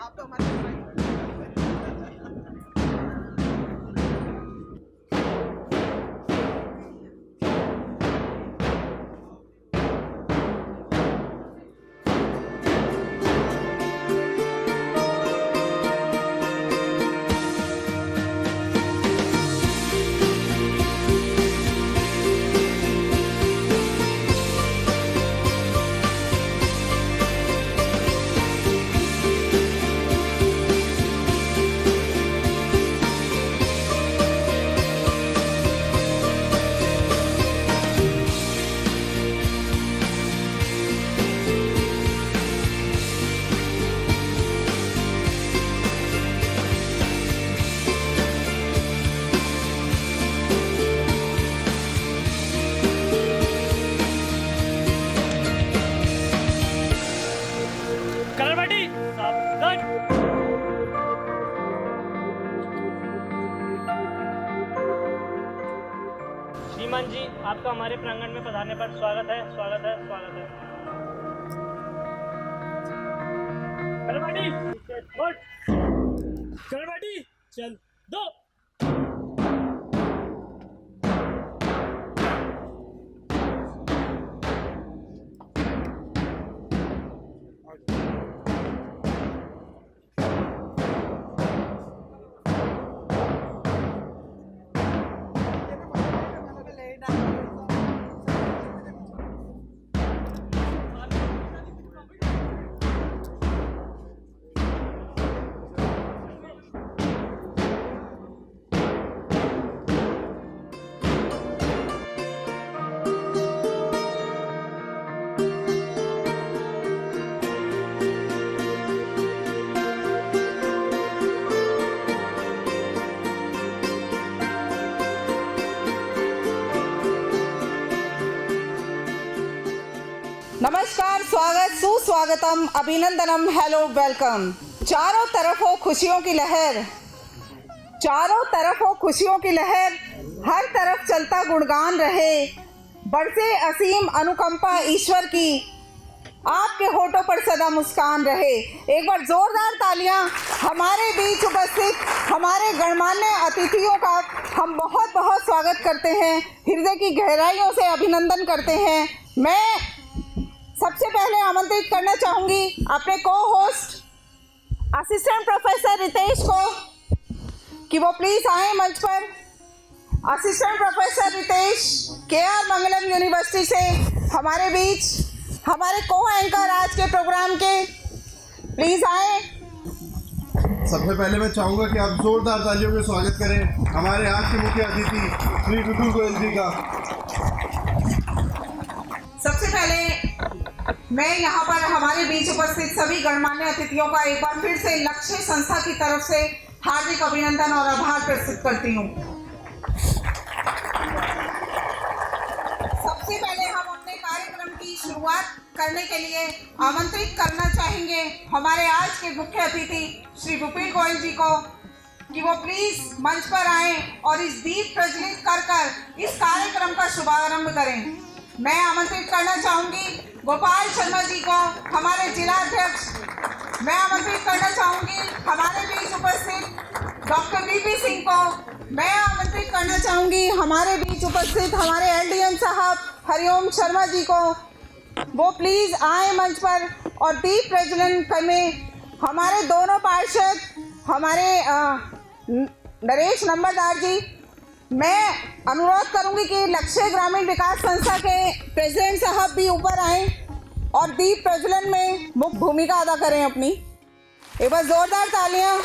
आप तो हमारे श्रीमान जी, आपका हमारे प्रांगण में पधारने पर स्वागत है, स्वागत है, स्वागत है। करवाटी, चल दो। नमस्कार, स्वागत, सुस्वागतम, अभिनंदनम, हेलो, वेलकम। चारों तरफ हो खुशियों की लहर, चारों तरफ हो खुशियों की लहर, हर तरफ चलता गुणगान रहे, बरसे असीम अनुकंपा ईश्वर की, आपके होठों पर सदा मुस्कान रहे। एक बार जोरदार तालियां हमारे बीच उपस्थित हमारे गणमान्य अतिथियों का हम बहुत बहुत स्वागत करते हैं, हृदय की गहराइयों से अभिनंदन करते हैं। मैं सबसे पहले आमंत्रित करना चाहूँगी अपने को होस्ट असिस्टेंट प्रोफेसर रितेश को कि वो प्लीज़ आए मंच पर। असिस्टेंट प्रोफेसर रितेश के.आर. मंगलम यूनिवर्सिटी से हमारे बीच, हमारे को एंकर आज के प्रोग्राम के, प्लीज़ आए। सबसे पहले मैं चाहूँगा कि आप जोरदार तालियों में स्वागत करें हमारे आज के मुख्य अतिथि श्री विपुल गोयल जी का। सबसे पहले मैं यहाँ पर हमारे बीच उपस्थित सभी गणमान्य अतिथियों का एक बार फिर से लक्ष्य संस्था की तरफ से हार्दिक अभिनंदन और आभार प्रस्तुत करती हूँ। सबसे पहले हम अपने कार्यक्रम की शुरुआत करने के लिए आमंत्रित करना चाहेंगे हमारे आज के मुख्य अतिथि श्री विपुल गोयल जी को कि वो प्लीज मंच पर आएं और इस दीप प्रज्वलित कर इस कार्यक्रम का शुभारंभ करें। मैं आमंत्रित करना चाहूँगी गोपाल शर्मा जी को, हमारे जिला अध्यक्ष। मैं आमंत्रित करना चाहूँगी हमारे बीच उपस्थित डॉक्टर वीपी सिंह को। मैं आमंत्रित करना चाहूँगी हमारे बीच उपस्थित हमारे एलडीएम साहब हरिओम शर्मा जी को, वो प्लीज़ आए मंच पर और दीप प्रज्वलन करें। हमारे दोनों पार्षद हमारे नरेश नंबरदार जी, मैं अनुरोध करूंगी कि लक्ष्य ग्रामीण विकास संस्था के प्रेसिडेंट साहब भी ऊपर आएं और दीप प्रज्वलन में मुख्य भूमिका अदा करें अपनी। एक बार जोरदार तालियां।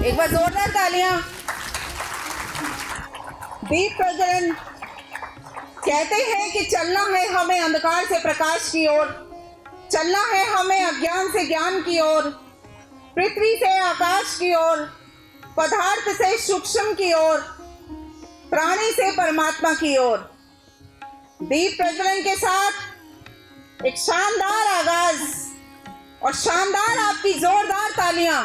एक बार जोरदार तालियां। दीप प्रज्वलन कहते हैं कि चलना है हमें अंधकार से प्रकाश की ओर, चलना है हमें अज्ञान से ज्ञान की ओर, पृथ्वी से आकाश की ओर, पदार्थ से सूक्ष्म की ओर, प्राणी से परमात्मा की ओर। दीप प्रज्वलन के साथ एक शानदार आगाज और शानदार आपकी जोरदार तालियां,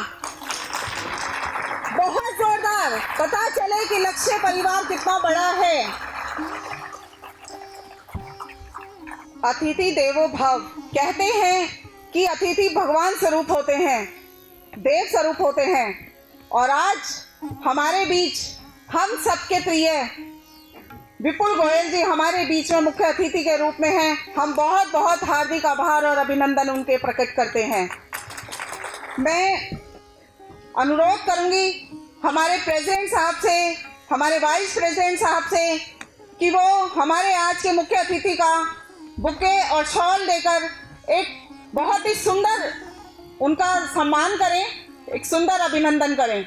बहुत जोरदार। पता चले कि लक्ष्य परिवार कितना बड़ा है। अतिथि देवो भव, कहते हैं कि अतिथि भगवान स्वरूप होते हैं, देव स्वरूप होते हैं। और आज हमारे बीच हम सबके प्रिय विपुल गोयल जी हमारे बीच में मुख्य अतिथि के रूप में हैं। हम बहुत बहुत हार्दिक आभार और अभिनंदन उनके प्रकट करते हैं। मैं अनुरोध करूंगी हमारे प्रेसिडेंट साहब से, हमारे वाइस प्रेसिडेंट साहब से कि वो हमारे आज के मुख्य अतिथि का बुके और शॉल देकर एक बहुत ही सुंदर उनका सम्मान करें, एक सुंदर अभिनंदन करें।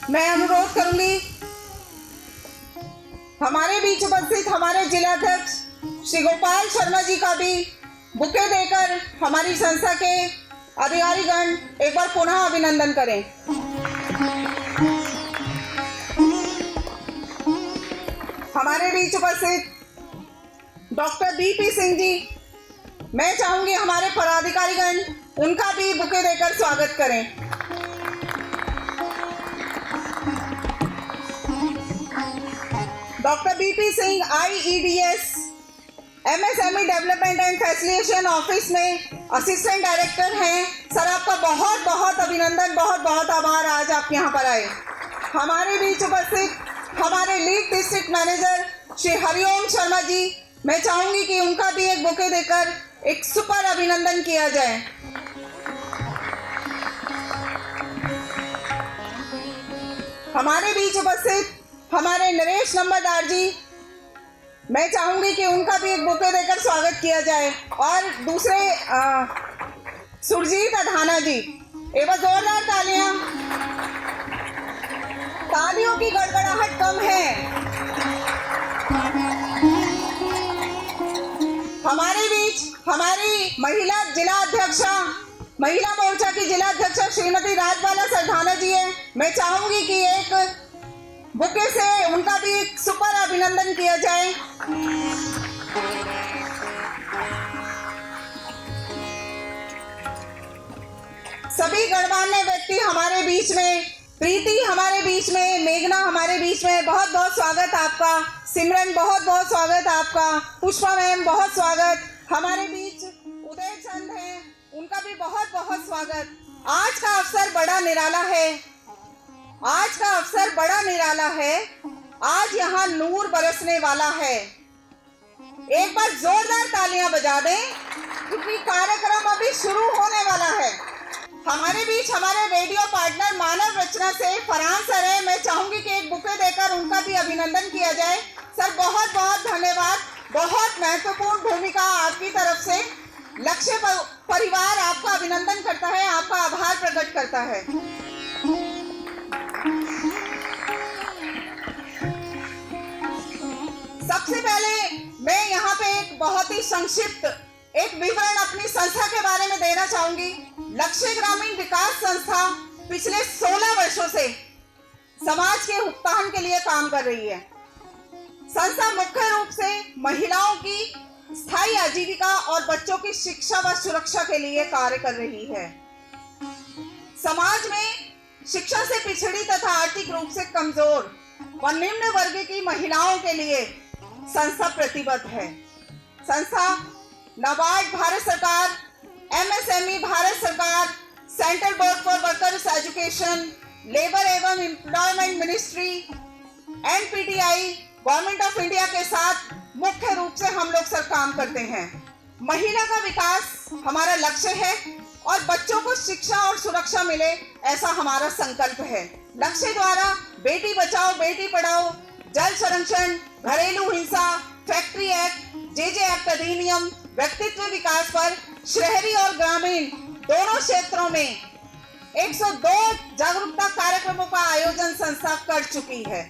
मैं अनुरोध करूंगी हमारे बीच उपस्थित हमारे जिलाध्यक्ष श्री गोपाल शर्मा जी का भी बुके देकर हमारी संस्था के अधिकारीगण एक बार पुनः अभिनंदन करें। हमारे बीच उपस्थित डॉक्टर बीपी सिंह जी, मैं चाहूंगी हमारे पदाधिकारीगण उनका भी बुके देकर स्वागत करें। Doctor BP Singh IEDS MSME development and facilitation office में असिस्टेंट डायरेक्टर हैं। सर आपका बहुत बहुत अभिनंदन, बहुत बहुत आभार आज आप यहाँ पर आए। हमारे बीच उपस्थित हमारे lead district manager Shri Hariom Sharma ji, मैं चाहूंगी कि उनका भी एक बुके देकर एक सुपर अभिनंदन किया जाए। हमारे बीच उपस्थित हमारे नरेश नंबरदार जी, मैं चाहूंगी कि उनका भी एक बुके देकर स्वागत किया जाए। और दूसरे सुरजीत अधाना जी, एक बार जोरदार तालियां। तालियों की गड़गड़ाहट कम है। हमारे बीच हमारी महिला जिला अध्यक्षा, महिला मोर्चा की जिला अध्यक्षा श्रीमती राजबाला सरधाना जी है। मैं चाहूंगी कि एक बुके से उनका भी एक सुपर अभिनंदन किया जाए। सभी गणमान्य व्यक्ति हमारे बीच में, प्रीति हमारे बीच में, मेघना हमारे बीच में, बहुत बहुत स्वागत आपका। सिमरन बहुत बहुत स्वागत आपका। पुष्पा मैम बहुत स्वागत। हमारे बीच उदय चंद हैं, उनका भी बहुत बहुत स्वागत। आज का अवसर बड़ा निराला है, आज का अवसर बड़ा निराला है। आज यहाँ नूर बरसने वाला है। एक बार जोरदार तालियां बजा दें क्योंकि कार्यक्रम अभी शुरू होने वाला है। हमारे बीच हमारे रेडियो पार्टनर मानव रचना से फरहान सर है। मैं चाहूंगी कि एक बुके देकर उनका भी अभिनंदन किया जाए। सर बहुत बहुत धन्यवाद, बहुत महत्वपूर्ण भूमिका आपकी तरफ से। लक्ष्य परिवार आपका अभिनंदन करता है, आपका आभार प्रकट करता है। सबसे पहले मैं यहाँ पे एक बहुत ही संक्षिप्त एक विवरण अपनी संस्था के बारे में देना चाहूंगी। लक्ष्य ग्रामीण विकास संस्था पिछले 16 वर्षों से समाज के उत्थान के लिए काम कर रही है। संस्था मुख्य रूप से महिलाओं की स्थायी आजीविका और बच्चों की शिक्षा व सुरक्षा के लिए कार्य कर रही है। समाज में शिक्षा से पिछड़ी तथा आर्थिक रूप से कमजोर व निम्न वर्ग की महिलाओं के लिए संस्था प्रतिबद्ध है। संस्था नाबार्ड भारत सरकार, MSME भारत सरकार, central board for workers education, labour एवं employment ministry, NPTI, government of India के साथ मुख्य रूप से हम लोग सर काम करते हैं। महिला का विकास हमारा लक्ष्य है और बच्चों को शिक्षा और सुरक्षा मिले, ऐसा हमारा संकल्प है। लक्ष्य द्वारा बेटी बचाओ बेटी पढ़ाओ, जल संरक्षण, घरेलू हिंसा, फैक्ट्री एक्ट, जे एक्ट अधिनियम व्यक्तित्व विकास पर शहरी और ग्रामीण दोनों क्षेत्रों में 102 जागरूकता कार्यक्रमों का आयोजन संस्था कर चुकी है।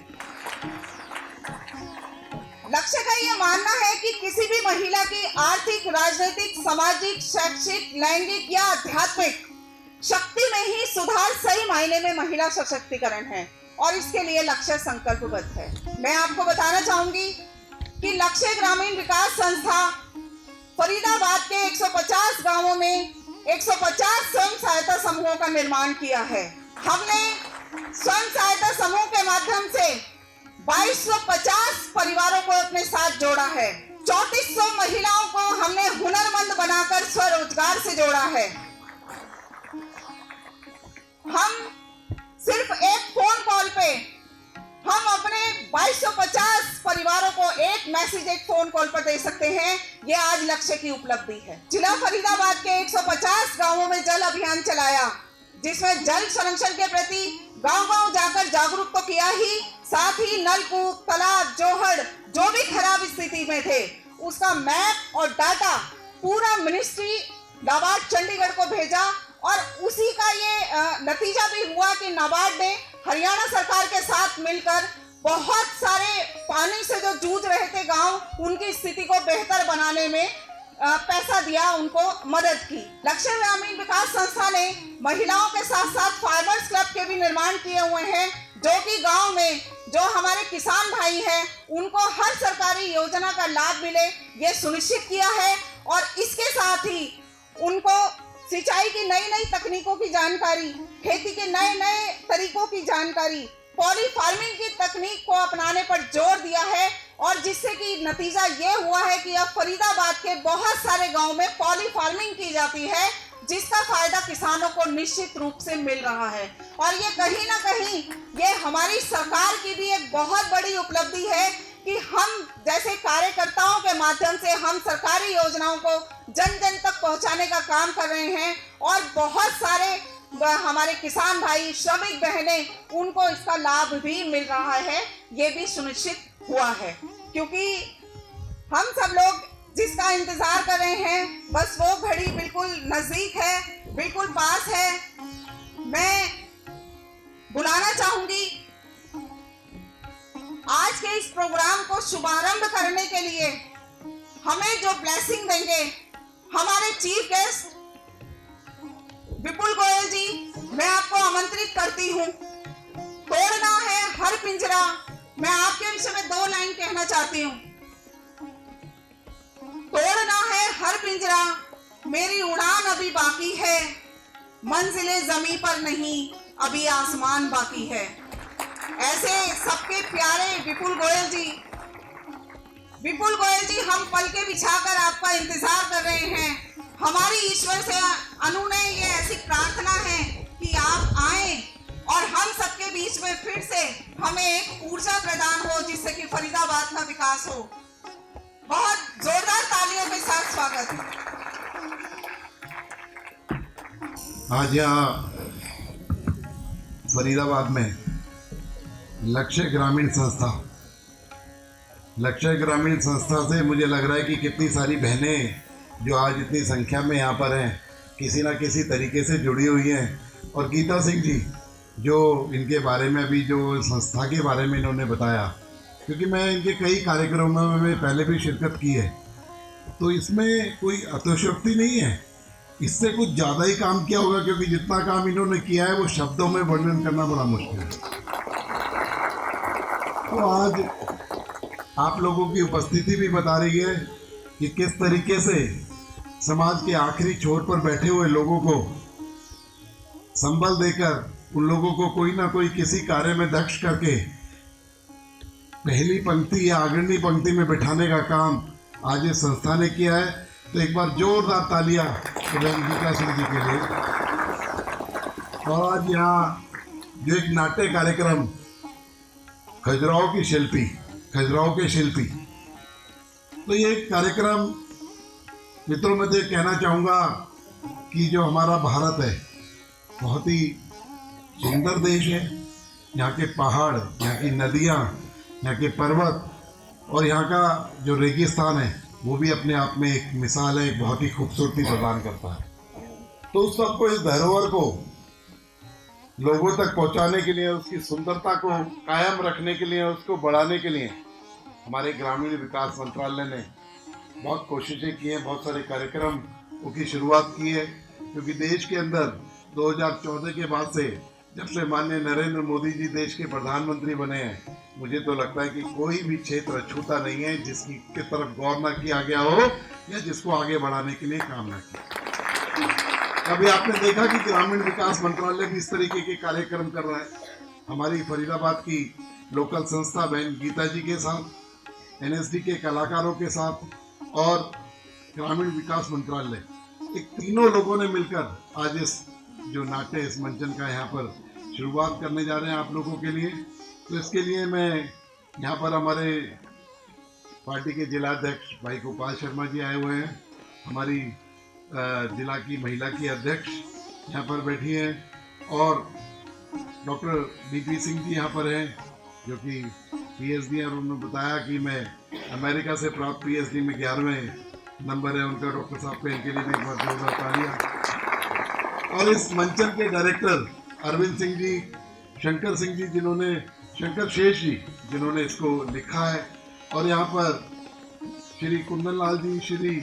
लक्ष्य का यह मानना है कि किसी भी महिला की आर्थिक, राजनीतिक, सामाजिक, शैक्षिक, लैंगिक या आध्यात्मिक शक्ति में ही सुधार सही मायने में महिला सशक्तिकरण है और इसके लिए लक्ष्य संकल्पबद्ध है। मैं आपको बताना चाहूंगी कि लक्ष्य ग्रामीण विकास संस्था फरीदाबाद के 150 गांवों में 150 स्वयं सहायता समूहों का निर्माण किया है। हमने स्वयं सहायता समूह के माध्यम से 2250 परिवारों को अपने साथ जोड़ा है। 3400 महिलाओं को हमने हुनरमंद बनाकर स्वरोजगार से जोड़ा है। हम सिर्फ एक फोन कॉल पे हम अपने 2250 परिवारों को एक मैसेज एक फोन कॉल पर दे सकते हैं। ये आज लक्ष्य की उपलब्धि है। जिला फरीदाबाद के 150 गांवों में जल अभियान चलाया, जिसमें जल संरक्षण के प्रति गांव-गांव जाकर जागरूक तो किया ही, साथ ही नलकूप, तालाब, जोहड़ जो भी खराब स्थिति में थे उसका मैप और डाटा पूरा मिनिस्ट्री नाबार्ड चंडीगढ़ को भेजा और उसी का ये नतीजा भी हुआ कि नाबार्ड ने हरियाणा सरकार के साथ मिलकर बहुत सारे पानी से जो जूझ रहे थे गांव, उनकी स्थिति को बेहतर बनाने में पैसा दिया, उनको मदद की। लक्ष्य ग्रामीण विकास संस्था ने महिलाओं के साथ साथ फार्मर्स क्लब के भी निर्माण किए हुए हैं, जो कि गांव में जो हमारे किसान भाई हैं उनको हर सरकारी योजना का लाभ मिले, ये सुनिश्चित किया है। और इसके साथ ही उनको सिंचाई की नई नई तकनीकों की जानकारी, खेती के नए नए तरीकों की जानकारी, पॉली फार्मिंग की तकनीक को अपनाने पर जोर दिया है और जिससे कि नतीजा ये हुआ है कि अब फरीदाबाद के बहुत सारे गांव में पॉली फार्मिंग की जाती है, जिसका फायदा किसानों को निश्चित रूप से मिल रहा है। और ये कहीं ना कहीं ये हमारी सरकार की भी एक बहुत बड़ी उपलब्धि है कि हम जैसे कार्यकर्ताओं के माध्यम से हम सरकारी योजनाओं को जन जन तक पहुंचाने का काम कर रहे हैं और बहुत सारे हमारे किसान भाई, श्रमिक बहनें, उनको इसका लाभ भी मिल रहा है। ये भी सुनिश्चित हुआ है क्योंकि हम सब लोग जिसका इंतजार कर रहे हैं, बस वो घड़ी बिल्कुल नजदीक है, बिल्कुल पास है। मैं बुलाना चाहूंगी आज के इस प्रोग्राम को शुभारंभ करने के लिए हमें जो ब्लेसिंग देंगे हमारे चीफ गेस्ट विपुल गोयल जी। मैं आपको आमंत्रित करती हूँ। तोड़ना है हर पिंजरा, मैं आपके विषय में 2 लाइन कहना चाहती हूँ। तोड़ना है हर पिंजरा, मेरी उड़ान अभी बाकी है, मंजिले जमीन पर नहीं, अभी आसमान बाकी है। ऐसे सबके प्यारे विपुल गोयल जी, हम पलके बिछाकर आपका इंतजार कर रहे हैं। हमारी ईश्वर से अनुनय ये ऐसी प्रार्थना है कि आप आए और हम सबके बीच में फिर से हमें एक ऊर्जा प्रदान हो, जिससे कि फरीदाबाद का विकास हो। बहुत जोरदार तालियों के साथ स्वागत। आज यहाँ फरीदाबाद में लक्ष्य ग्रामीण संस्था से मुझे लग रहा है कि कितनी सारी बहनें जो आज इतनी संख्या में यहाँ पर हैं, किसी न किसी तरीके से जुड़ी हुई हैं। और गीता सिंह जी जो इनके बारे में अभी जो संस्था के बारे में इन्होंने बताया, क्योंकि मैं इनके कई कार्यक्रमों में पहले भी शिरकत की है, तो इसमें कोई अतिशयोक्ति नहीं है, इससे कुछ ज़्यादा ही काम किया होगा, क्योंकि जितना काम इन्होंने किया है वो शब्दों में वर्णन करना बड़ा मुश्किल है। तो आज आप लोगों की उपस्थिति भी बता रही है कि किस तरीके से समाज के आखिरी छोर पर बैठे हुए लोगों को संबल देकर उन लोगों को कोई ना कोई किसी कार्य में दक्ष करके पहली पंक्ति या अग्रणी पंक्ति में बिठाने का काम आज इस संस्था ने किया है। तो एक बार जोरदार तालियां गीता सिंह जी के लिए। और आज यहाँ जो एक नाट्य कार्यक्रम खजुराहो के शिल्पी, तो ये कार्यक्रम मित्रों में तो कहना चाहूँगा कि जो हमारा भारत है बहुत ही सुंदर देश है। यहाँ के पहाड़, यहाँ की नदियाँ, यहाँ के पर्वत और यहाँ का जो रेगिस्तान है, वो भी अपने आप में एक मिसाल है, एक बहुत ही खूबसूरती प्रदान करता है। तो उस सबको, इस धरोहर को लोगों तक पहुंचाने के लिए, उसकी सुंदरता को कायम रखने के लिए, उसको बढ़ाने के लिए हमारे ग्रामीण विकास मंत्रालय ने बहुत कोशिशें की हैं, बहुत सारे कार्यक्रम की शुरुआत की है। क्योंकि देश के अंदर 2014 के बाद से, जब से माननीय नरेंद्र मोदी जी देश के प्रधानमंत्री बने हैं, मुझे तो लगता है कि कोई भी क्षेत्र छूटा नहीं है जिसकी की तरफ गौर ना किया गया हो या जिसको आगे बढ़ाने के लिए काम ना किया। अभी आपने देखा कि ग्रामीण विकास मंत्रालय भी इस तरीके के कार्यक्रम कर रहा है। हमारी फरीदाबाद की लोकल संस्था बहन गीता जी के साथ, NSD के कलाकारों के साथ और ग्रामीण विकास मंत्रालय, एक तीनों लोगों ने मिलकर आज इस जो नाट्य, इस मंचन का यहाँ पर शुरुआत करने जा रहे हैं आप लोगों के लिए। तो इसके लिए मैं यहाँ पर हमारे पार्टी के जिलाध्यक्ष भाई गोपाल शर्मा जी आए हुए हैं, हमारी जिला की महिला की अध्यक्ष यहाँ पर बैठी हैं, और डॉक्टर DP सिंह जी यहाँ पर हैं जो कि PhD हैं, और उन्होंने बताया कि मैं अमेरिका से प्राप्त PhD में 11वें नंबर है उनका। डॉक्टर साहब को इनके लिए भी एक बार जोरदार तालियां। और इस मंचन के डायरेक्टर अरविंद सिंह जी, शंकर सिंह जी जिन्होंने, शंकर शेष जी जिन्होंने इसको लिखा है, और यहाँ पर श्री कुंदन लाल जी, श्री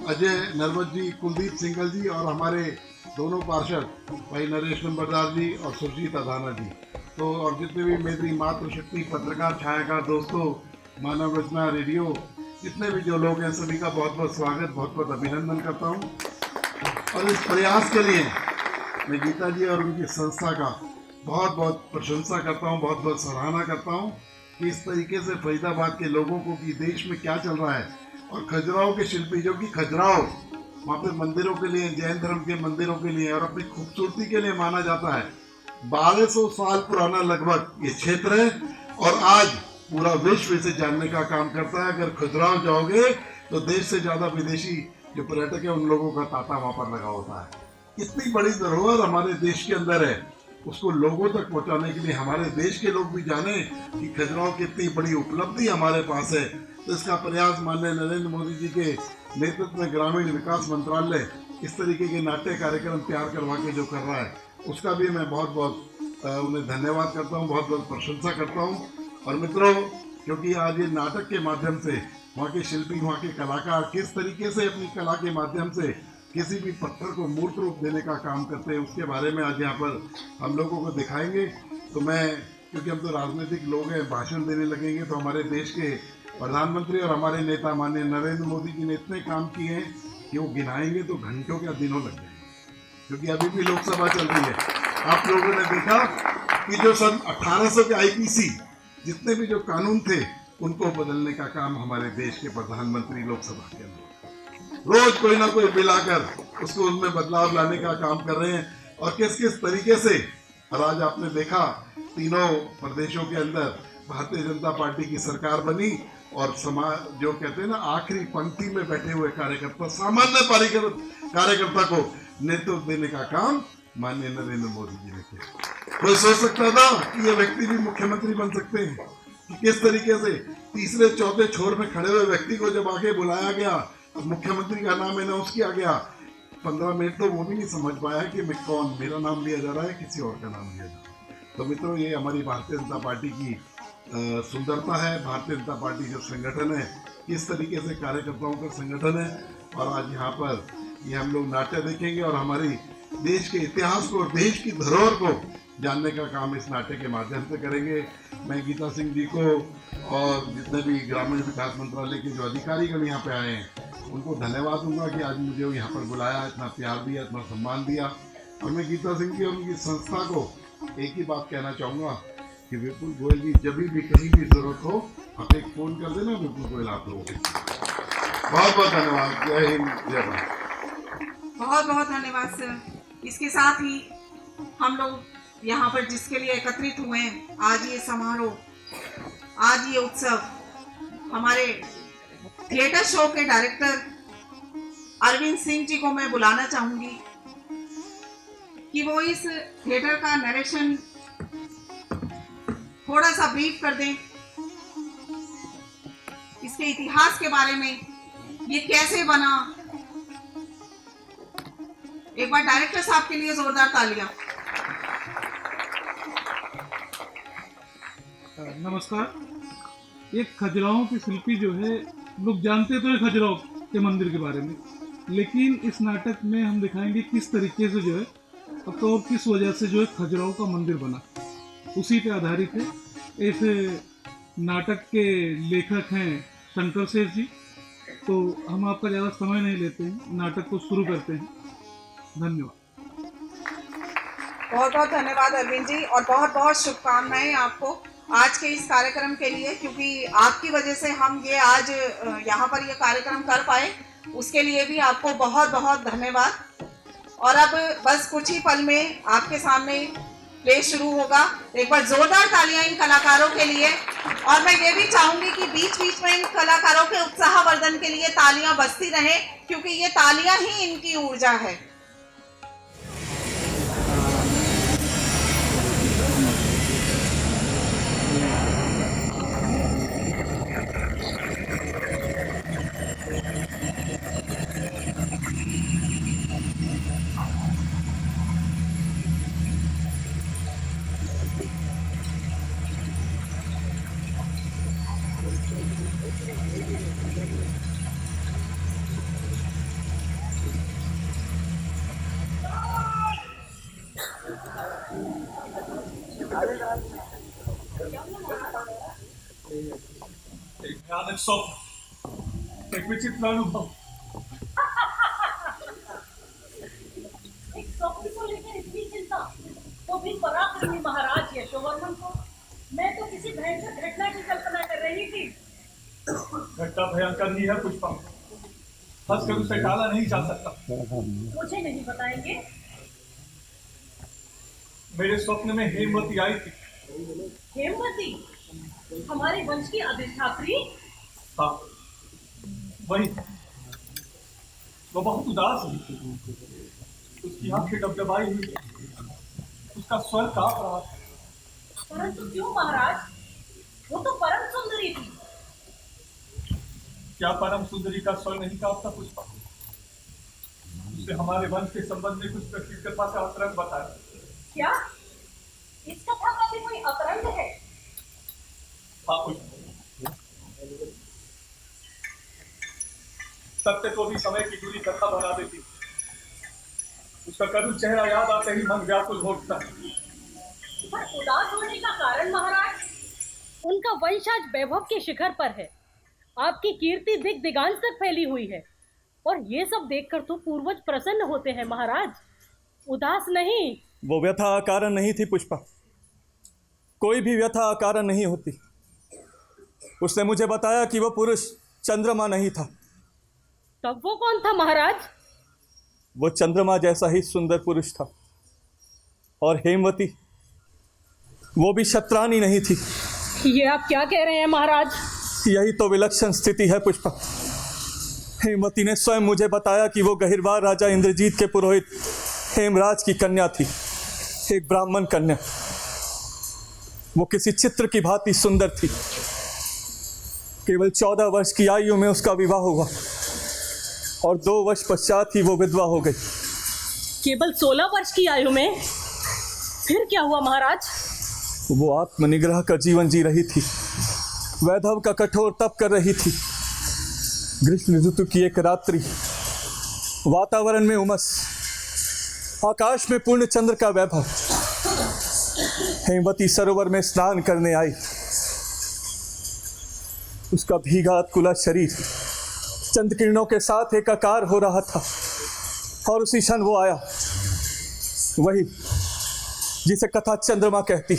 अजय नरवत जी, कुलदीप सिंगल जी, और हमारे दोनों पार्षद भाई नरेश नंबरदार जी और सुरजीत अधाना जी। तो और जितने भी मेरी मातृशक्ति पत्रकार, छायाकार दोस्तों, मानव रचना रेडियो, जितने भी जो लोग हैं, सभी का बहुत बहुत स्वागत, बहुत बहुत अभिनंदन करता हूँ। और इस प्रयास के लिए मैं गीता जी और उनकी संस्था का बहुत बहुत प्रशंसा करता हूँ, बहुत बहुत सराहना करता हूँ कि इस तरीके से फरीदाबाद के लोगों को कि देश में क्या चल रहा है, और खजुराहो के शिल्पी जो कि खजुराहो वहाँ पे मंदिरों के लिए, जैन धर्म के मंदिरों के लिए और अपनी खूबसूरती के लिए माना जाता है। 1200 साल पुराना लगभग ये क्षेत्र है, और आज पूरा विश्व इसे जानने का काम करता है। अगर खजुराहो जाओगे तो देश से ज्यादा विदेशी जो पर्यटक है उन लोगों का तांता वहां पर लगा होता है। इतनी बड़ी धरोहर हमारे देश के अंदर है, उसको लोगों तक पहुंचाने के लिए, हमारे देश के लोग भी जाने कि खजुराहो की इतनी बड़ी उपलब्धि हमारे पास है। तो इसका प्रयास माननीय नरेंद्र मोदी जी के नेतृत्व में ग्रामीण विकास मंत्रालय इस तरीके के नाट्य कार्यक्रम तैयार करवा के जो कर रहा है, उसका भी मैं बहुत बहुत उन्हें धन्यवाद करता हूँ, बहुत बहुत प्रशंसा करता हूँ। और मित्रों, क्योंकि आज ये नाटक के माध्यम से वहाँ के शिल्पी, वहाँ के कलाकार किस तरीके से अपनी कला के माध्यम से किसी भी पत्थर को मूर्त रूप देने का काम करते हैं, उसके बारे में आज यहाँ पर हम लोगों को दिखाएंगे। तो मैं, क्योंकि हम तो राजनीतिक लोग हैं, भाषण देने लगेंगे तो हमारे देश के प्रधानमंत्री और हमारे नेता माननीय नरेंद्र मोदी जी ने इतने काम किए हैं कि वो गिनाएंगे तो घंटों क्या दिनों लग जाएंगे, क्योंकि अभी भी लोकसभा चल रही है। आप लोगों ने देखा कि जो सन 1800 के IPC जितने भी जो कानून थे उनको बदलने का काम हमारे देश के प्रधानमंत्री लोकसभा के अंदर रोज कोई ना कोई बिल आकर उसको उनमें बदलाव लाने का काम कर रहे हैं। और किस किस तरीके से, और आज आपने देखा तीनों प्रदेशों के अंदर भारतीय जनता पार्टी की सरकार बनी, और समाज जो कहते हैं ना, आखिरी पंक्ति में बैठे हुए कार्यकर्ता, सामान्य कार्यकर्ता को नेतृत्व देने का काम माननीय नरेंद्र मोदी जी ने किया। कोई सोच सकता था कि ये व्यक्ति भी मुख्यमंत्री बन सकते हैं? कि किस तरीके से तीसरे चौथे छोर में खड़े हुए व्यक्ति को जब आगे बुलाया गया, मुख्यमंत्री का नाम अनाउंस किया गया, 15 मिनट तो वो भी नहीं समझ पाया कि मैं कौन, मेरा नाम लिया जा रहा है किसी और का नाम लिया जा रहा है। तो मित्रों, ये हमारी भारतीय जनता पार्टी की सुंदरता है। भारतीय जनता पार्टी जो संगठन है, किस तरीके से कार्यकर्ताओं का संगठन है। और आज यहाँ पर ये हम लोग नाट्य देखेंगे और हमारी देश के इतिहास को और देश की धरोहर को जानने का काम इस नाट्य के माध्यम से करेंगे। मैं गीता सिंह जी को और जितने भी ग्रामीण विकास मंत्रालय के जो अधिकारीगण यहाँ पे आए हैं उनको धन्यवाद दूंगा कि आज मुझे यहाँ पर बुलाया, इतना प्यार दिया, इतना सम्मान दिया। और मैं गीता सिंह जी और उनकी संस्था को एक ही बात कहना चाहूँगा कि विपुल गोयल जी, जब भी कहीं भी जरूरत हो आप एक फ़ोन कर देना, विपुल गोयल आप लोगों के। बहुत बहुत धन्यवाद। जय हिंद, जय भारत। बहुत बहुत धन्यवाद सर। इसके साथ ही हम लोग यहाँ पर जिसके लिए एकत्रित हुए हैं, आज ये समारोह, आज ये उत्सव, हमारे थिएटर शो के डायरेक्टर अरविंद सिंह जी को मैं बुलाना चाहूंगी कि वो इस थिएटर का नरेशन थोड़ा सा ब्रीफ कर दें। इसके इतिहास के बारे में, ये कैसे बना। एक बार डायरेक्टर साहब के लिए जोरदार तालियां। नमस्कार। एक खजुराहो की शिल्पी जो है, लोग जानते तो है खजुराहो के मंदिर के बारे में, लेकिन इस नाटक में हम दिखाएंगे किस तरीके से जो है और किस वजह से जो है खजुराहो का मंदिर बना, उसी पे आधारित है। इस नाटक के लेखक हैं शंकर शेठ जी। तो हम आपका ज़्यादा समय नहीं लेते हैं, नाटक को शुरू करते हैं। धन्यवाद। बहुत बहुत धन्यवाद अरविंद जी, और बहुत बहुत शुभकामनाएं आपको आज के इस कार्यक्रम के लिए, क्योंकि आपकी वजह से हम ये आज यहाँ पर ये कार्यक्रम कर पाए, उसके लिए भी आपको बहुत बहुत धन्यवाद। और अब बस कुछ ही पल में आपके सामने प्ले शुरू होगा। एक बार जोरदार तालियां इन कलाकारों के लिए। और मैं ये भी चाहूंगी कि बीच बीच में इन कलाकारों के उत्साहवर्धन के लिए तालियां बजती रहें, क्योंकि ये तालियां ही इनकी ऊर्जा है। एक भयानक स्वप्न, एक विचित्र अनुभव। एक स्वप्न को लेकर इतनी चिंता, तो भी पराक्रमी महाराज यशोवर्मन को मैं तो किसी भयंकर घटना की कल्पना कर रही थी। घटना भयंकर ही है पुष्पा, हंसकर उसे टाला नहीं जा सकता। मुझे नहीं बताएंगे? मेरे स्वप्न में हेमवती आई थी। हेमवती हमारे वंश की अधिष्ठात्री? हाँ, वही। वो बहुत उदास थी, उसकी आंखें डबडबाई हुई, उसका स्वर कांप रहा था। परंतु क्यों महाराज? वो तो परम सुंदरी थी। क्या परम सुंदरी का स्वर नहीं कांपता पुष्पा? उसे हमारे वंश के संबंध में कुछ प्रकृति कृपा से अतरंग बताया। क्या इस कथा का भी कोई अतरंग है? हाँ पुष्पा, सत्य को भी समय की दूरी कथा बना देती। उसका करुण चेहरा याद आते ही मन व्याकुल हो उठता है। पर उदास होने का कारण महाराज? उनका वंश आज वैभव के शिखर पर है, आपकी कीर्ति दिग दिगांत तक फैली हुई है, और ये सब देखकर तो पूर्वज प्रसन्न होते हैं महाराज, उदास नहीं। वो व्यथा अकारण नहीं थी पुष्पा, कोई भी व्यथा अकारण नहीं होती। उसने मुझे बताया कि वो पुरुष चंद्रमा नहीं था। तब वो कौन था महाराज? वो चंद्रमा जैसा ही सुंदर पुरुष था। और हेमवती, वो भी शतरानी नहीं थी। ये आप क्या कह रहे हैं महाराज? यही तो विलक्षण स्थिति है पुष्पा। हेमवती ने स्वयं मुझे बताया कि वो गहिरवार राजा इंद्रजीत के पुरोहित हेमराज की कन्या थी, एक ब्राह्मण कन्या। वो किसी चित्र की भांति सुंदर थी। केवल 14 वर्ष की आयु में उसका विवाह हुआ और 2 वर्ष पश्चात ही वो विधवा हो गई। केवल 16 वर्ष की आयु में? फिर क्या हुआ महाराज? वो आत्मनिग्रह का जीवन जी रही थी, वैधव का कठोर तप कर रही थी। ग्रीष्म ऋतु की एक रात्रि, वातावरण में उमस, आकाश में पूर्ण चंद्र का वैभव। हेमवती सरोवर में स्नान करने आई। उसका भीगा अतकुला शरीर चंद्र किरणों के साथ एकाकार हो रहा था, और उसी क्षण वो आया, वही जिसे कथा चंद्रमा कहती।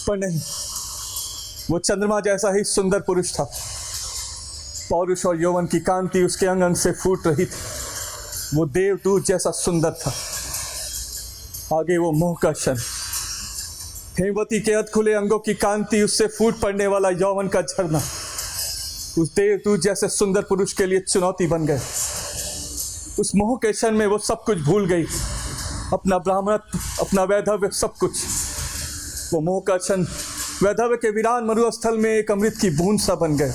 पर नहीं, वो चंद्रमा जैसा ही सुंदर पुरुष था। पौरुष और यौवन की कांति उसके अंग अंग से फूट रही थी। वो देवदूत जैसा सुंदर था। आगे वो मोह का क्षण, हेमवती के अधखुले अंगों की कांति, उससे फूट पड़ने वाला यौवन का झरना उस देवदूत जैसे सुंदर पुरुष के लिए चुनौती बन गए। उस मोह के क्षण में वो सब कुछ भूल गई, अपना ब्राह्मणत्व, अपना वैधव्य, सब कुछ। वो मोह का क्षण वैधव्य के वीरान मरुस्थल में एक अमृत की बूंद सा बन गया।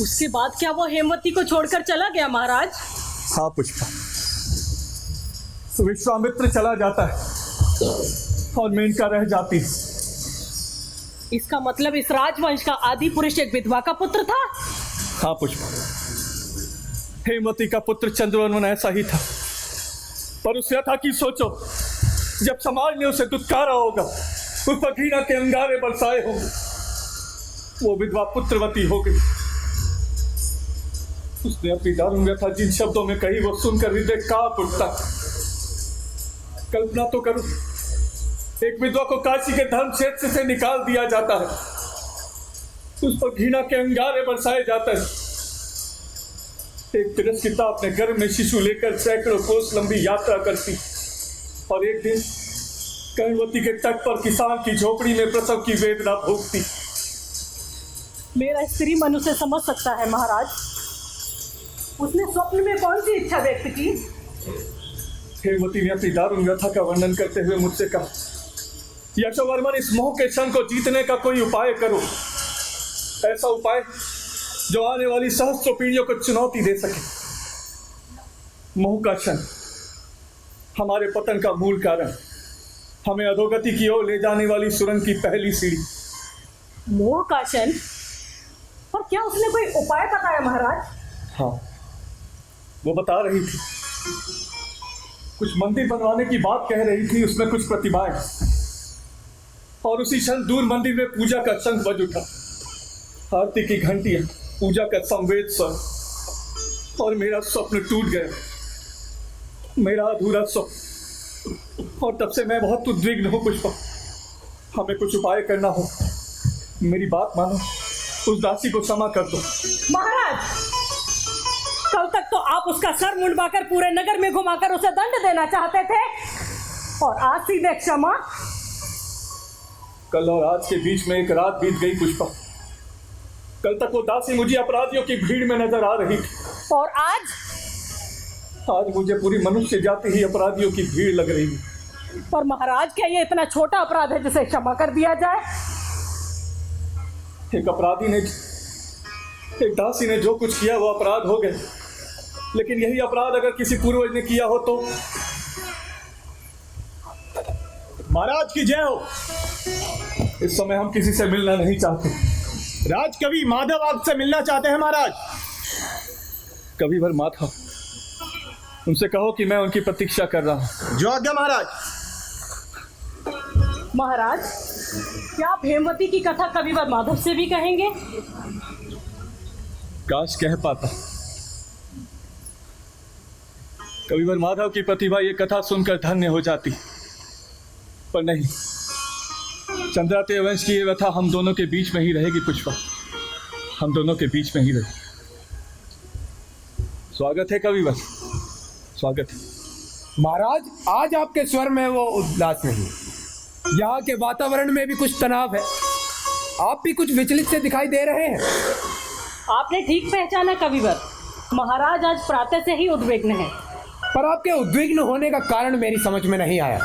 उसके बाद क्या वो हेमवती को छोड़कर चला गया महाराज? हाँ पुष्पा, विश्वामित्र चला जाता है और मेनका रह जाती है। इसका मतलब इस राजवंश का आदि पुरुष एक विधवा का पुत्र था? हाँ पुष्पा, हेमवती का पुत्र चंद्रवर्मन ऐसा ही था, पर उस व्यथा की सोचो, जब समाज ने उसे दुत्कारा होगा, उस पर घृणा के अंगारे बरसाए होंगे, वो विधवा पुत्रवती हो गई। उसने अपनी दारुण व्यथा जिन शब्दों में कही वो सुनकर हृदय कांप उठता। कल्पना तो करो, एक विधवा को काशी के धर्म क्षेत्र से निकाल दिया जाता है, उस पर घृणा के अंगारे बरसाए जाते हैं। एक तिरस्कृता अपने गर्भ में शिशु लेकर सैकड़ों कोस लंबी यात्रा करती और एक दिन कर्णवती के तट पर किसान की झोपड़ी में प्रसव की वेदना भोगती। मेरा स्त्री मन उसे समझ सकता है महाराज। उसने स्वप्न में कौन सी इच्छा व्यक्त की? हेमवती ने अपनी दारुण व्यथा का वर्णन करते हुए मुझसे कहा, यशोवर्मन, इस मोह के क्षण को जीतने का कोई उपाय करो, ऐसा उपाय जो आने वाली सहस्त्रों पीढ़ियों को चुनौती दे सके। मोह का क्षण हमारे पतन का मूल कारण, हमें अधोगति की ओर ले जाने वाली सुरंग की पहली सीढ़ी। मोह का क्षण? और क्या उसने कोई उपाय बताया महाराज? हाँ, वो बता रही थी, कुछ मंदिर बनवाने की बात कह रही थी, उसमें कुछ प्रतिमाएं, और उसी क्षण दूर मंदिर में पूजा का शंख बज उठा, आरती की घंटियां, पूजा का संवेद स्वर, और मेरा स्वप्न टूट गया, मेरा अधूरा स्वप्न। और तब से मैं बहुत उद्विग्न हूँ पुष्पा, हमें कुछ उपाय करना हो, मेरी बात मानो, उस दासी को क्षमा कर दो। महाराज, कल तक तो आप उसका सर मुंडवाकर पूरे नगर में घुमाकर उसे दंड देना चाहते थे, और आज सीधे क्षमा? कल और आज के बीच में एक रात बीत गई पुष्पा। कल तक वो दासी मुझे अपराधियों की भीड़ में नजर आ रही थी, और आज मुझे पूरी मनुष्य जाति ही अपराधियों की भीड़ लग रही है। पर महाराज, क्या ये इतना छोटा अपराध है जिसे क्षमा कर दिया जाए? एक अपराधी ने, एक दासी ने जो कुछ किया वो अपराध हो गए, लेकिन यही अपराध अगर किसी पूर्वज ने किया हो तो? महाराज की जय हो। इस समय हम किसी से मिलना नहीं चाहते। राजकवि माधव आपसे मिलना चाहते हैं महाराज। कविवर माधव, उनसे कहो कि मैं उनकी प्रतीक्षा कर रहा हूँ। जो आज्ञा महाराज। महाराज, क्या आप हेमवती की कथा कविवर माधव से भी कहेंगे? काश कह पाता। कविवर माधव की प्रतिभा ये कथा सुनकर धन्य हो जाती, पर नहीं, चंद्रातेय वंश की ये व्यथा हम दोनों के बीच में ही रहेगी पुष्पा, हम दोनों के बीच में ही रहेगी। स्वागत है कविवर, स्वागत है। महाराज, आज आपके स्वर में वो उल्लास नहीं, यहाँ के वातावरण में भी कुछ तनाव है, आप भी कुछ विचलित से दिखाई दे रहे हैं। आपने ठीक पहचाना कविवर, महाराज आज प्रातः से ही उद्विग्न हैं। पर आपके उद्विग्न होने का कारण मेरी समझ में नहीं आया।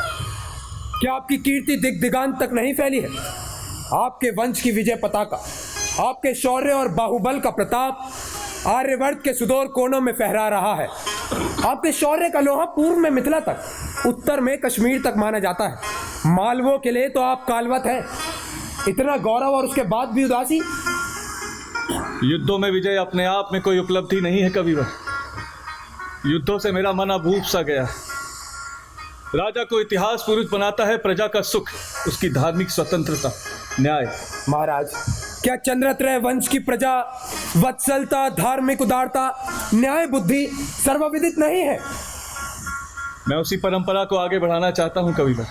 क्या आपकी कीर्ति दिग दिगांत तक नहीं फैली है? आपके वंश की विजय पताका, आपके शौर्य और बाहुबल का प्रताप आर्यवर्त के सुदूर कोनों में फहरा रहा है। आपके शौर्य का लोहा पूर्व में मिथिला तक, उत्तर में कश्मीर तक माना जाता है। मालवों के लिए तो आप कालवत हैं। इतना गौरव और उसके बाद भी उदासी। युद्धों में विजय अपने आप में कोई उपलब्धि नहीं है कविवर। युद्धों से मेरा मन अभूप सा गया। राजा को इतिहास पुरुष बनाता है प्रजा का सुख, उसकी धार्मिक स्वतंत्रता, न्याय। महाराज, क्या चंद्रत्रय वंश की प्रजा वत्सलता, धार्मिक उदारता, न्याय बुद्धि सर्वविदित नहीं है? मैं उसी परंपरा को आगे बढ़ाना चाहता हूं कविवर।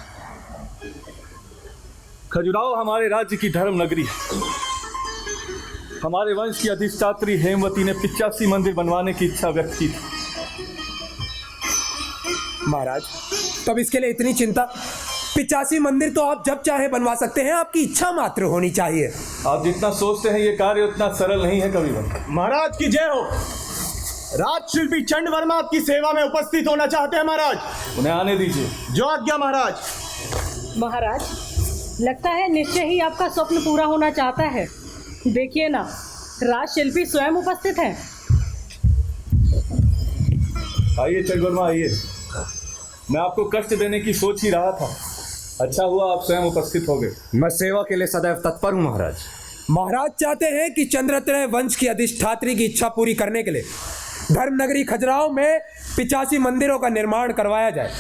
खजुराहो हमारे राज्य की धर्म नगरी है। हमारे वंश की अधिष्ठात्री हेमवती ने 85 मंदिर बनवाने की इच्छा व्यक्त की थी। महाराज, तब इसके लिए इतनी चिंता? 85 मंदिर तो आप जब चाहे बनवा सकते हैं, आपकी इच्छा मात्र होनी चाहिए। आप जितना सोचते हैं ये कार्य उतना सरल नहीं है कविवर। महाराज की जय हो। राजशिल्पी चंड वर्मा आपकी सेवा में उपस्थित होना चाहते हैं महाराज। उन्हें आने दीजिए। जो आज्ञा महाराज। महाराज, लगता है निश्चय ही आपका स्वप्न पूरा होना चाहता है। देखिए ना, राजशिल्पी स्वयं उपस्थित हैं। आइए चंद्रमा आइए। मैं आपको कष्ट देने की सोच ही रहा था। अच्छा हुआ आप स्वयं उपस्थित हो गए। मैं सेवा के लिए सदैव तत्पर हूँ महाराज। महाराज चाहते हैं कि चंद्रत्रय वंश की अधिष्ठात्री की इच्छा पूरी करने के लिए धर्मनगरी खजुराहो में 85 मंदिरों का निर्माण करवाया जाए।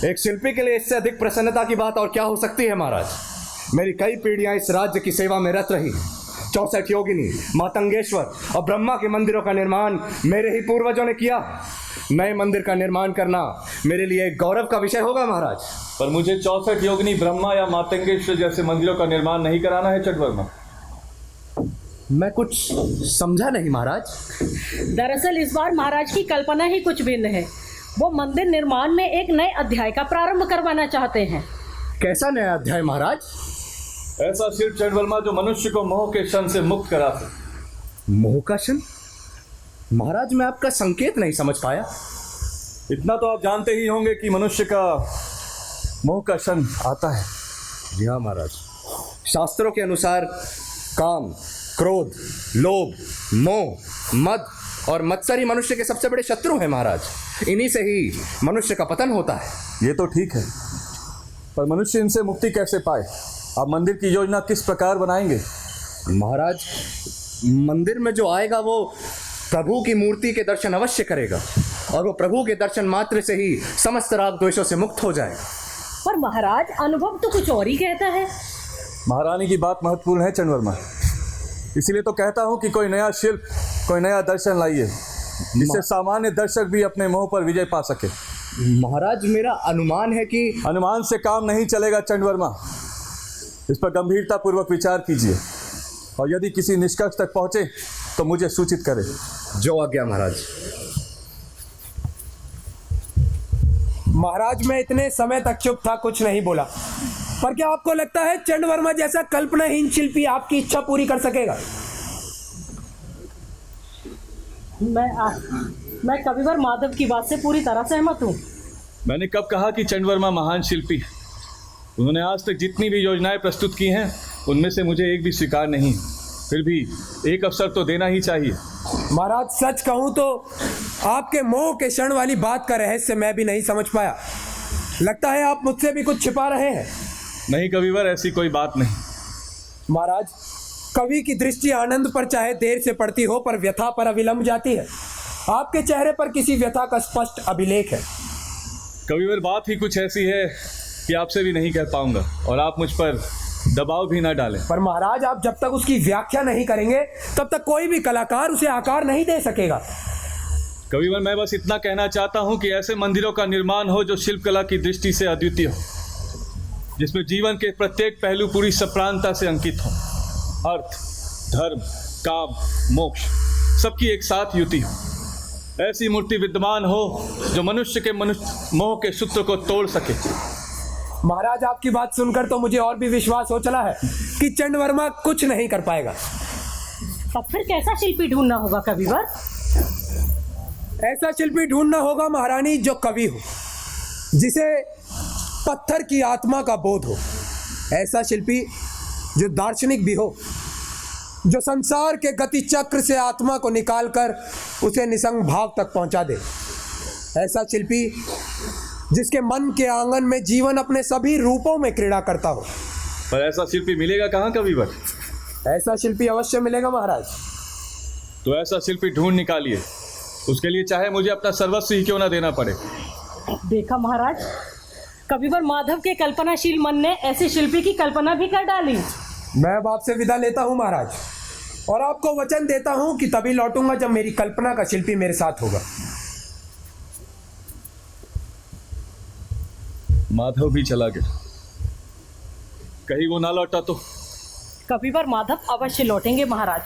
एक शिल्पी के लिए इससे अधिक प्रसन्नता की बात और क्या हो सकती है महाराज। मेरी कई पीढ़ियां इस राज्य की सेवा में रत रही। 64 योगिनी, मातंगेश्वर और ब्रह्मा के मंदिरों का निर्माण मेरे ही पूर्वजों ने किया। नए मंदिर का निर्माण करना मेरे लिए एक गौरव का विषय होगा महाराज। पर मुझे 64 योगिनी, ब्रह्मा या मातंगेश्वर जैसे मंदिरों का निर्माण नहीं कराना है चंद्रमा। मैं कुछ समझा नहीं महाराज। दरअसल इस बार महाराज की कल्पना ही कुछ भिन्न है। वो मंदिर निर्माण में एक नए अध्याय का प्रारंभ करवाना चाहते हैं। कैसा नया अध्याय महाराज? ऐसा शिल्प चंद्रमा जो मनुष्य को मोह के शन से मुक्त करा सके। मोह का शन? महाराज मैं आपका संकेत नहीं समझ पाया। इतना तो आप जानते ही होंगे कि मनुष्य का मोह का क्षण आता है। जी हाँ महाराज। शास्त्रों के अनुसार काम, क्रोध, लोभ, मोह, मद और मत्सरी मनुष्य के सबसे बड़े शत्रु हैं महाराज। इन्हीं से ही मनुष्य का पतन होता है। ये तो ठीक है, पर मनुष्य इनसे मुक्ति कैसे पाए? आप मंदिर की योजना किस प्रकार बनाएंगे? महाराज मंदिर में जो आएगा वो प्रभु की मूर्ति के दर्शन अवश्य करेगा और वो प्रभु के दर्शन मात्र से ही समस्त राग द्वेषों से मुक्त हो जाएगा। पर महाराज अनुभव तो कुछ और ही कहता है। महारानी की बात महत्वपूर्ण है चंद्रमा, इसीलिए तो कहता हूँ कि कोई नया शिल्प, कोई नया दर्शन लाइए जिससे सामान्य दर्शक भी अपने मोह पर विजय पा सके। महाराज मेरा अनुमान है कि अनुमान से काम नहीं चलेगा चंद्रमा। इस पर गंभीरता पूर्वक विचार कीजिए और यदि किसी निष्कर्ष तक पहुंचे तो मुझे सूचित करें। जो आज्ञा महाराज। महाराज मैं इतने समय तक चुप था, कुछ नहीं बोला। पर क्या आपको लगता है चंद्रवर्मा जैसा कल्पनाहीन शिल्पी आपकी इच्छा पूरी कर सकेगा? मैं कविवर माधव की बात से पूरी तरह सहमत हूँ। मैंने कब कहा कि चंद्रमा महान शिल्पी है? उन्होंने आज तक जितनी भी योजनाएं प्रस्तुत की हैं उनमें से मुझे एक भी स्वीकार नहीं। फिर भी एक अवसर तो देना ही चाहिए। महाराज सच कहूँ तो आपके मोह के क्षण वाली बात का रहस्य मैं भी नहीं समझ पाया। लगता है आप मुझसे भी कुछ छिपा रहे हैं। नहीं कविवर, ऐसी कोई बात नहीं। महाराज कवि की दृष्टि आनंद पर चाहे देर से पड़ती हो पर व्यथा पर अविलंब जाती है। आपके चेहरे पर किसी व्यथा का स्पष्ट अभिलेख है। कविवर बात ही कुछ ऐसी है कि आपसे भी नहीं कह पाऊंगा और आप मुझ पर दबाव भी ना डालें। पर महाराज आप जब तक उसकी व्याख्या नहीं करेंगे तब तक कोई भी कलाकार उसे आकार नहीं दे सकेगा। कविवर मैं बस इतना कहना चाहता हूं कि ऐसे मंदिरों का निर्माण हो जो शिल्प कला की दृष्टि से अद्वितीय हो, जिसमें जीवन के प्रत्येक पहलू पूरी सप्रांतता से अंकित हो। अर्थ, धर्म, काम, मोक्ष सबकी एक साथ युति हो। ऐसी मूर्ति विद्यमान हो जो मनुष्य के मोह के सूत्र को तोड़ सके। महाराज आपकी बात सुनकर तो मुझे और भी विश्वास हो चला है कि चंद्रवर्मा कुछ नहीं कर पाएगा। तब फिर कैसा शिल्पी ढूंढना होगा कविवर? ऐसा शिल्पी ढूंढना होगा महारानी जो कवि हो, जिसे पत्थर की आत्मा का बोध हो। ऐसा शिल्पी जो दार्शनिक भी हो, जो संसार के गति चक्र से आत्मा को निकालकर उसे निसंग भाव तक पहुंचा दे। ऐसा शिल्पी जिसके मन के आंगन में जीवन अपने सभी रूपों में क्रीड़ा करता हो। पर ऐसा शिल्पी मिलेगा कहाँ कविवर? ऐसा शिल्पी अवश्य मिलेगा महाराज। तो ऐसा शिल्पी ढूंढ निकालिए, उसके लिए चाहे मुझे अपना सर्वस्व ही क्यों ना देना पड़े। देखा महाराज, कविवर माधव के कल्पनाशील मन ने ऐसे शिल्पी की कल्पना भी कर डाली। मैं अब आपसे विदा लेता हूँ महाराज, और आपको वचन देता हूँ कि तभी लौटूंगा जब मेरी कल्पना का शिल्पी मेरे साथ होगा। माधव भी चला गया, कहीं वो ना लौटा तो? कविवर माधव अवश्य लौटेंगे महाराज,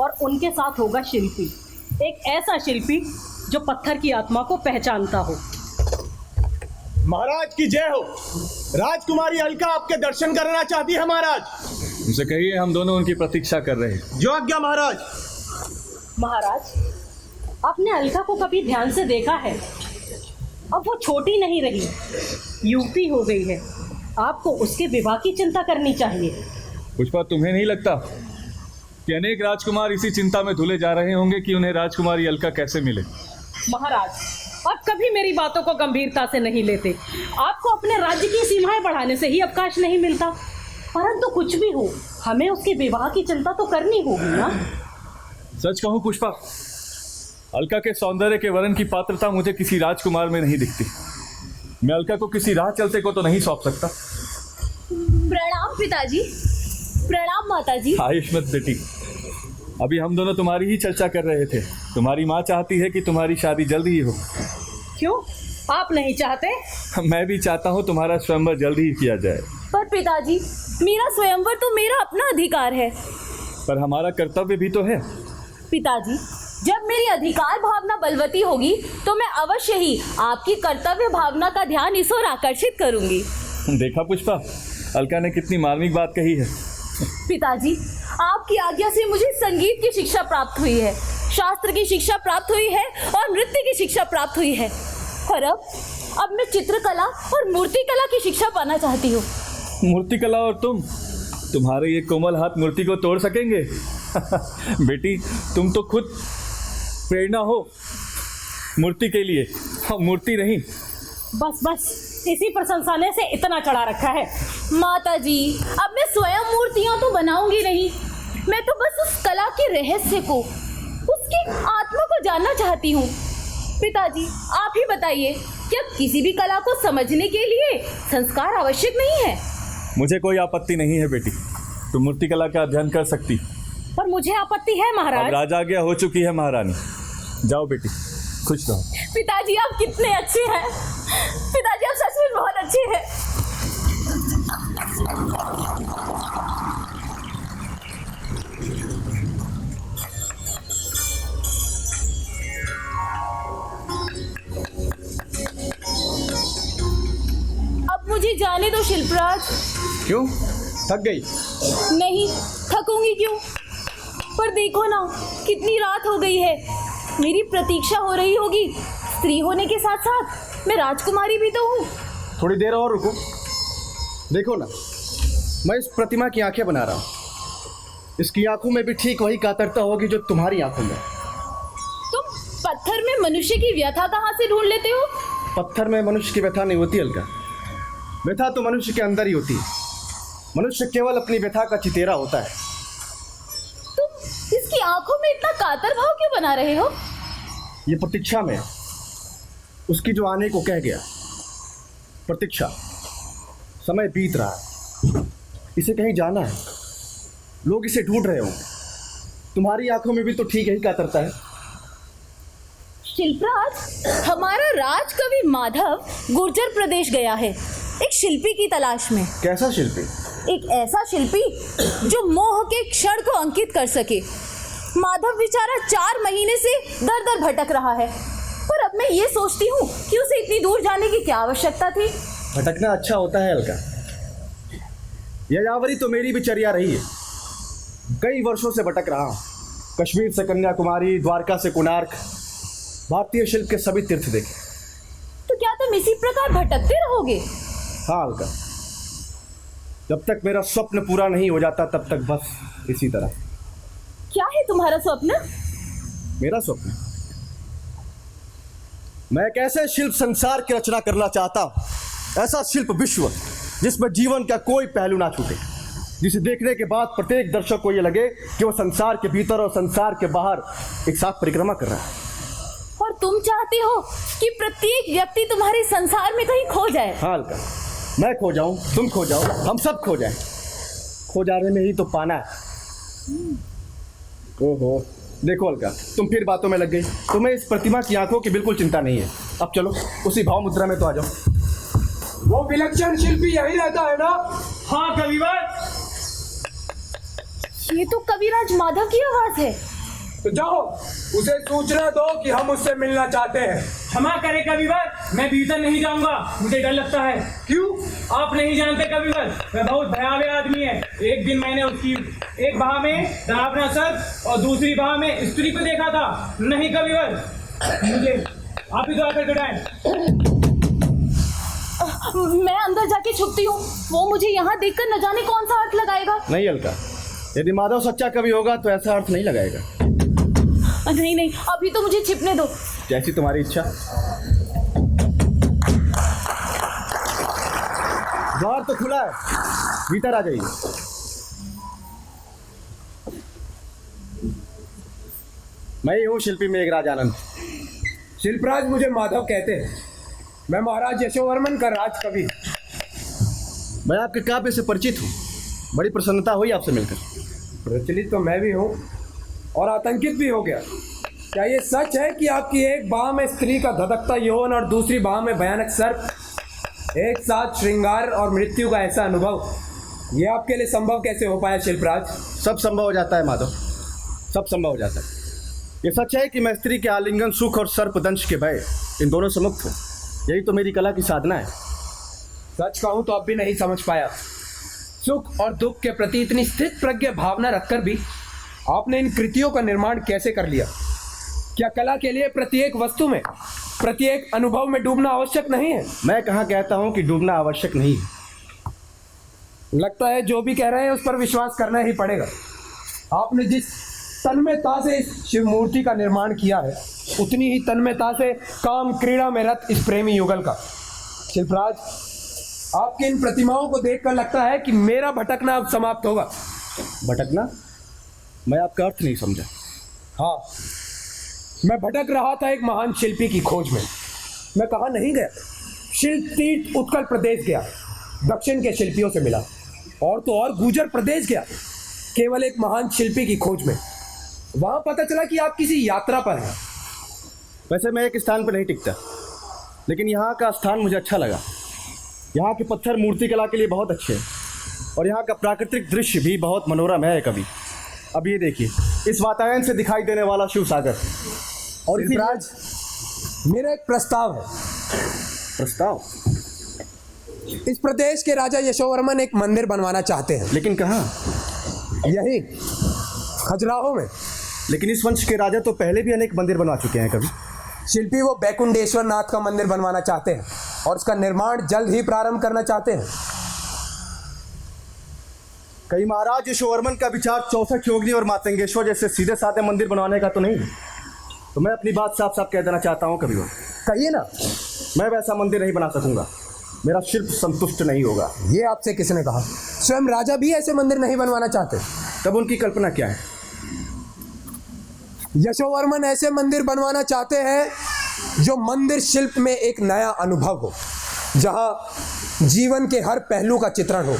और उनके साथ होगा शिल्पी, एक ऐसा शिल्पी जो पत्थर की आत्मा को पहचानता हो। महाराज की जय हो। राजकुमारी अलका आपके दर्शन करना चाहती है महाराज। उनसे कहिए हम दोनों उनकी प्रतीक्षा कर रहे हैं। जो आज्ञा महाराज। महाराज आपने अलका को कभी ध्यान से देखा है? अब वो छोटी नहीं रही, युवती हो गई है। आपको उसके विवाह की चिंता करनी चाहिए। पुष्पा तुम्हें नहीं लगता कि अनेक राजकुमार इसी चिंता में धुले जा रहे होंगे कि उन्हें राजकुमारी अलका कैसे मिले। महाराज, आप कभी मेरी बातों को गंभीरता से नहीं लेते। आपको अपने राज्य की सीमाएं बढ़ाने से ही अवकाश नहीं मिलता। परंतु कुछ भी हो, हमें उसके विवाह की चिंता तो करनी होगी ना। सच कहूं पुष्पा, अलका के सौंदर्य के वरण की पात्रता मुझे किसी राजकुमार में नहीं दिखती। मैं अलका को किसी राह चलते को तो नहीं सौंप सकता। प्रणाम पिताजी। प्रणाम माताजी। आयुष्मत बेटी, अभी हम दोनों तुम्हारी ही चर्चा कर रहे थे। तुम्हारी माँ चाहती है कि तुम्हारी शादी जल्द ही हो। क्यों, आप नहीं चाहते? मैं भी चाहता हूँ तुम्हारा स्वयंवर जल्द ही किया जाए। पर पिताजी, मेरा स्वयंवर तो मेरा अपना अधिकार है। पर हमारा कर्तव्य भी तो है। पिताजी, जब मेरी अधिकार भावना बलवती होगी तो मैं अवश्य ही आपकी कर्तव्य भावना का ध्यान इस ओर आकर्षित करूंगी। देखा पुष्पा, अलका ने कितनी मार्मिक बात कही है। पिताजी, आपकी आज्ञा से मुझे संगीत की शिक्षा प्राप्त हुई है, शास्त्र की शिक्षा प्राप्त हुई है और नृत्य की शिक्षा प्राप्त हुई है। और अब मैं चित्रकला और मूर्तिकला की शिक्षा पाना चाहती हूँ। मूर्तिकला और तुम्हारे ये कोमल हाथ मूर्ति को तोड़ सकेंगे? बेटी, तुम तो खुद प्रेरणा हो मूर्ति के लिए, मूर्ति नहीं। बस बस, इसी प्रशंसा ने से इतना चढ़ा रखा है। माताजी, अब मैं स्वयं मूर्तियां तो बनाऊंगी नहीं, मैं तो बस उस कला के रहस्य को, उसकी आत्मा को जानना चाहती हूँ। पिताजी, आप ही बताइए, क्या किसी भी कला को समझने के लिए संस्कार आवश्यक नहीं है? मुझे कोई आपत्ति नहीं है बेटी, तुम मूर्तिकला का अध्ययन कर सकती। पर मुझे आपत्ति है महाराज। अब राजाज्ञा हो चुकी है महारानी। जाओ बेटी, खुश रहो। पिताजी, आप कितने अच्छे हैं। पिताजी, आप सच में बहुत अच्छे हैं। अब मुझे जाने दो शिल्पराज। क्यों, थक गई? नहीं, थकूंगी क्यों? पर देखो ना, कितनी रात हो गई है। मेरी प्रतीक्षा हो रही होगी। स्त्री होने के साथ साथ मैं राजकुमारी भी तो हूँ। थोड़ी देर और रुको। देखो ना, मैं इस प्रतिमा की आंखें बना रहा हूँ। इसकी आंखों में भी ठीक वही कातरता होगी जो तुम्हारी आंखों में। तुम पत्थर में मनुष्य की व्यथा कहाँ से ढूंढ लेते हो? पत्थर में मनुष्य की व्यथा नहीं होती अलका, व्यथा तो मनुष्य के अंदर ही होती है। मनुष्य केवल अपनी व्यथा का चितेरा होता है। तुम इसकी आंखों में इतना कातर भाव क्यों बना रहे हो? ये प्रतीक्षा में उसकी जो आने को कह गया। प्रतीक्षा, समय बीत रहा है, इसे कहीं जाना है, लोग इसे ढूंढ रहे होंगे। तुम्हारी आंखों में भी तो ठीक यही कातरता है। शिल्पराज, हमारा राजकवि माधव गुर्जर प्रदेश गया है एक शिल्पी की तलाश में। कैसा शिल्पी? एक ऐसा शिल्पी जो मोह के क्षण को अंकित कर सके। माधव बेचारा 4 महीने से दर दर भटक रहा है, पर अब मैं ये सोचती हूँ कि उसे इतनी दूर जाने की क्या आवश्यकता थी। भटकना अच्छा होता है अलका। यायावरी तो मेरी भी चर्या रही है। कई वर्षों से भटक रहा हूँ। कश्मीर से कन्याकुमारी, द्वारका से कोणार्क, भारतीय शिल्प के सभी तीर्थ देखे। तो क्या तुम इसी प्रकार भटकते रहोगे? हाँ अलका, जब तक मेरा स्वप्न पूरा नहीं हो जाता तब तक बस इसी तरह। क्या है तुम्हारा स्वप्न? मेरा स्वप्न, मैं एक ऐसे शिल्प संसार की रचना करना चाहता हूँ, ऐसा शिल्प विश्व जिसमें जीवन का कोई पहलू ना छूटे, जिसे देखने के बाद प्रत्येक दर्शक को ये लगे कि वो संसार के भीतर और संसार के बाहर एक साथ परिक्रमा कर रहा है। और तुम चाहते हो कि प्रत्येक व्यक्ति तुम्हारे संसार में कहीं खो जाए? हाँ अलका, मैं खो जाऊं, तुम खो जाओ, हम सब खो जाएं। खो जाने में ही तो पाना है। ओहो, देखो अलका, तुम फिर बातों में लग गई। तुम्हें इस प्रतिमा की आंखों की बिल्कुल चिंता नहीं है। अब चलो उसी भाव मुद्रा में तो आ जाओ। वो विलक्षण शिल्पी यही रहता है ना? हाँ कविवर। ये तो कविराज माधव की आवाज है। तो जाओ, उसे सूचना दो कि हम उससे मिलना चाहते हैं। क्षमा करे कविवर, मैं भीतर नहीं जाऊंगा, मुझे डर लगता है। क्यों? आप नहीं जानते कविवर, वह बहुत भयावह आदमी है। एक दिन मैंने उसकी एक बाह में डरावना सर्प और दूसरी बाह में स्त्री को देखा था। नहीं कविवर, मुझे आप ही दया कर डराएं। मैं अंदर जाके छुपती हूँ, वो मुझे यहाँ देखकर न जाने कौन सा अर्थ लगाएगा। नहीं अलका, यदि माधव सच्चा कवि होगा तो ऐसा अर्थ नहीं लगाएगा। नहीं नहीं, अभी तो मुझे छिपने दो। जैसी तुम्हारी इच्छा। द्वार तो खुला है, भीतर आ जाइए। मैं ही हूँ शिल्पी मेघराज आनंद। शिल्पराज मुझे माधव कहते हैं। मैं महाराज यशोवर्मन का राज कवि। मैं आपके काव्य से परिचित हूँ, बड़ी प्रसन्नता हुई आपसे मिलकर। प्रचलित तो मैं भी हूँ और आतंकित भी हो गया। क्या ये सच है कि आपकी एक बाह में स्त्री का धधकता यौवन और दूसरी बाह में भयानक सर्प, एक साथ श्रृंगार और मृत्यु का ऐसा अनुभव, ये आपके लिए संभव कैसे हो पाया शिल्पराज? सब संभव हो जाता है माधव, सब संभव हो जाता है। ये सच है कि मैं स्त्री के आलिंगन सुख और सर्प दंश के भय, इन दोनों से मुक्त हूँ। यही तो मेरी कला की साधना है। सच कहूँ तो अब भी नहीं समझ पाया। सुख और दुख के प्रति इतनी स्थित प्रज्ञ भावना रखकर भी आपने इन कृतियों का निर्माण कैसे कर लिया? क्या कला के लिए प्रत्येक वस्तु में, प्रत्येक अनुभव में डूबना आवश्यक नहीं है? मैं कहाँ कहता हूँ कि डूबना आवश्यक नहीं है। लगता है जो भी कह रहे हैं उस पर विश्वास करना ही पड़ेगा। आपने जिस तन्मयता से इस शिव मूर्ति का निर्माण किया है, उतनी ही तन्मयता से काम क्रीड़ा में रत इस प्रेमी युगल का। शिल्पराज, आपकी इन प्रतिमाओं को देखकर लगता है कि मेरा भटकना अब समाप्त होगा। भटकना? मैं आपका अर्थ नहीं समझा। हाँ, मैं भटक रहा था एक महान शिल्पी की खोज में। मैं कहाँ नहीं गया, शिल्प तीर्थ उत्कल प्रदेश गया, दक्षिण के शिल्पियों से मिला, और तो और गुर्जर प्रदेश गया, केवल एक महान शिल्पी की खोज में। वहाँ पता चला कि आप किसी यात्रा पर हैं। वैसे मैं एक स्थान पर नहीं टिकता, लेकिन यहाँ का स्थान मुझे अच्छा लगा। यहाँ के पत्थर मूर्ति कला के लिए बहुत अच्छे हैं और यहाँ का प्राकृतिक दृश्य भी बहुत मनोरम है कवि। अब ये देखिए, इस वातावरण से दिखाई देने वाला शिव सागर। और शिल्पराज, मेरा एक प्रस्ताव है। प्रस्ताव? इस प्रदेश के राजा यशोवर्मन एक मंदिर बनवाना चाहते हैं। लेकिन कहाँ? यही खजुराहो में। लेकिन इस वंश के राजा तो पहले भी अनेक मंदिर बनवा चुके हैं कवि। शिल्पी वो बैकुंठेश्वर नाथ का मंदिर बनवाना चाहते हैं और उसका निर्माण जल्द ही प्रारंभ करना चाहते हैं। कहीं महाराज यशोवर्मन का विचार 64 योगिनी और मातंगेश्वर जैसे सीधे साधे मंदिर बनवाने का तो नहीं? तो मैं अपनी बात साफ साफ कह देना चाहता हूँ कवि। कहिए ना। मैं वैसा मंदिर नहीं बना सकूंगा, मेरा शिल्प संतुष्ट नहीं होगा। ये आपसे किसने कहा? स्वयं राजा भी ऐसे मंदिर नहीं बनवाना चाहते। तब उनकी कल्पना क्या है? यशोवर्मन ऐसे मंदिर बनवाना चाहते हैं जो मंदिर शिल्प में एक नया अनुभव हो, जहां जीवन के हर पहलू का चित्रण हो।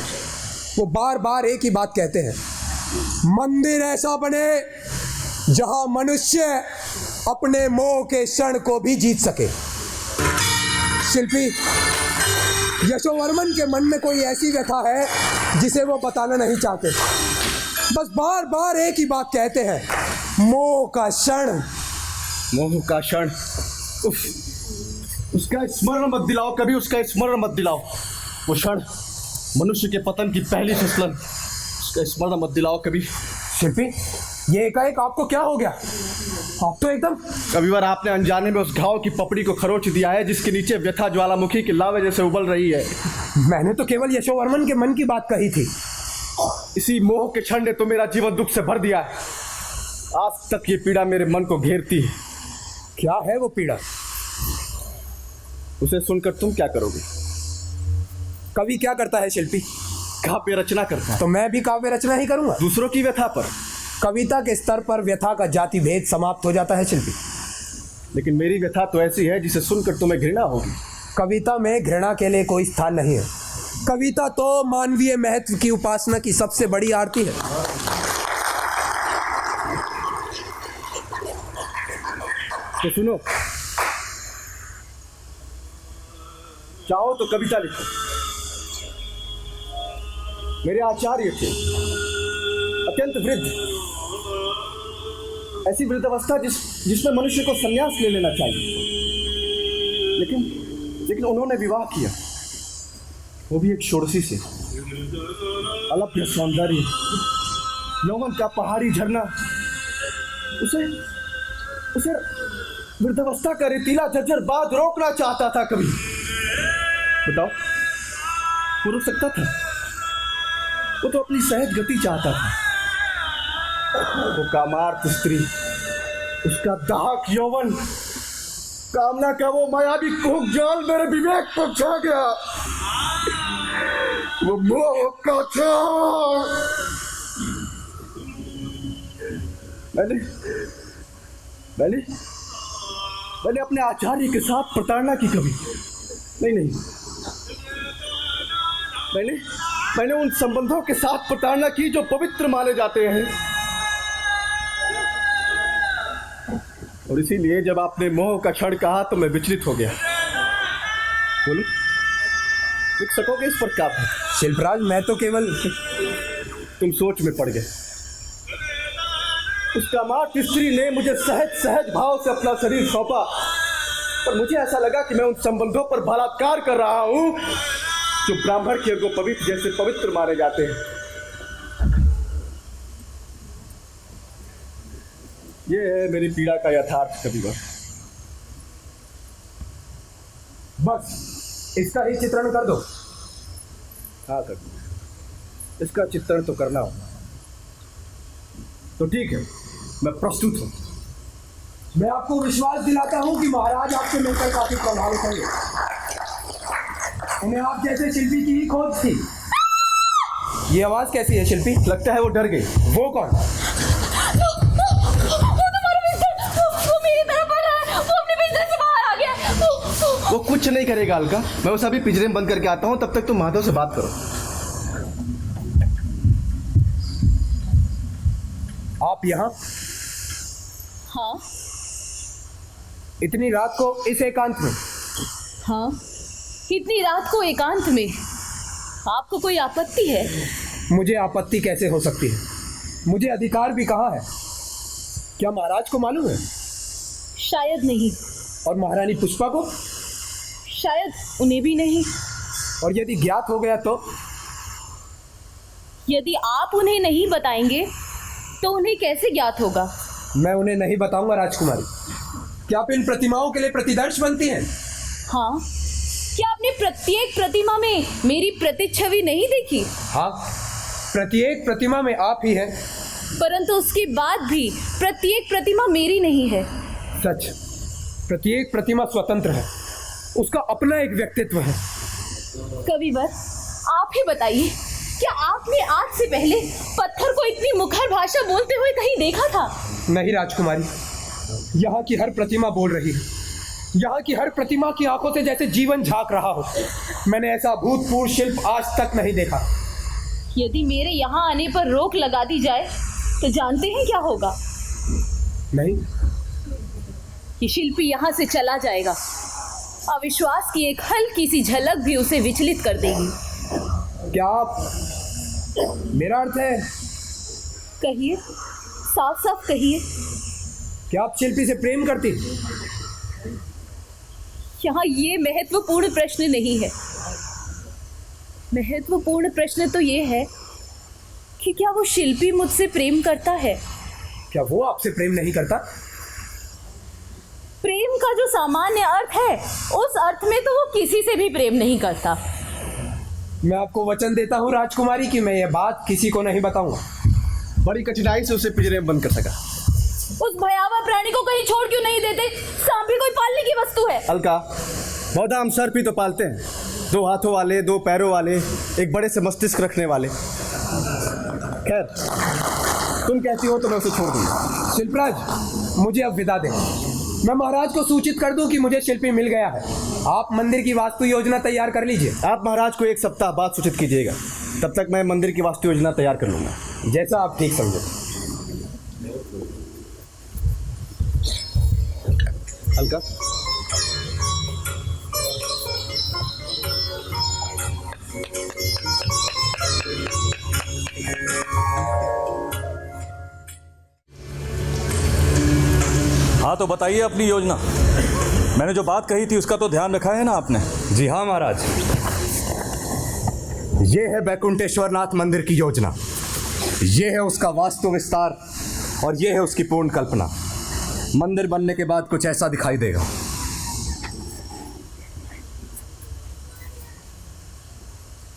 वो बार बार एक ही बात कहते हैं, मंदिर ऐसा बने जहां मनुष्य अपने मोह के क्षण को भी जीत सके। शिल्पी, यशोवर्मन के मन में कोई ऐसी व्यथा है जिसे वो बताना नहीं चाहते। बस बार बार एक ही बात कहते हैं, मोह का क्षण। मोह का क्षण? उसका स्मरण मत दिलाओ कभी, उसका स्मरण मत दिलाओ। वो क्षण मनुष्य के पतन की पहली फिसलन, उसका स्मरण मत दिलाओ कभी। शिल्पी, ये एकाएक आपको क्या हो गया? आप तो एकदम। कविवर, आपने अनजाने में उस घाव की पपड़ी को खरोच दिया है जिसके नीचे व्यथा ज्वालामुखी के लावे जैसे उबल रही है। मैंने तो केवल यशोवर्मन के मन की बात कही थी। इसी मोह के क्षण ने तो मेरा जीवन दुख से भर दिया है। आज तक ये पीड़ा मेरे मन को घेरती है। क्या है वो पीड़ा? उसे सुनकर तुम क्या करोगे? कवि क्या करता है शिल्पी? काव्य रचना करता है। तो मैं भी काव्य रचना ही करूंगा, दूसरों की व्यथा पर। कविता के स्तर पर व्यथा का जाति भेद समाप्त हो जाता है शिल्पी। लेकिन मेरी व्यथा तो ऐसी है जिसे सुनकर तुम्हें घृणा होगी। कविता में घृणा के लिए कोई स्थान नहीं है। कविता तो मानवीय महत्व की उपासना की सबसे बड़ी आरती है। तो सुनो, चाहो तो कविता लिखो। मेरे आचार्य थे अत्यंत वृद्ध, ऐसी वृद्धावस्था जिसमें मनुष्य को संन्यास ले लेना चाहिए। लेकिन उन्होंने विवाह किया, वो भी एक षोडशी से। अलभ्य सौंदर्य, यौवन का पहाड़ी झरना, उसे वृद्धावस्था का रेतीला झज्झर बाद रोकना चाहता था कभी। बताओ, वो रुक सकता था? वो तो अपनी सहज गति चाहता था। वो कामार्थ स्त्री, उसका दाहक यौवन, कामना का वो मायावी कोक जाल मेरे विवेक को छा गया। वो मोह का जाल। मैंने अपने आचार्य के साथ प्रताड़ना की कभी नहीं। मैंने उन संबंधों के साथ प्रताड़ना की जो पवित्र माने जाते हैं। और इसीलिए जब आपने मोह का क्षण कहा तो मैं विचलित हो गया। बोलो, लिख सकोगे इस पर काव्य? शिल्पराज, मैं तो केवल तुम सोच में पड़ गए। उस कामार्थ स्त्री ने मुझे सहज भाव से अपना शरीर सौंपा, पर मुझे ऐसा लगा कि मैं उन संबंधों पर बलात्कार कर रहा हूं जो ब्राह्मण के को पवित्र जैसे पवित्र माने जाते हैं। ये है मेरी पीड़ा का यथार्थ कविवर। बस इसका ही चित्रण कर दो। हाँ कर दो, इसका चित्रण तो करना होगा। तो ठीक है, मैं प्रस्तुत हूं। मैं आपको विश्वास दिलाता हूं कि महाराज आपसे मिलकर काफी प्रभावित होंगे। उन्हें आप जैसे शिल्पी की ही खोज थी। ये आवाज कैसी है शिल्पी? लगता है वो डर गई। वो कौन? वो कुछ नहीं करेगा अलका, मैं उसे अभी पिंजरे में बंद करके आता हूं। तब तक तुम माधव से बात करो। आप यहाँ? हाँ। इतनी रात को इस एकांत में? हाँ, इतनी रात को एकांत में। आपको कोई आपत्ति है? मुझे आपत्ति कैसे हो सकती है? मुझे अधिकार भी कहाँ है? क्या महाराज को मालूम है? शायद नहीं। और महारानी पुष्पा को? शायद उन्हें भी नहीं। और यदि ज्ञात हो गया तो? यदि आप उन्हें नहीं बताएंगे तो उन्हें कैसे ज्ञात होगा? मैं उन्हें नहीं बताऊंगा राजकुमारी। क्या आप इन प्रतिमाओं के लिए प्रतिदर्श बनती हैं? हाँ। क्या आपने प्रत्येक प्रतिमा में मेरी प्रतिच्छवि नहीं देखी? हाँ, प्रत्येक प्रतिमा में आप ही हैं। परंतु उसके बाद भी प्रत्येक प्रतिमा मेरी नहीं है। सच, प्रत्येक प्रतिमा स्वतंत्र है, उसका अपना एक व्यक्तित्व है। कविवर, आप ही बताइए, क्या आपने आज से पहले पत्थर को इतनी मुखर भाषा बोलते हुए कहीं देखा था? नहीं राजकुमारी, यहाँ की हर प्रतिमा बोल रही है। यहाँ की हर प्रतिमा की आंखों से जैसे जीवन झांक रहा हो। मैंने ऐसा अभूतपूर्व शिल्प आज तक नहीं देखा। यदि मेरे यहाँ आने पर रोक लगा दी जाए तो जानते हैं क्या होगा? नहीं। ये शिल्पी यहाँ से चला जाएगा। अविश्वास की एक हल्की सी झलक भी उसे विचलित कर देगी। क्या आप, मेरा अर्थ है? कहिए, साफ साफ कहिए। क्या आप शिल्पी से प्रेम करती? यहाँ ये महत्वपूर्ण प्रश्न नहीं है। महत्वपूर्ण प्रश्न तो ये है कि क्या वो शिल्पी मुझसे प्रेम करता है? क्या वो आपसे प्रेम नहीं करता? प्रेम का जो सामान्य अर्थ है, उस अर्थ में तो वो किसी से भी प्रेम नहीं करता। मैं आपको वचन देता हूँ राजकुमारी कि मैं ये बात किसी को नहीं बताऊंगा। बड़ी कठिनाई से उसे पिंजरे में बंद कर सका। उस भयावह प्राणी को कहीं छोड़ क्यों नहीं देते? सांप भी कोई पालने की वस्तु है। अलका, बहुधा हम सर्प ही तो पालते हैं, 2 हाथों वाले, 2 पैरों वाले, एक बड़े से मस्तिष्क रखने वाले। खैर, तुम कहती हो तो मैं उसे छोड़ दूंगा। शिल्पराज, मुझे अब विदा दें। मैं महाराज को सूचित कर दूं कि मुझे शिल्पी मिल गया है। आप मंदिर की वास्तु योजना तैयार कर लीजिए। आप महाराज को 1 सप्ताह बाद सूचित कीजिएगा। तब तक मैं मंदिर की वास्तु योजना तैयार कर लूँगा। जैसा आप ठीक समझे। अलका, हाँ तो बताइए अपनी योजना। मैंने जो बात कही थी उसका तो ध्यान रखा है ना आपने? जी हाँ महाराज, ये है बैकुंठेश्वर नाथ मंदिर की योजना। ये है उसका वास्तु विस्तार और ये है उसकी पूर्ण कल्पना। मंदिर बनने के बाद कुछ ऐसा दिखाई देगा।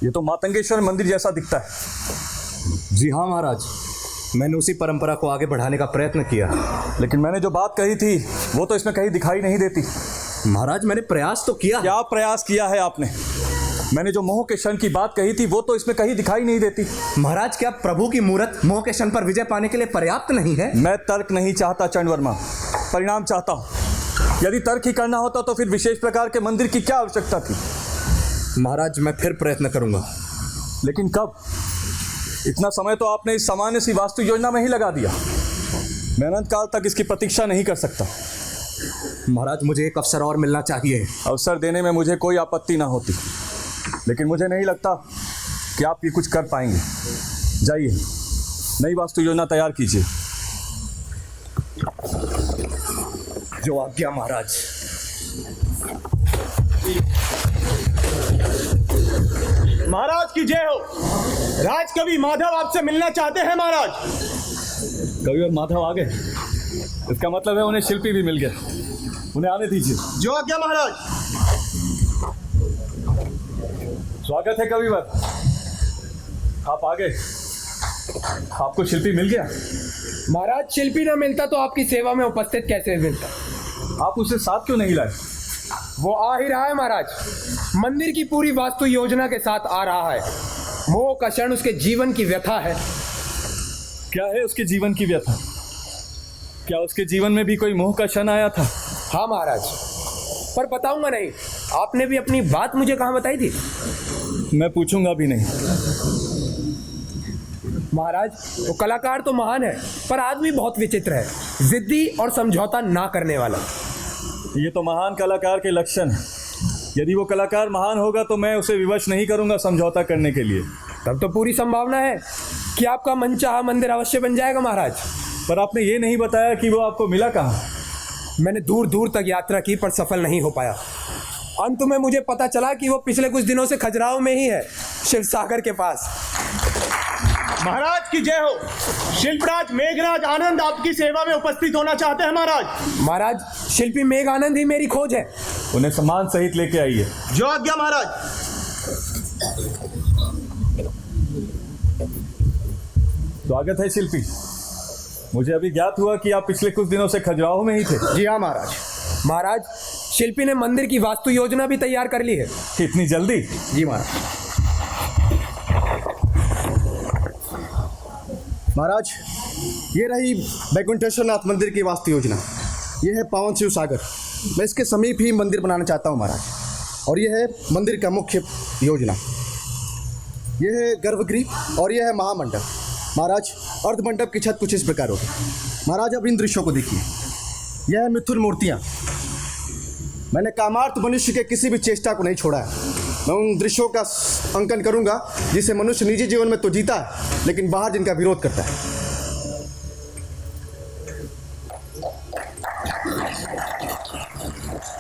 ये तो मातंगेश्वर मंदिर जैसा दिखता है। जी हाँ महाराज, मैंने उसी परंपरा को आगे बढ़ाने का प्रयत्न किया। लेकिन मैंने जो बात कही थी वो तो इसमें कहीं दिखाई नहीं देती। महाराज मैंने प्रयास तो किया। क्या प्रयास किया है आपने? मैंने जो मोह के क्षण की बात कही थी वो तो इसमें कहीं दिखाई नहीं देती। महाराज क्या प्रभु की मूर्त मोह के क्षण पर विजय पाने के लिए पर्याप्त नहीं है? मैं तर्क नहीं चाहता चंड वर्मा, परिणाम चाहता हूँ। यदि तर्क ही करना होता तो फिर विशेष प्रकार के मंदिर की क्या आवश्यकता थी? महाराज मैं फिर प्रयत्न करूंगा। लेकिन कब? इतना समय तो आपने इस सामान्य सी वास्तु योजना में ही लगा दिया। मैं अनंत काल तक इसकी प्रतीक्षा नहीं कर सकता। महाराज मुझे एक अवसर और मिलना चाहिए। अवसर देने में मुझे कोई आपत्ति ना होती, लेकिन मुझे नहीं लगता कि आप ये कुछ कर पाएंगे। जाइए, नई वास्तु योजना तैयार कीजिए। जो आज्ञा महाराज। महाराज की जय हो। राजकवि माधव आपसे मिलना चाहते हैं महाराज। कविवर माधव आ गए, इसका मतलब है उन्हें शिल्पी भी मिल गया। उन्हें आने दीजिए। जो आज्ञा महाराज। स्वागत है कविवर, आप आ गए। आपको शिल्पी मिल गया? महाराज शिल्पी ना मिलता तो आपकी सेवा में उपस्थित कैसे मिलता? आप उसे साथ क्यों नहीं लाए? वो आ ही रहा है महाराज, मंदिर की पूरी वास्तु योजना के साथ आ रहा है। मोह का क्षण उसके जीवन की व्यथा है। क्या है उसके जीवन की व्यथा? क्या उसके जीवन में भी कोई मोह का क्षण आया था? हाँ महाराज, पर बताऊंगा नहीं। आपने भी अपनी बात मुझे कहाँ बताई थी? मैं पूछूंगा भी नहीं। महाराज वो कलाकार तो महान है, पर आदमी बहुत विचित्र है, जिद्दी और समझौता ना करने वाला। ये तो महान कलाकार के लक्षण है। यदि वो कलाकार महान होगा तो मैं उसे विवश नहीं करूंगा समझौता करने के लिए। तब तो पूरी संभावना है कि आपका मनचाहा मंदिर अवश्य बन जाएगा महाराज। पर आपने ये नहीं बताया कि वो आपको मिला कहाँ? मैंने दूर दूर तक यात्रा की पर सफल नहीं हो पाया। अंत में मुझे पता चला कि वो पिछले कुछ दिनों से खजुराहो में ही है, शिव सागर के पास। महाराज की जय हो। शिल्पराज मेघराज आनंद आपकी सेवा में उपस्थित होना चाहते हैं महाराज। महाराज शिल्पी मेघ आनंद ही मेरी खोज है। उन्हें सम्मान सहित लेके आइए। जो आज्ञा महाराज। स्वागत है शिल्पी। मुझे अभी ज्ञात हुआ कि आप पिछले कुछ दिनों से खजुराहो में ही थे। जी हाँ महाराज। महाराज शिल्पी ने मंदिर की वास्तु योजना भी तैयार कर ली है। इतनी जल्दी? जी महाराज। महाराज ये रही वैकुंठेश्वरनाथ मंदिर की वास्तु योजना। ये है पावन शिव सागर। मैं इसके समीप ही मंदिर बनाना चाहता हूँ महाराज। और ये है मंदिर का मुख्य योजना। ये है गर्भगृह और ये है महामंडप। महाराज अर्धमंडप की छत कुछ इस प्रकार होगी। महाराज अब इन दृश्यों को देखिए। यह है मिथुन मूर्तियाँ। मैंने कामार्थ मनुष्य के किसी भी चेष्टा को नहीं छोड़ा है। मैं उन दृश्यों का अंकन करूंगा जिसे मनुष्य निजी जीवन में तो जीता है, लेकिन बाहर जिनका विरोध करता है।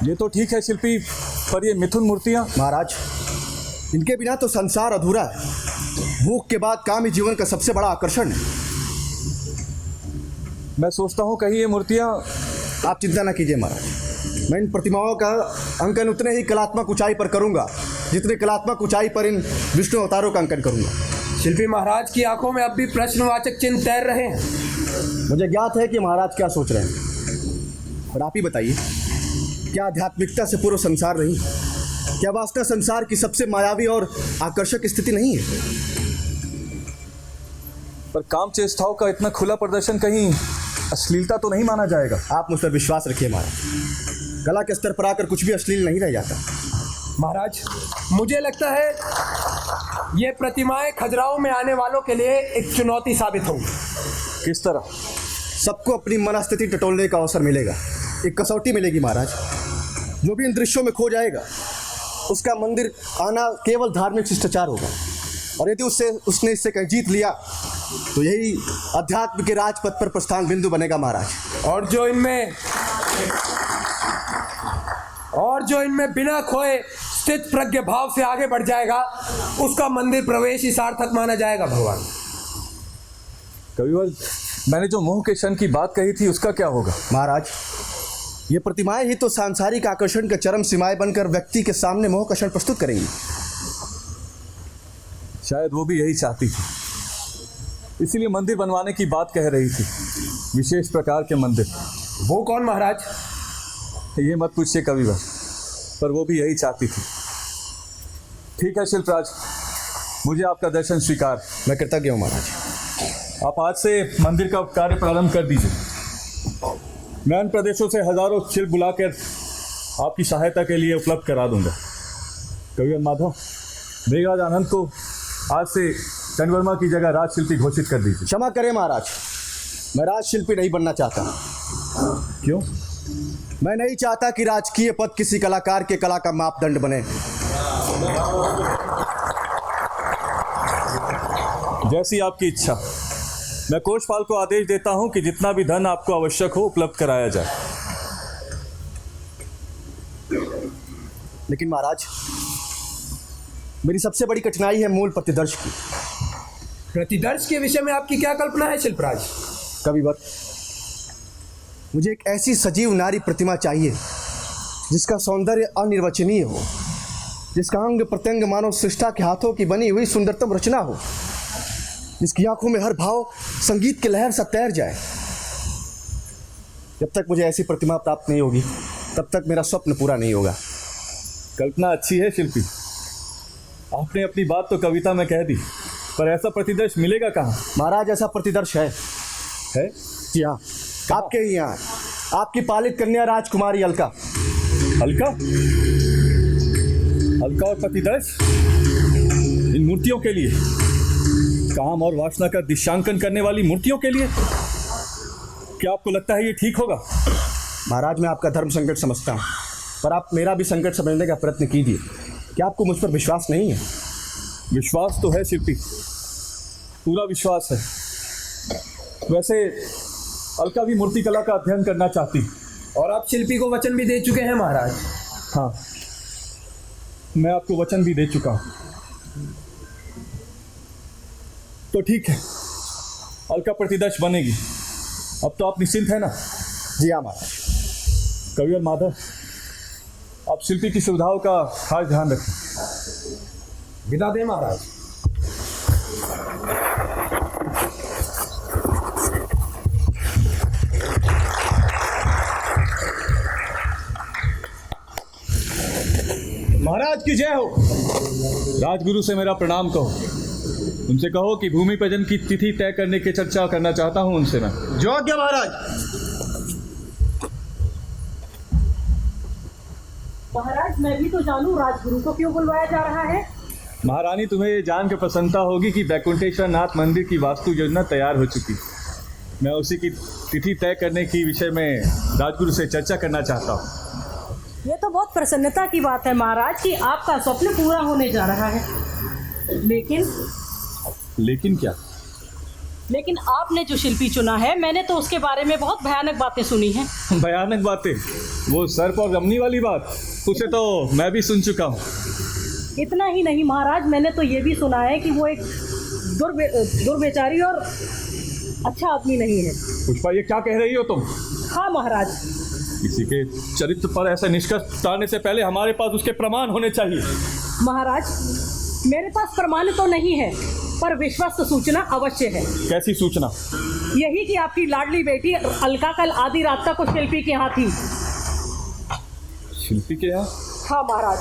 ये तो ठीक है शिल्पी, पर ये मिथुन मूर्तियाँ? महाराज इनके बिना तो संसार अधूरा है। भूख के बाद काम ही जीवन का सबसे बड़ा आकर्षण है। मैं सोचता हूँ कहीं ये मूर्तियाँ। आप चिंता ना कीजिए महाराज, मैं इन प्रतिमाओं का अंकन उतने ही कलात्मक ऊंचाई पर करूंगा जितने कलात्मक ऊंचाई पर इन विष्णु अवतारों का अंकन करूंगा। शिल्पी महाराज की आंखों में अब भी प्रश्नवाचक चिन्ह तैर रहे हैं। मुझे ज्ञात है कि महाराज क्या सोच रहे हैं, पर आप ही बताइए, क्या आध्यात्मिकता से पूर्व संसार नहीं? क्या वास्तव संसार की सबसे मायावी और आकर्षक स्थिति नहीं है? पर काम चेष्टाओं का इतना खुला प्रदर्शन कहीं अश्लीलता तो नहीं माना जाएगा? आप मुझ पर विश्वास रखिए महाराज, कला के स्तर पर आकर कुछ भी अश्लील नहीं रह जाता। महाराज मुझे लगता है ये प्रतिमाएं खजुराहो में आने वालों के लिए एक चुनौती साबित होंगी। किस तरह? सबको अपनी मनस्थिति टटोलने का अवसर मिलेगा, एक कसौटी मिलेगी महाराज। जो भी इन दृश्यों में खो जाएगा उसका मंदिर आना केवल धार्मिक शिष्टाचार होगा, और यदि उसने इससे कहीं जीत लिया तो यही अध्यात्म के राजपथ पर प्रस्थान बिंदु बनेगा महाराज। और जो इनमें बिना खोए स्थित प्रज्ञ भाव से आगे बढ़ जाएगा उसका मंदिर प्रवेश ही सार्थक माना जाएगा भगवान। कविवर, मैंने जो मोह के क्षण की बात कही थी उसका क्या होगा? महाराज ये प्रतिमाएं ही तो सांसारिक आकर्षण के चरम सीमाएं बनकर व्यक्ति के सामने मोह का क्षण प्रस्तुत करेंगी। शायद वो भी यही चाहती थी। इसीलिए मंदिर बनवाने की बात कह रही थी, विशेष प्रकार के मंदिर। वो कौन महाराज? ये मत पूछिए कविवर, पर वो भी यही चाहती थी। ठीक है शिल्पराज, मुझे आपका दर्शन स्वीकार। मैं कृतज्ञ हूँ महाराज। आप आज से मंदिर का कार्य प्रारंभ कर दीजिए। मैं अन्य प्रदेशों से हजारों शिल्प बुलाकर आपकी सहायता के लिए उपलब्ध करा दूंगा। कविवर माधव, मेघराज आनंद को आज से चंद्रवर्मा की जगह राजशिल्पी घोषित कर दीजिए। क्षमा करें महाराज, मैं राजशिल्पी नहीं बनना चाहता। क्यों? मैं नहीं चाहता कि राजकीय पद किसी कलाकार के कला का मापदंड बने। जैसी आपकी इच्छा। मैं कोषपाल को आदेश देता हूं कि जितना भी धन आपको आवश्यक हो उपलब्ध कराया जाए। लेकिन महाराज, मेरी सबसे बड़ी कठिनाई है मूल प्रतिदर्श की। प्रतिदर्श के विषय में आपकी क्या कल्पना है शिल्पराज? कविवर, मुझे एक ऐसी सजीव नारी प्रतिमा चाहिए जिसका सौंदर्य अनिर्वचनीय हो, जिसका अंग प्रत्यंग मानव सृष्टा के हाथों की बनी हुई सुंदरतम रचना हो, जिसकी आंखों में हर भाव संगीत की लहर सा तैर जाए। जब तक मुझे ऐसी प्रतिमा प्राप्त नहीं होगी तब तक मेरा स्वप्न पूरा नहीं होगा। कल्पना अच्छी है शिल्पी, आपने अपनी बात तो कविता में कह दी, पर ऐसा प्रतिदर्श मिलेगा कहाँ? महाराज, ऐसा प्रतिदर्श है? जी हाँ, आपके ही यहाँ, आपकी पालित कन्या राजकुमारी अलका। अलका? अलका और प्रतिदर्श? इन मूर्तियों के लिए, काम और वासना का दिशांकन करने वाली मूर्तियों के लिए? क्या आपको लगता है ये ठीक होगा? महाराज, मैं आपका धर्म संकट समझता हूँ, पर आप मेरा भी संकट समझने का प्रयत्न कीजिए। क्या आपको मुझ पर विश्वास नहीं है? विश्वास तो है शिल्पी, पूरा विश्वास है। वैसे अलका भी मूर्ति कला का अध्ययन करना चाहती। और आप शिल्पी को वचन भी दे चुके हैं महाराज? हाँ, मैं आपको वचन भी दे चुका हूँ। तो ठीक है, अलका प्रतिदर्श बनेगी। अब तो आप निश्चिंत है ना? जी हाँ महाराज। कविवर माधव, आप शिल्पी की सुविधाओं का खास ध्यान रखें। विदा दें महाराज। महाराज की जय हो। राजगुरु से मेरा प्रणाम कहो। उनसे कहो कि भूमि पूजन की तिथि तय करने की चर्चा करना चाहता हूं उनसे मैं। जो आज्ञा महाराज। महाराज, मैं भी तो जानूं राजगुरु को क्यों बुलवाया जा रहा है? महारानी, तुम्हें ये जान के प्रसन्नता होगी कि वैकुंठेश्वर नाथ मंदिर की वास्तु योजना तैयार हो चुकी। मैं उसी की तिथि तय करने की विषय में राजगुरु से चर्चा करना चाहता हूँ। ये तो बहुत प्रसन्नता की बात है महाराज कि आपका स्वप्न पूरा होने जा रहा है। लेकिन क्या? लेकिन आपने जो शिल्पी चुना है, मैंने तो उसके बारे में बहुत भयानक बातें सुनी हैं। भयानक बातें? वो सर्प और रमनी वाली बात, उसे तो मैं भी सुन चुका हूँ। इतना ही नहीं महाराज, मैंने तो ये भी सुना है कि वो एक दुर्व्यचारी और अच्छा आदमी नहीं है। पुष्पा, ये क्या कह रही हो तुम? हाँ महाराज। किसी के चरित्र पर ऐसा निष्कर्ष उतारने से पहले हमारे पास उसके प्रमाण होने चाहिए। महाराज, मेरे पास प्रमाण तो नहीं है, पर विश्वस्त सूचना अवश्य है। कैसी सूचना? यही कि आपकी लाडली बेटी अलका कल आधी रात तक उस शिल्पी के यहाँ थी। शिल्पी के यहाँ? हाँ महाराज,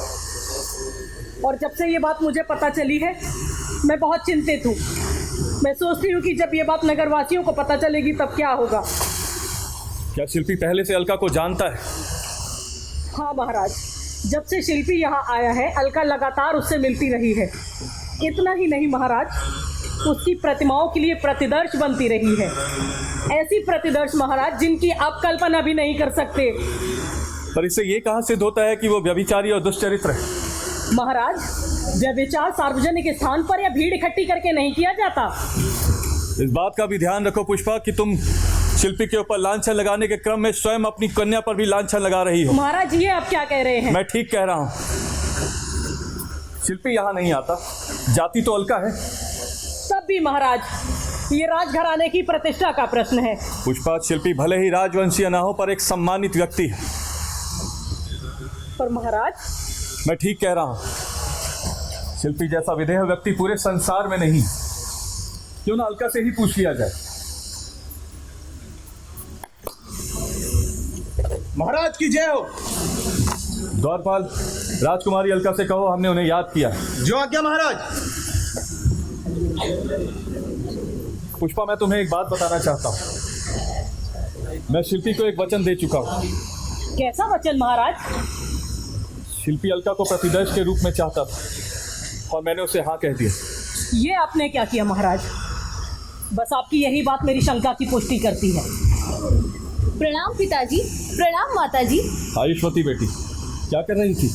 और जब से ये बात मुझे पता चली है, मैं बहुत चिंतित हूँ। मैं सोचती हूँ कि जब ये बात नगरवासियों को पता चलेगी तब क्या होगा। क्या शिल्पी पहले से अलका को जानता है? हाँ महाराज, जब से शिल्पी यहाँ आया है, अलका लगातार उससे मिलती रही है। इतना ही नहीं महाराज, उसकी प्रतिमाओं के लिए प्रतिदर्श बनती रही है। ऐसी प्रतिदर्श महाराज जिनकी आप कल्पना भी नहीं कर सकते। पर इससे ये कहाँ सिद्ध होता है कि वो व्यभिचारी और दुष्चरित्र है? महाराज, व्यभिचार सार्वजनिक स्थान पर या भीड़ इकट्ठी करके नहीं किया जाता। इस बात का भी ध्यान रखो पुष्पा कि तुम शिल्पी के ऊपर लांछन लगाने के क्रम में स्वयं अपनी कन्या पर भी लांछन लगा रही हो। महाराज, ये आप क्या कह रहे हैं? मैं ठीक कह रहा हूँ। शिल्पी यहाँ नहीं आता, जाति तो अलका है। तब भी महाराज, ये राजघराने की प्रतिष्ठा का प्रश्न है। पुष्पा, शिल्पी भले ही राजवंशीय ना हो, पर एक सम्मानित व्यक्ति है। पर महाराज, मैं ठीक कह रहा हूँ। शिल्पी जैसा विदेह व्यक्ति पूरे संसार में नहीं। क्यों ना अलका से ही पूछ लिया जाए। महाराज की जय हो। द्वारपाल, राजकुमारी अलका से कहो हमने उन्हें याद किया। जो आज्ञा महाराज। पुष्पा, मैं तुम्हें एक बात बताना चाहता हूँ। मैं शिल्पी को एक वचन दे चुका हूँ। कैसा वचन महाराज? शिल्पी अलका को प्रतिदर्श के रूप में चाहता था और मैंने उसे हाँ कह दिया। ये आपने क्या किया महाराज? बस आपकी यही बात मेरी शंका की पुष्टि करती है। प्रणाम पिताजी। प्रणाम माताजी। आयुष्मती बेटी, क्या कर रही थी?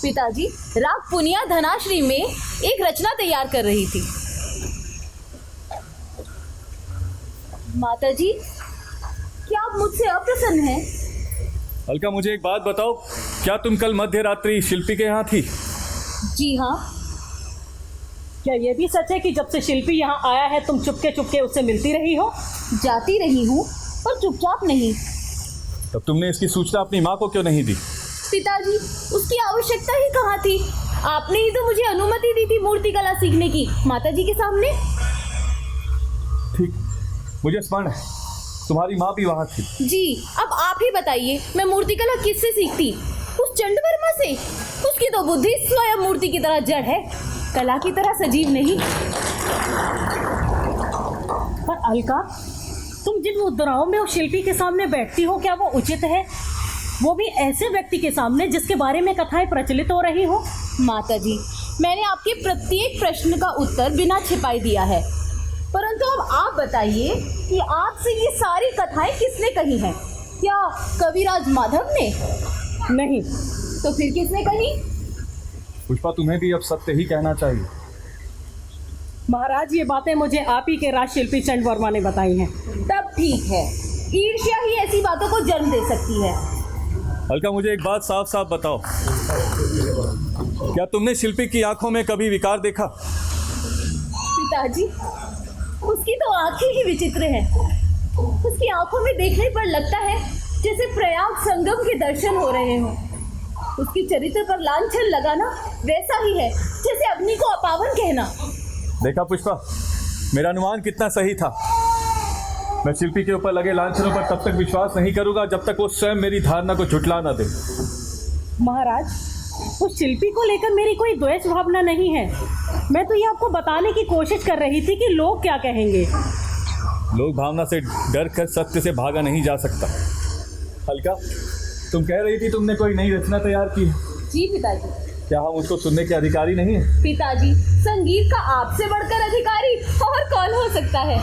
पिताजी, राग पुनिया धनाश्री में एक रचना तैयार कर रही थी। माताजी, क्या आप मुझसे अप्रसन्न हैं? अलका, मुझे एक बात बताओ, क्या तुम कल मध्य रात्रि शिल्पी के यहाँ थी? जी हाँ। क्या ये भी सच है कि जब से शिल्पी यहाँ आया है तुम चुपके चुपके उससे मिलती रही हो? जाती रही हूँ पर चुपचाप नहीं। तब तुमने इसकी सूचना अपनी माँ को क्यों नहीं दी? पिताजी, उसकी आवश्यकता ही कहाँ थी? आपने ही तो मुझे अनुमति दी थी मूर्तिकला सीखने की, माताजी के सामने। ठीक, मुझे स्मरण है, तुम्हारी माँ भी वहाँ थी। जी, अब आप ही बताइए, मैं मूर्तिकला किससे सीखती? उस चंडवर्मा से? उसकी तो बुद्धि स्वयं मूर्ति की तरह जड़ है, कला की तरह सजीव नहीं। पर अलका, तुम जिन मुद्राओं में उस शिल्पी के सामने बैठती हो, क्या वो उचित है? वो भी ऐसे व्यक्ति के सामने जिसके बारे में कथाएं प्रचलित हो रही हो। माताजी, मैंने आपके प्रत्येक प्रश्न का उत्तर बिना छिपाए दिया है, परंतु अब आप बताइए कि आपसे ये सारी कथाएं किसने कही हैं? क्या कविराज माधव ने? नहीं। तो फिर किसने कही? पुष्पा, तुम्हें भी अब सत्य ही कहना चाहिए। महाराज, ये बातें मुझे आप ही के राज शिल्पी चंडवर्मा ने बताई हैं। तब ठीक है, ईर्ष्या ही ऐसी बातों को जन्म दे सकती है। अलका, मुझे एक बात साफ साफ बताओ, क्या तुमने शिल्पी की आंखों में कभी विकार देखा? पिताजी, उसकी तो आंखें ही विचित्र हैं। उसकी आंखों में देखने पर लगता है जैसे प्रयाग संगम के दर्शन हो रहे हों। उसकी चरित्र पर लांछन लगाना वैसा ही है जैसे अग्नि को अपावन कहना। देखा पुष्पा, मेरा अनुमान कितना सही था। मैं शिल्पी के ऊपर लगे लांछनों पर तब तक विश्वास नहीं करूंगा जब तक वो स्वयं मेरी धारणा को झुठला ना दे। महाराज, उस शिल्पी को लेकर मेरी कोई द्वेष भावना नहीं है। मैं तो ये आपको बताने की कोशिश कर रही थी कि लोग क्या कहेंगे। लोग भावना से डर कर सत्य से भागा नहीं जा सकता। अलका, तुम कह रही थी तुमने कोई नई रचना तैयार की है। जी पिताजी। क्या हम उसको सुनने के अधिकारी नहीं है? पिताजी, संगीत का आपसे बढ़कर अधिकारी और कौन हो सकता है?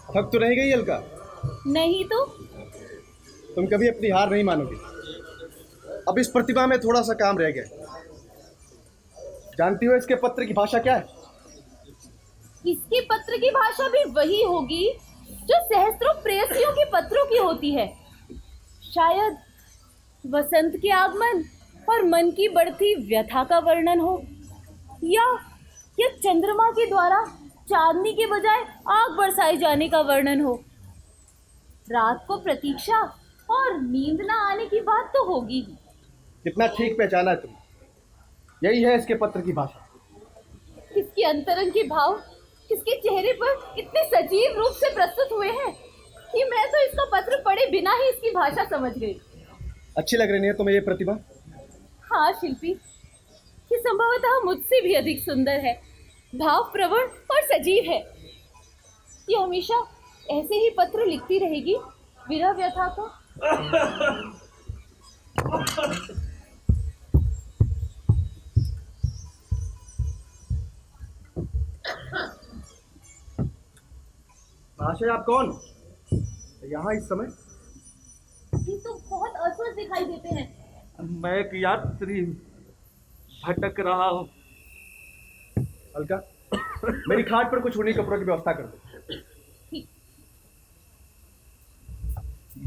थक तो नहीं गई अलका? नहीं तो। तुम कभी अपनी हार नहीं मानोगी। अब इस प्रतिभा में थोड़ा सा काम रह गया। जानती हो इसके पत्र की भाषा क्या है? इसके पत्र की भाषा भी वही होगी जो सहस्त्रों प्रेयसियों के पत्रों की होती है। शायद वसंत के आगमन और मन की बढ़ती व्यथा का वर्णन हो, या चंद्रमा के द्वारा चांदनी के बजाय आग बरसाए जाने का वर्णन हो। रात को प्रतीक्षा और नींद न आने की बात तो होगी ही। कितना ठीक पहचाना है तुम। यही है इसके पत्र की भाषा। किसके अंतरंग के भाव किसके चेहरे पर इतने सजीव रूप से प्रस्तुत हुए हैं कि मैं तो इसका पत्र पढ़े बिना ही इसकी भाषा समझ गई। अच्छी लग रही है तुम्हें ये प्रतिभा? हाँ शिल्पी, ये संभवतः मुझसे भी अधिक सुंदर है, भाव प्रवण और सजीव है। ये हमेशा ऐसे ही पत्र लिखती रहेगी विरह व्यथा को। महाशय, आप कौन? यहाँ इस समय? ये तो बहुत अस्वस्थ दिखाई देते हैं। मैं एक यात्री भटक रहा हूँ। अलका, मेरी खाट पर कुछ ऊनी कपड़ों की व्यवस्था कर दो।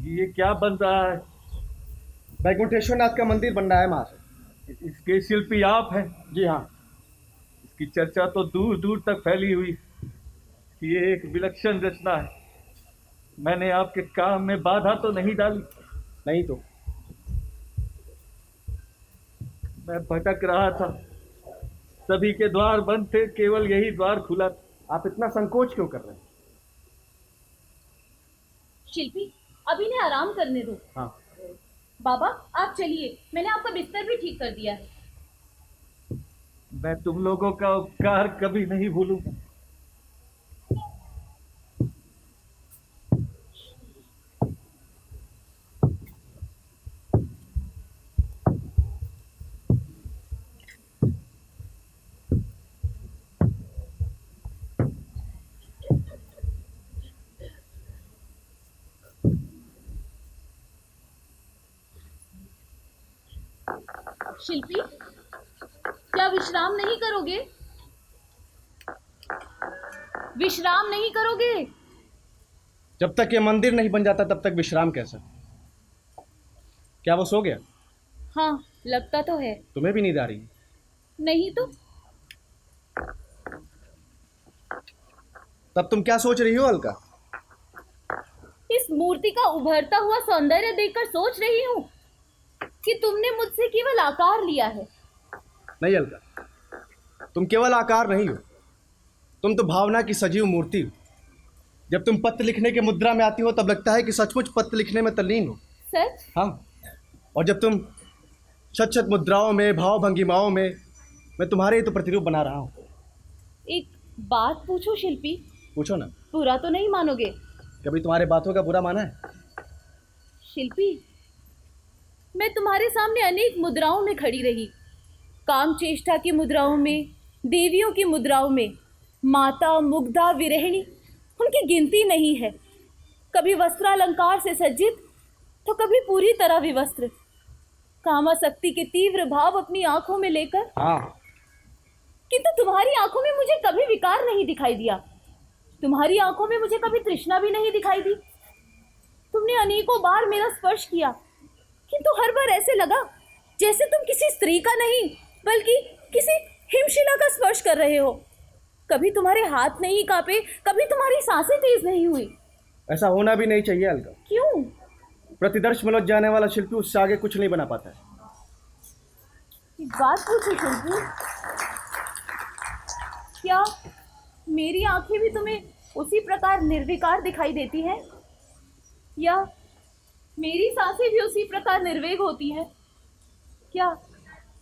ये क्या बन रहा है? वैकुंठेश्वर नाथ का मंदिर बन रहा है महाराज। इसके शिल्पी आप हैं? जी हाँ। इसकी चर्चा तो दूर दूर तक फैली हुई। ये एक विलक्षण रचना है। मैंने आपके काम में बाधा तो नहीं डाली? नहीं तो मैं भटक रहा था, सभी के द्वार बंद थे, केवल यही द्वार खुला था। आप इतना संकोच क्यों कर रहे हैं? शिल्पी, अभी ने आराम करने दो। हाँ। बाबा आप चलिए, मैंने आपका बिस्तर भी ठीक कर दिया है। मैं तुम लोगों का उपकार कभी नहीं भूलूंगा। शिल्पी, क्या विश्राम नहीं करोगे? विश्राम नहीं करोगे? जब तक ये मंदिर नहीं बन जाता तब तक विश्राम कैसे? क्या वो सो गया? हाँ, लगता तो है। तुम्हें भी नींद आ रही है? नहीं तो तब तुम क्या सोच रही हो अलका? इस मूर्ति का उभरता हुआ सौंदर्य देखकर सोच रही हूँ कि तुमने मुझसे केवल आकार लिया है। नहीं अलका, तुम केवल आकार नहीं हो, तुम तो भावना की सजीव मूर्ति हो। जब तुम पत्र लिखने के मुद्रा में आती हो तब लगता है कि सचमुच पत्र लिखने में तल्लीन हो। सच? हाँ। और जब तुम छत छत मुद्राओं में, भाव भंगिमाओं में, मैं तुम्हारे ही तो प्रतिरूप बना रहा हूँ। एक बात पूछो शिल्पी? पूछो ना। बुरा तो नहीं मानोगे? कभी तुम्हारे बातों का बुरा माना है? शिल्पी, मैं तुम्हारे सामने अनेक मुद्राओं में खड़ी रही, काम चेष्टा की मुद्राओं में, देवियों की मुद्राओं में, माता, मुग्धा, विरहिणी, उनकी गिनती नहीं है। कभी वस्त्रालंकार से सज्जित तो कभी पूरी तरह विवस्त्र, कामासक्ति के तीव्र भाव अपनी आंखों में लेकर। हाँ। किंतु तुम्हारी आंखों में मुझे कभी विकार नहीं दिखाई दिया, तुम्हारी आंखों में मुझे कभी तृष्णा भी नहीं दिखाई दी। तुमने अनेकों बार मेरा स्पर्श किया, किंतु हर बार ऐसे लगा जैसे तुम किसी स्त्री का नहीं बल्कि किसी हिमशिला का स्पर्श कर रहे हो। कभी तुम्हारे हाथ नहीं कांपे, कभी तुम्हारी सांसें तेज नहीं हुई। ऐसा होना भी नहीं चाहिए अलका। क्यों? प्रतिदर्श में लौट जाने वाला शिल्पी उससे आगे कुछ नहीं बना पाता है। एक बात पूछो शिल्पी, क्या मेरी आंखें भी तुम्हें उसी प्रकार निर्विकार दिखाई देती हैं, या मेरी सांसें भी उसी प्रकार निर्वेग होती है? क्या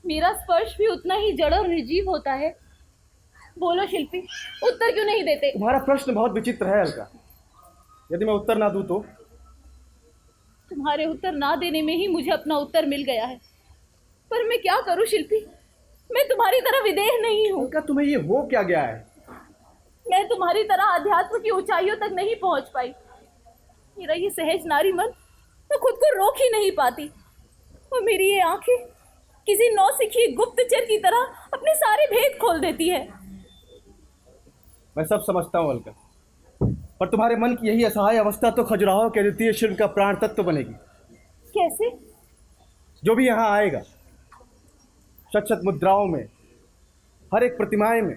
मेरा स्पर्श भी उतना ही जड़ और निर्जीव होता है? बोलो शिल्पी, उत्तर क्यों नहीं देते? तुम्हारा प्रश्न बहुत विचित्र है अलका। यदि मैं उत्तर ना दूं तो? तुम्हारे उत्तर ना देने में ही मुझे अपना उत्तर मिल गया है, पर मैं क्या करूं शिल्पी, मैं तुम्हारी तरह विदेह नहीं हूँ। अलका, तुम्हें ये हो क्या गया है? मैं तुम्हारी तरह अध्यात्म की ऊंचाइयों तक नहीं पहुंच पाई। मेरा ये सहज नारी मन मैं खुद को रोक ही नहीं पाती, और मेरी ये आंखें किसी नौसिखी गुप्तचर की तरह अपने सारे भेद खोल देती है। मैं सब समझता हूँ अलका, पर तुम्हारे मन की यही असहाय अवस्था तो खजुराहो के द्वितीय शिल्प का प्राण तत्व बनेगी। कैसे? जो भी यहाँ आएगा शत शत मुद्राओं में, हर एक प्रतिमाएं में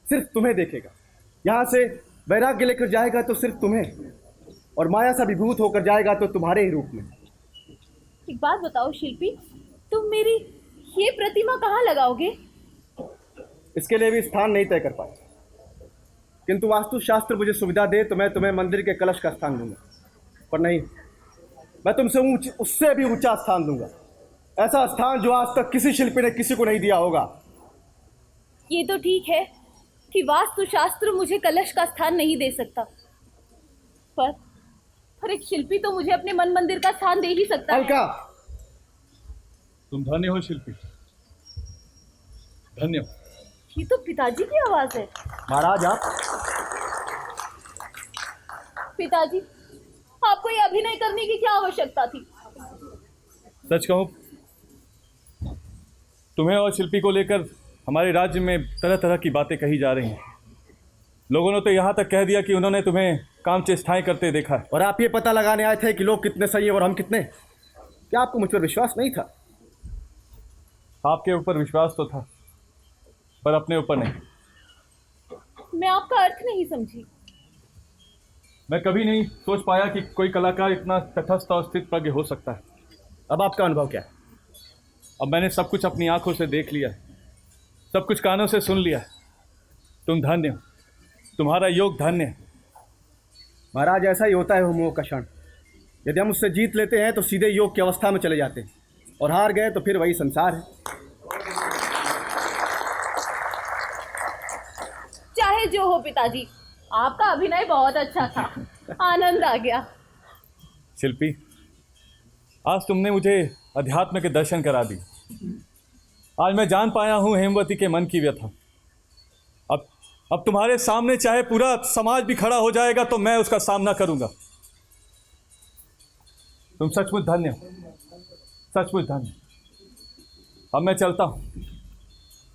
सिर्फ तुम्हें देखेगा। यहाँ से वैराग्य लेकर जाएगा तो सिर्फ तुम्हें, और माया से विभूत होकर जाएगा तो तुम्हारे ही रूप में। एक बात बताओ शिल्पी, तुम मेरी ये प्रतिमा कहाँ लगाओगे? इसके लिए भी स्थान नहीं तय कर पाए, किंतु वास्तुशास्त्र मुझे सुविधा दे तो मैं तुम्हें मंदिर के कलश का स्थान दूंगा। पर नहीं, मैं तुमसे उससे भी ऊंचा स्थान दूंगा, ऐसा स्थान जो आज तक किसी शिल्पी ने किसी को नहीं दिया होगा। ये तो ठीक है कि वास्तुशास्त्र मुझे कलश का स्थान नहीं दे सकता, पर एक शिल्पी तो मुझे अपने मन मंदिर का स्थान दे ही सकता है। अलका, तुम धन्य हो शिल्पी, धन्य हो। ये तो पिताजी की आवाज है। महाराज आप? पिताजी, आपको ये अभिनय करने की क्या आवश्यकता थी? सच कहूं, तुम्हें और शिल्पी को लेकर हमारे राज्य में तरह तरह की बातें कही जा रही हैं। लोगों ने तो यहाँ तक कह दिया कि उन्होंने तुम्हें काम चेष्टाएं करते देखा है। और आप ये पता लगाने आए थे कि लोग कितने सही हैं और हम कितने। क्या आपको मुझ पर विश्वास नहीं था? आपके ऊपर विश्वास तो था, पर अपने ऊपर नहीं। मैं आपका अर्थ नहीं समझी। मैं कभी नहीं सोच पाया कि कोई कलाकार इतना तटस्थ और स्थित प्रज्ञ हो सकता है। अब आपका अनुभव क्या है? अब मैंने सब कुछ अपनी आंखों से देख लिया, सब कुछ कानों से सुन लिया। तुम धन्य हो, तुम्हारा योग धन्य है। महाराज, ऐसा ही होता है मोह का क्षण। यदि हम उससे जीत लेते हैं तो सीधे योग की अवस्था में चले जाते हैं, और हार गए तो फिर वही संसार है। चाहे जो हो पिताजी, आपका अभिनय बहुत अच्छा था, आनंद आ गया। शिल्पी, आज तुमने मुझे अध्यात्म के दर्शन करा दी। आज मैं जान पाया हूँ हेमवती के मन की व्यथा। अब तुम्हारे सामने चाहे पूरा समाज भी खड़ा हो जाएगा तो मैं उसका सामना करूंगा। तुम सचमुच धन्य हो, सचमुच धन्य। अब मैं चलता हूँ,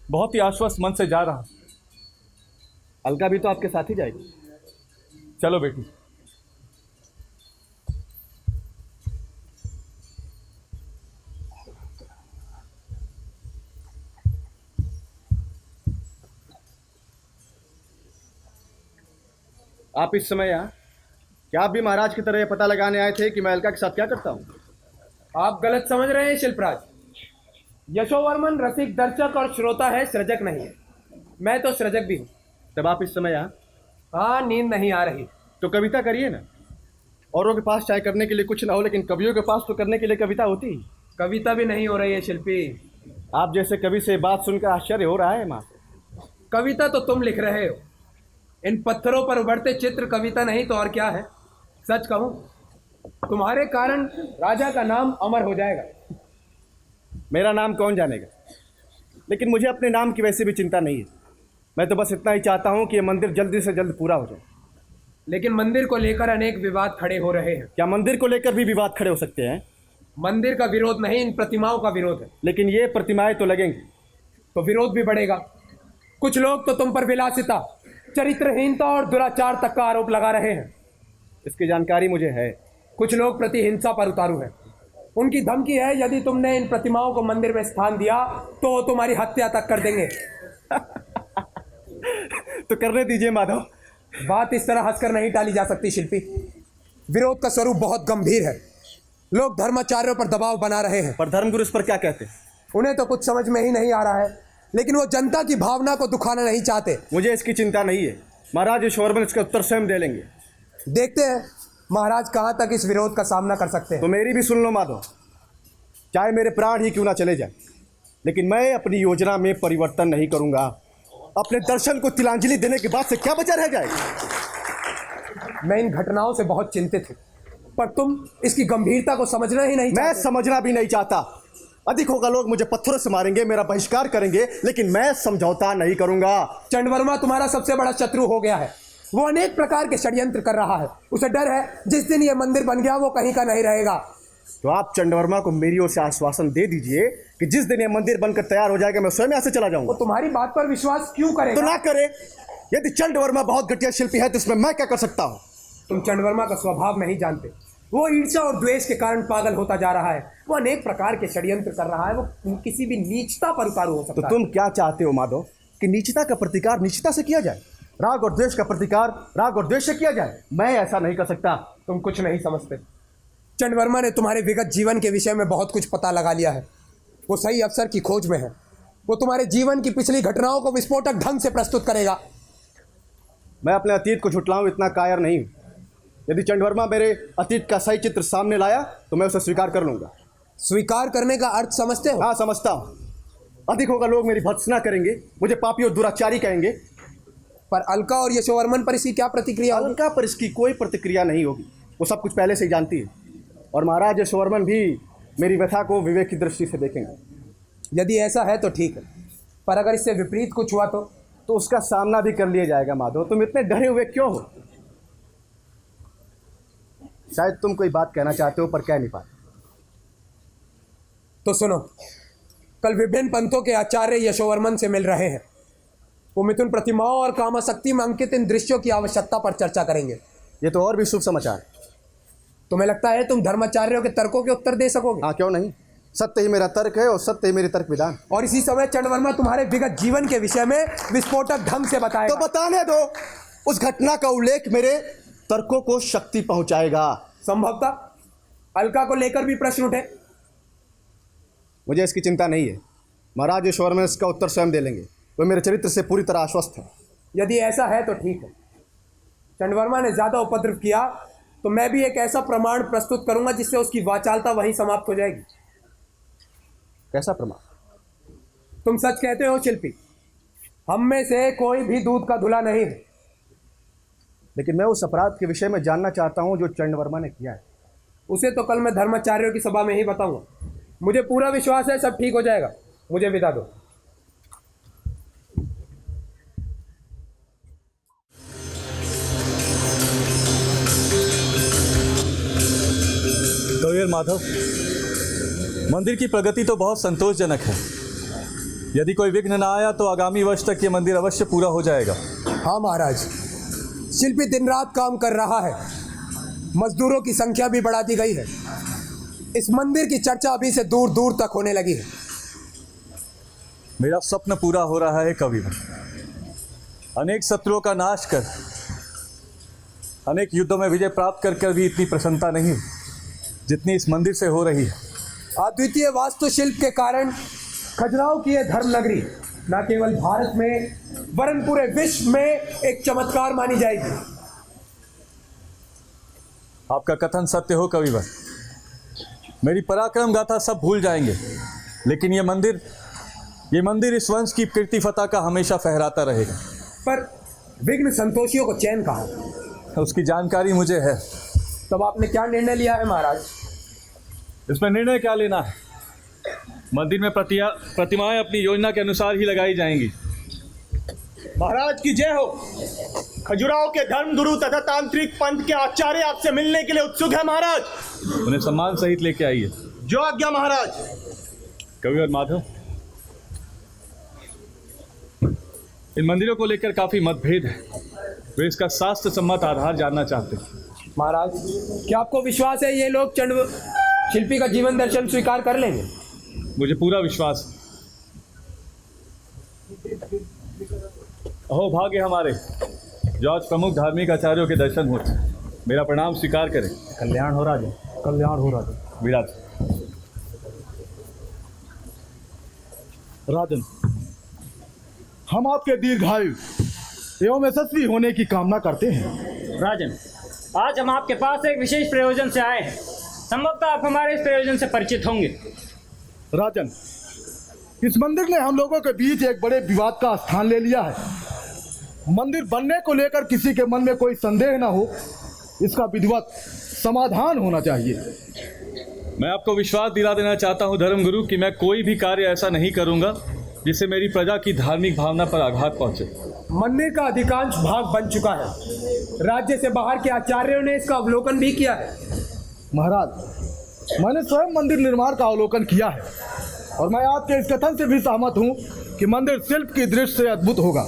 बहुत ही आश्वस्त मन से जा रहा हूँ। अलका भी तो आपके साथ ही जाएगी। चलो बेटी। आप इस समय यहाँ, क्या आप भी महाराज की तरह ये पता लगाने आए थे कि मैं अलका के साथ क्या करता हूँ? आप गलत समझ रहे हैं शिल्पराज। यशोवर्मन रसिक, दर्शक और श्रोता है, सृजक नहीं है। मैं तो सृजक भी हूँ। तब आप इस समय यहाँ? हाँ, नींद नहीं आ रही। तो कविता करिए ना। औरों के पास चाहे करने के लिए कुछ ना हो, लेकिन कवियों के पास तो करने के लिए कविता होती ही। कविता भी नहीं हो रही है शिल्पी। आप जैसे कवि से बात सुनकर आश्चर्य हो रहा है माँ। कविता तो तुम लिख रहे हो। इन पत्थरों पर उभरते चित्र कविता नहीं तो और क्या है। सच कहूँ, तुम्हारे कारण राजा का नाम अमर हो जाएगा। मेरा नाम कौन जानेगा, लेकिन मुझे अपने नाम की वैसे भी चिंता नहीं है। मैं तो बस इतना ही चाहता हूँ कि ये मंदिर जल्दी से जल्द पूरा हो जाए। लेकिन मंदिर को लेकर अनेक विवाद खड़े हो रहे हैं। क्या मंदिर को लेकर भी विवाद खड़े हो सकते हैं? मंदिर का विरोध नहीं, इन प्रतिमाओं का विरोध है। लेकिन ये प्रतिमाएं तो लगेंगी तो विरोध भी बढ़ेगा। कुछ लोग तो तुम पर विलासिता, चरित्रहीनता और दुराचार तक का आरोप लगा रहे हैं। इसकी जानकारी मुझे है। कुछ लोग प्रतिहिंसा पर उतारू हैं। उनकी धमकी है यदि तुमने इन प्रतिमाओं को मंदिर में स्थान दिया तो तुम्हारी हत्या तक कर देंगे। तो करने दीजिए माधव। बात इस तरह हंसकर नहीं टाली जा सकती शिल्पी। विरोध का स्वरूप बहुत गंभीर है। लोग धर्माचार्यों पर दबाव बना रहे हैं। पर धर्मगुरु इस पर क्या कहते हैं? उन्हें तो कुछ समझ में ही नहीं आ रहा है, लेकिन वो जनता की भावना को दुखाना नहीं चाहते। मुझे इसकी चिंता नहीं है। महाराज यशोवर्मन इसका उत्तर स्वयं दे लेंगे। देखते हैं महाराज कहाँ तक इस विरोध का सामना कर सकते हैं। तो मेरी भी सुन लो माधव, चाहे मेरे प्राण ही क्यों ना चले जाए, लेकिन मैं अपनी योजना में परिवर्तन नहीं करूंगा। अपने दर्शन को तिलांजलि देने के बाद से क्या बचा रह जाएगा? मैं इन घटनाओं से बहुत चिंतित हूँ, पर तुम इसकी गंभीरता को समझना ही नहीं चाहते। मैं समझना भी नहीं चाहता। अधिक होगा लोग मुझे पत्थरों से मारेंगे, मेरा बहिष्कार करेंगे, लेकिन मैं समझौता नहीं करूंगा। चंडवर्मा तुम्हारा सबसे बड़ा शत्रु हो गया है। वो अनेक प्रकार के षड्यंत्र कर रहा है। उसे डर है जिस दिन ये मंदिर बन गया वो कहीं का नहीं रहेगा। तो आप चंडवर्मा को मेरी ओर से आश्वासन दे दीजिए कि जिस दिन ये मंदिर बनकर तैयार हो जाएगा मैं स्वयं यहाँ से चला जाऊंगा। वो तुम्हारी बात पर विश्वास क्यों करेगा? तो ना करे। यदि चंडवर्मा बहुत घटिया शिल्पी है तो इसमें मैं क्या कर सकता हूँ? तुम चंडवर्मा का स्वभाव नहीं जानते। वो ईर्ष्या और द्वेष के कारण पागल होता जा रहा है। वो अनेक प्रकार के षड्यंत्र कर रहा है। वो किसी भी नीचता पर उतारू हो सकता है। तो तुम क्या चाहते हो माधव, कि नीचता का प्रतिकार नीचता से किया जाए, राग और द्वेष का प्रतिकार राग और द्वेष से किया जाए? मैं ऐसा नहीं कर सकता। तुम कुछ नहीं समझते। चंडवर्मा ने तुम्हारे विगत जीवन के विषय में बहुत कुछ पता लगा लिया है। वो सही अवसर की खोज में है। वो तुम्हारे जीवन की पिछली घटनाओं को विस्फोटक ढंग से प्रस्तुत करेगा। मैं अपने अतीत को झुठलाऊं इतना कायर नहीं हूं। यदि चंडवर्मा मेरे अतीत का सही चित्र सामने लाया तो मैं उसे स्वीकार कर लूंगा। स्वीकार करने का अर्थ समझते हो? हाँ, समझता हूँ। अधिक होगा लोग मेरी भर्त्सना करेंगे, मुझे पापी और दुराचारी कहेंगे। पर अलका और यशोवर्मन पर इसकी क्या प्रतिक्रिया होगी? अलका पर इसकी कोई प्रतिक्रिया नहीं होगी। वो सब कुछ पहले से ही जानती है। और महाराज यशोवर्मन भी मेरी व्यथा को विवेक की दृष्टि से देखेंगे। यदि ऐसा है तो ठीक है, पर अगर इससे विपरीत कुछ हुआ तो उसका सामना भी कर लिया जाएगा। माधव, तुम इतने डरे हुए क्यों हो? शायद तुम कोई बात कहना चाहते हो पर कह नहीं पाते। तो सुनो, कल विभिन्न पंथों के आचार्य यशोवर्मन से मिल रहे हैं। वो मिथुन प्रतिमाओं और कामासक्ति में अंकित इन दृश्यों की आवश्यकता पर चर्चा करेंगे। ये तो और भी शुभ समाचार। तुम्हें लगता है तुम धर्माचार्यों के तर्कों के उत्तर दे सकोगे? हाँ, क्यों नहीं। सत्य ही मेरा तर्क है और सत्य ही मेरी तर्क विधान। और इसी समय चंद्रवर्मा तुम्हारे विगत जीवन के विषय में विस्फोटक ढंग से बताएगा। तो बताने दो, उस घटना का उल्लेख मेरे तर्कों को शक्ति पहुंचाएगा। संभवतः अलका को लेकर भी प्रश्न उठे। मुझे इसकी चिंता नहीं है। महाराज ईश्वर में इसका उत्तर स्वयं दे लेंगे। वे मेरे चरित्र से पूरी तरह आश्वस्त हैं। यदि ऐसा है तो ठीक है। चंद्रवर्मा ने ज्यादा उपद्रव किया तो मैं भी एक ऐसा प्रमाण प्रस्तुत करूंगा जिससे उसकी वाचालता वहीं समाप्त हो जाएगी। कैसा प्रमाण? तुम सच कहते हो शिल्पी, हम में से कोई भी दूध का धुला नहीं है। लेकिन मैं उस अपराध के विषय में जानना चाहता हूं जो चंद्रवर्मा ने किया है। उसे तो कल मैं धर्माचार्यों की सभा में ही बताऊंगा। मुझे पूरा विश्वास है सब ठीक हो जाएगा। मुझे विदा दो। तो यार माधव, मंदिर की प्रगति तो बहुत संतोषजनक है। यदि कोई विघ्न ना आया तो आगामी वर्ष तक ये मंदिर अवश्य पूरा हो जाएगा। हाँ महाराज, शिल्पी दिन रात काम कर रहा है। मजदूरों की संख्या भी बढ़ा दी गई है। इस मंदिर की चर्चा अभी से दूर दूर तक होने लगी है। मेरा स्वप्न पूरा हो रहा है कविवर। अनेक शत्रुओं का नाश कर, अनेक युद्धों में विजय प्राप्त कर भी इतनी प्रसन्नता नहीं जितनी इस मंदिर से हो रही है। अद्वितीय वास्तुशिल्प के कारण खजुराहो की यह धर्म नगरी न केवल भारत में वरन पूरे विश्व में एक चमत्कार मानी जाएगी। आपका कथन सत्य हो कविवर। मेरी पराक्रम गाथा सब भूल जाएंगे, लेकिन ये मंदिर इस वंश की कीर्ति फतह का हमेशा फहराता रहेगा। पर विघ्न संतोषियों को चैन कहाँ? उसकी जानकारी मुझे है। तब आपने क्या निर्णय लिया है महाराज? इसमें निर्णय क्या लेना है? मंदिर में प्रतिमाएं अपनी योजना के अनुसार ही लगाई जाएंगी। महाराज की जय हो। खजुराहो के धर्मगुरु तथा तांत्रिक पंथ के आचार्य आपसे मिलने के लिए उत्सुक है महाराज। उन्हें सम्मान सहित लेके आइए। जो आज्ञा महाराज। कविवर माधव, इन मंदिरों को लेकर काफी मतभेद है। वे इसका शास्त्र सम्मत आधार जानना चाहते हैं। महाराज, क्या आपको विश्वास है ये लोग शिल्पी का जीवन दर्शन स्वीकार कर लेंगे? मुझे पूरा विश्वास है। अहो भाग्य हमारे जो आज प्रमुख धार्मिक आचार्यों के दर्शन होते हैं। मेरा प्रणाम स्वीकार करें। कल्याण हो राजा। कल्याण हो राजा। विराज। राजन, हम आपके दीर्घायु एवं यशस्वी होने की कामना करते हैं। राजन, आज हम आपके पास एक विशेष प्रयोजन से आए हैं। संभवतः आप हमारे इस प्रयोजन से परिचित होंगे। राजन, इस मंदिर ने हम लोगों के बीच एक बड़े विवाद का स्थान ले लिया है। मंदिर बनने को लेकर किसी के मन में कोई संदेह ना हो, इसका विधिवत समाधान होना चाहिए। मैं आपको विश्वास दिला देना चाहता हूं धर्मगुरु कि मैं कोई भी कार्य ऐसा नहीं करूंगा जिससे मेरी प्रजा की धार्मिक भावना पर आघात पहुंचे। मंदिर का अधिकांश भाग बन चुका है। राज्य से बाहर के आचार्यों ने इसका अवलोकन भी किया है। महाराज, मैंने स्वयं मंदिर निर्माण का अवलोकन किया है और मैं आपके इस कथन से भी सहमत हूँ कि मंदिर शिल्प की दृष्टि से अद्भुत होगा।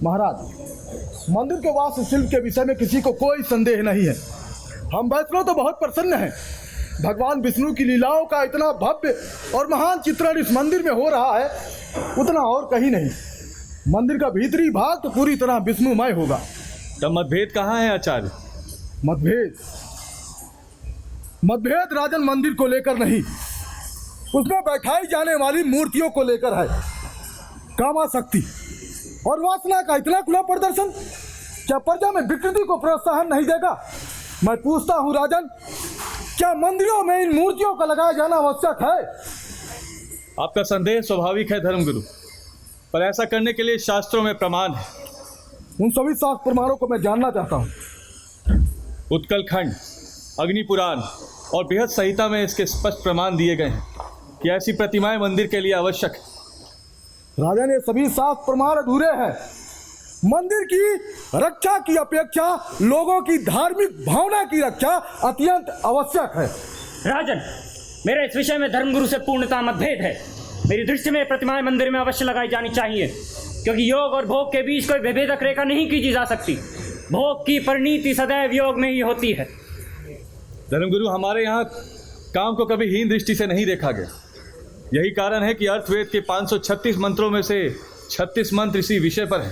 महाराज, मंदिर के वास्तुशिल्प के विषय में किसी को कोई संदेह नहीं है। हम वैष्णव तो बहुत प्रसन्न हैं। भगवान विष्णु की लीलाओं का इतना भव्य और महान चित्रण इस मंदिर में हो रहा है, उतना और कहीं नहीं। मंदिर का भीतरी भाग तो पूरी तरह विष्णुमय होगा। तब मतभेद कहाँ है आचार्य? मतभेद राजन मंदिर को लेकर नहीं, उसमें बैठाई जाने वाली मूर्तियों को लेकर है। कामासक्ति और वासना का इतना खुला प्रदर्शन क्या प्रजा में विकृति को प्रोत्साहन नहीं देगा? मैं पूछता हूँ राजन, क्या मंदिरों में इन मूर्तियों का लगाया जाना आवश्यक है? आपका संदेह स्वाभाविक है धर्मगुरु, पर ऐसा करने के लिए शास्त्रों में प्रमाण है। उन सभी शास्त्र प्रमाणों को मैं जानना चाहता हूँ। उत्कल खंड, अग्नि पुराण और बृहद संहिता में इसके स्पष्ट प्रमाण दिए गए हैं कि ऐसी प्रतिमाएं मंदिर के लिए आवश्यक है। राजन, ये सभी शास्त्र प्रमाण अधूरे हैं। मंदिर की रक्षा की अपेक्षा लोगों की धार्मिक भावना की रक्षा अत्यंत आवश्यक है। राजन, मेरे इस विषय में धर्मगुरु से पूर्णतः मतभेद है। मेरी दृष्टि में प्रतिमाएं मंदिर में अवश्य लगाई जानी चाहिए, क्योंकि योग और भोग के बीच कोई विभेदक रेखा नहीं खींची जा सकती। भोग की परिणति सदैव योग में ही होती है। धर्मगुरु, हमारे यहाँ काम को कभी हीन दृष्टि से नहीं देखा गया। यही कारण है कि अर्थवेद के 536 मंत्रों में से 36 मंत्र इसी विषय पर है।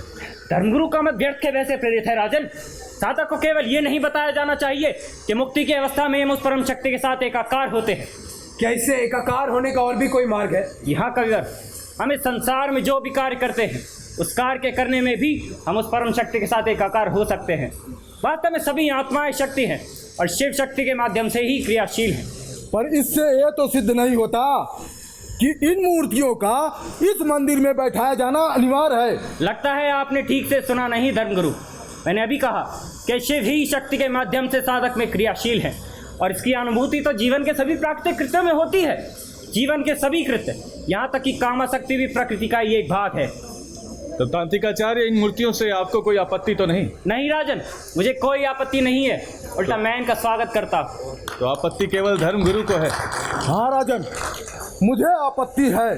धर्मगुरु का मत व्यर्थ के वैसे प्रेरित है राजन। साधक को केवल ये नहीं बताया जाना चाहिए कि मुक्ति की अवस्था में हम उस परम शक्ति के साथ एकाकार होते हैं। क्या इससे एकाकार होने का और भी कोई मार्ग है? यहाँ कविवर, हम इस संसार में जो भी कार्य करते हैं उस कार्य के करने में भी हम उस परम शक्ति के साथ एकाकार हो सकते हैं। वास्तव में सभी आत्माएं शक्ति हैं और शिव शक्ति के माध्यम से ही क्रियाशील हैं। पर इससे यह तो सिद्ध नहीं होता कि इन मूर्तियों का इस मंदिर में बैठाया जाना अनिवार्य है। लगता है आपने ठीक से सुना नहीं धर्मगुरु। मैंने अभी कहा कि शिव ही शक्ति के माध्यम से साधक में क्रियाशील है और इसकी अनुभूति तो जीवन के सभी प्राकृतिक कृत्यों में होती है। जीवन के सभी कृत्य, यहाँ तक कि कामासक्ति भी प्रकृति का ही एक भाग है। तो तांत्रिकाचार्य, इन मूर्तियों से आपको कोई आपत्ति तो नहीं? नहीं राजन, मुझे कोई आपत्ति नहीं है, उल्टा मैं इनका स्वागत करता हूँ। तो आपत्ति केवल धर्मगुरु को है? हाँ राजन, मुझे आपत्ति है।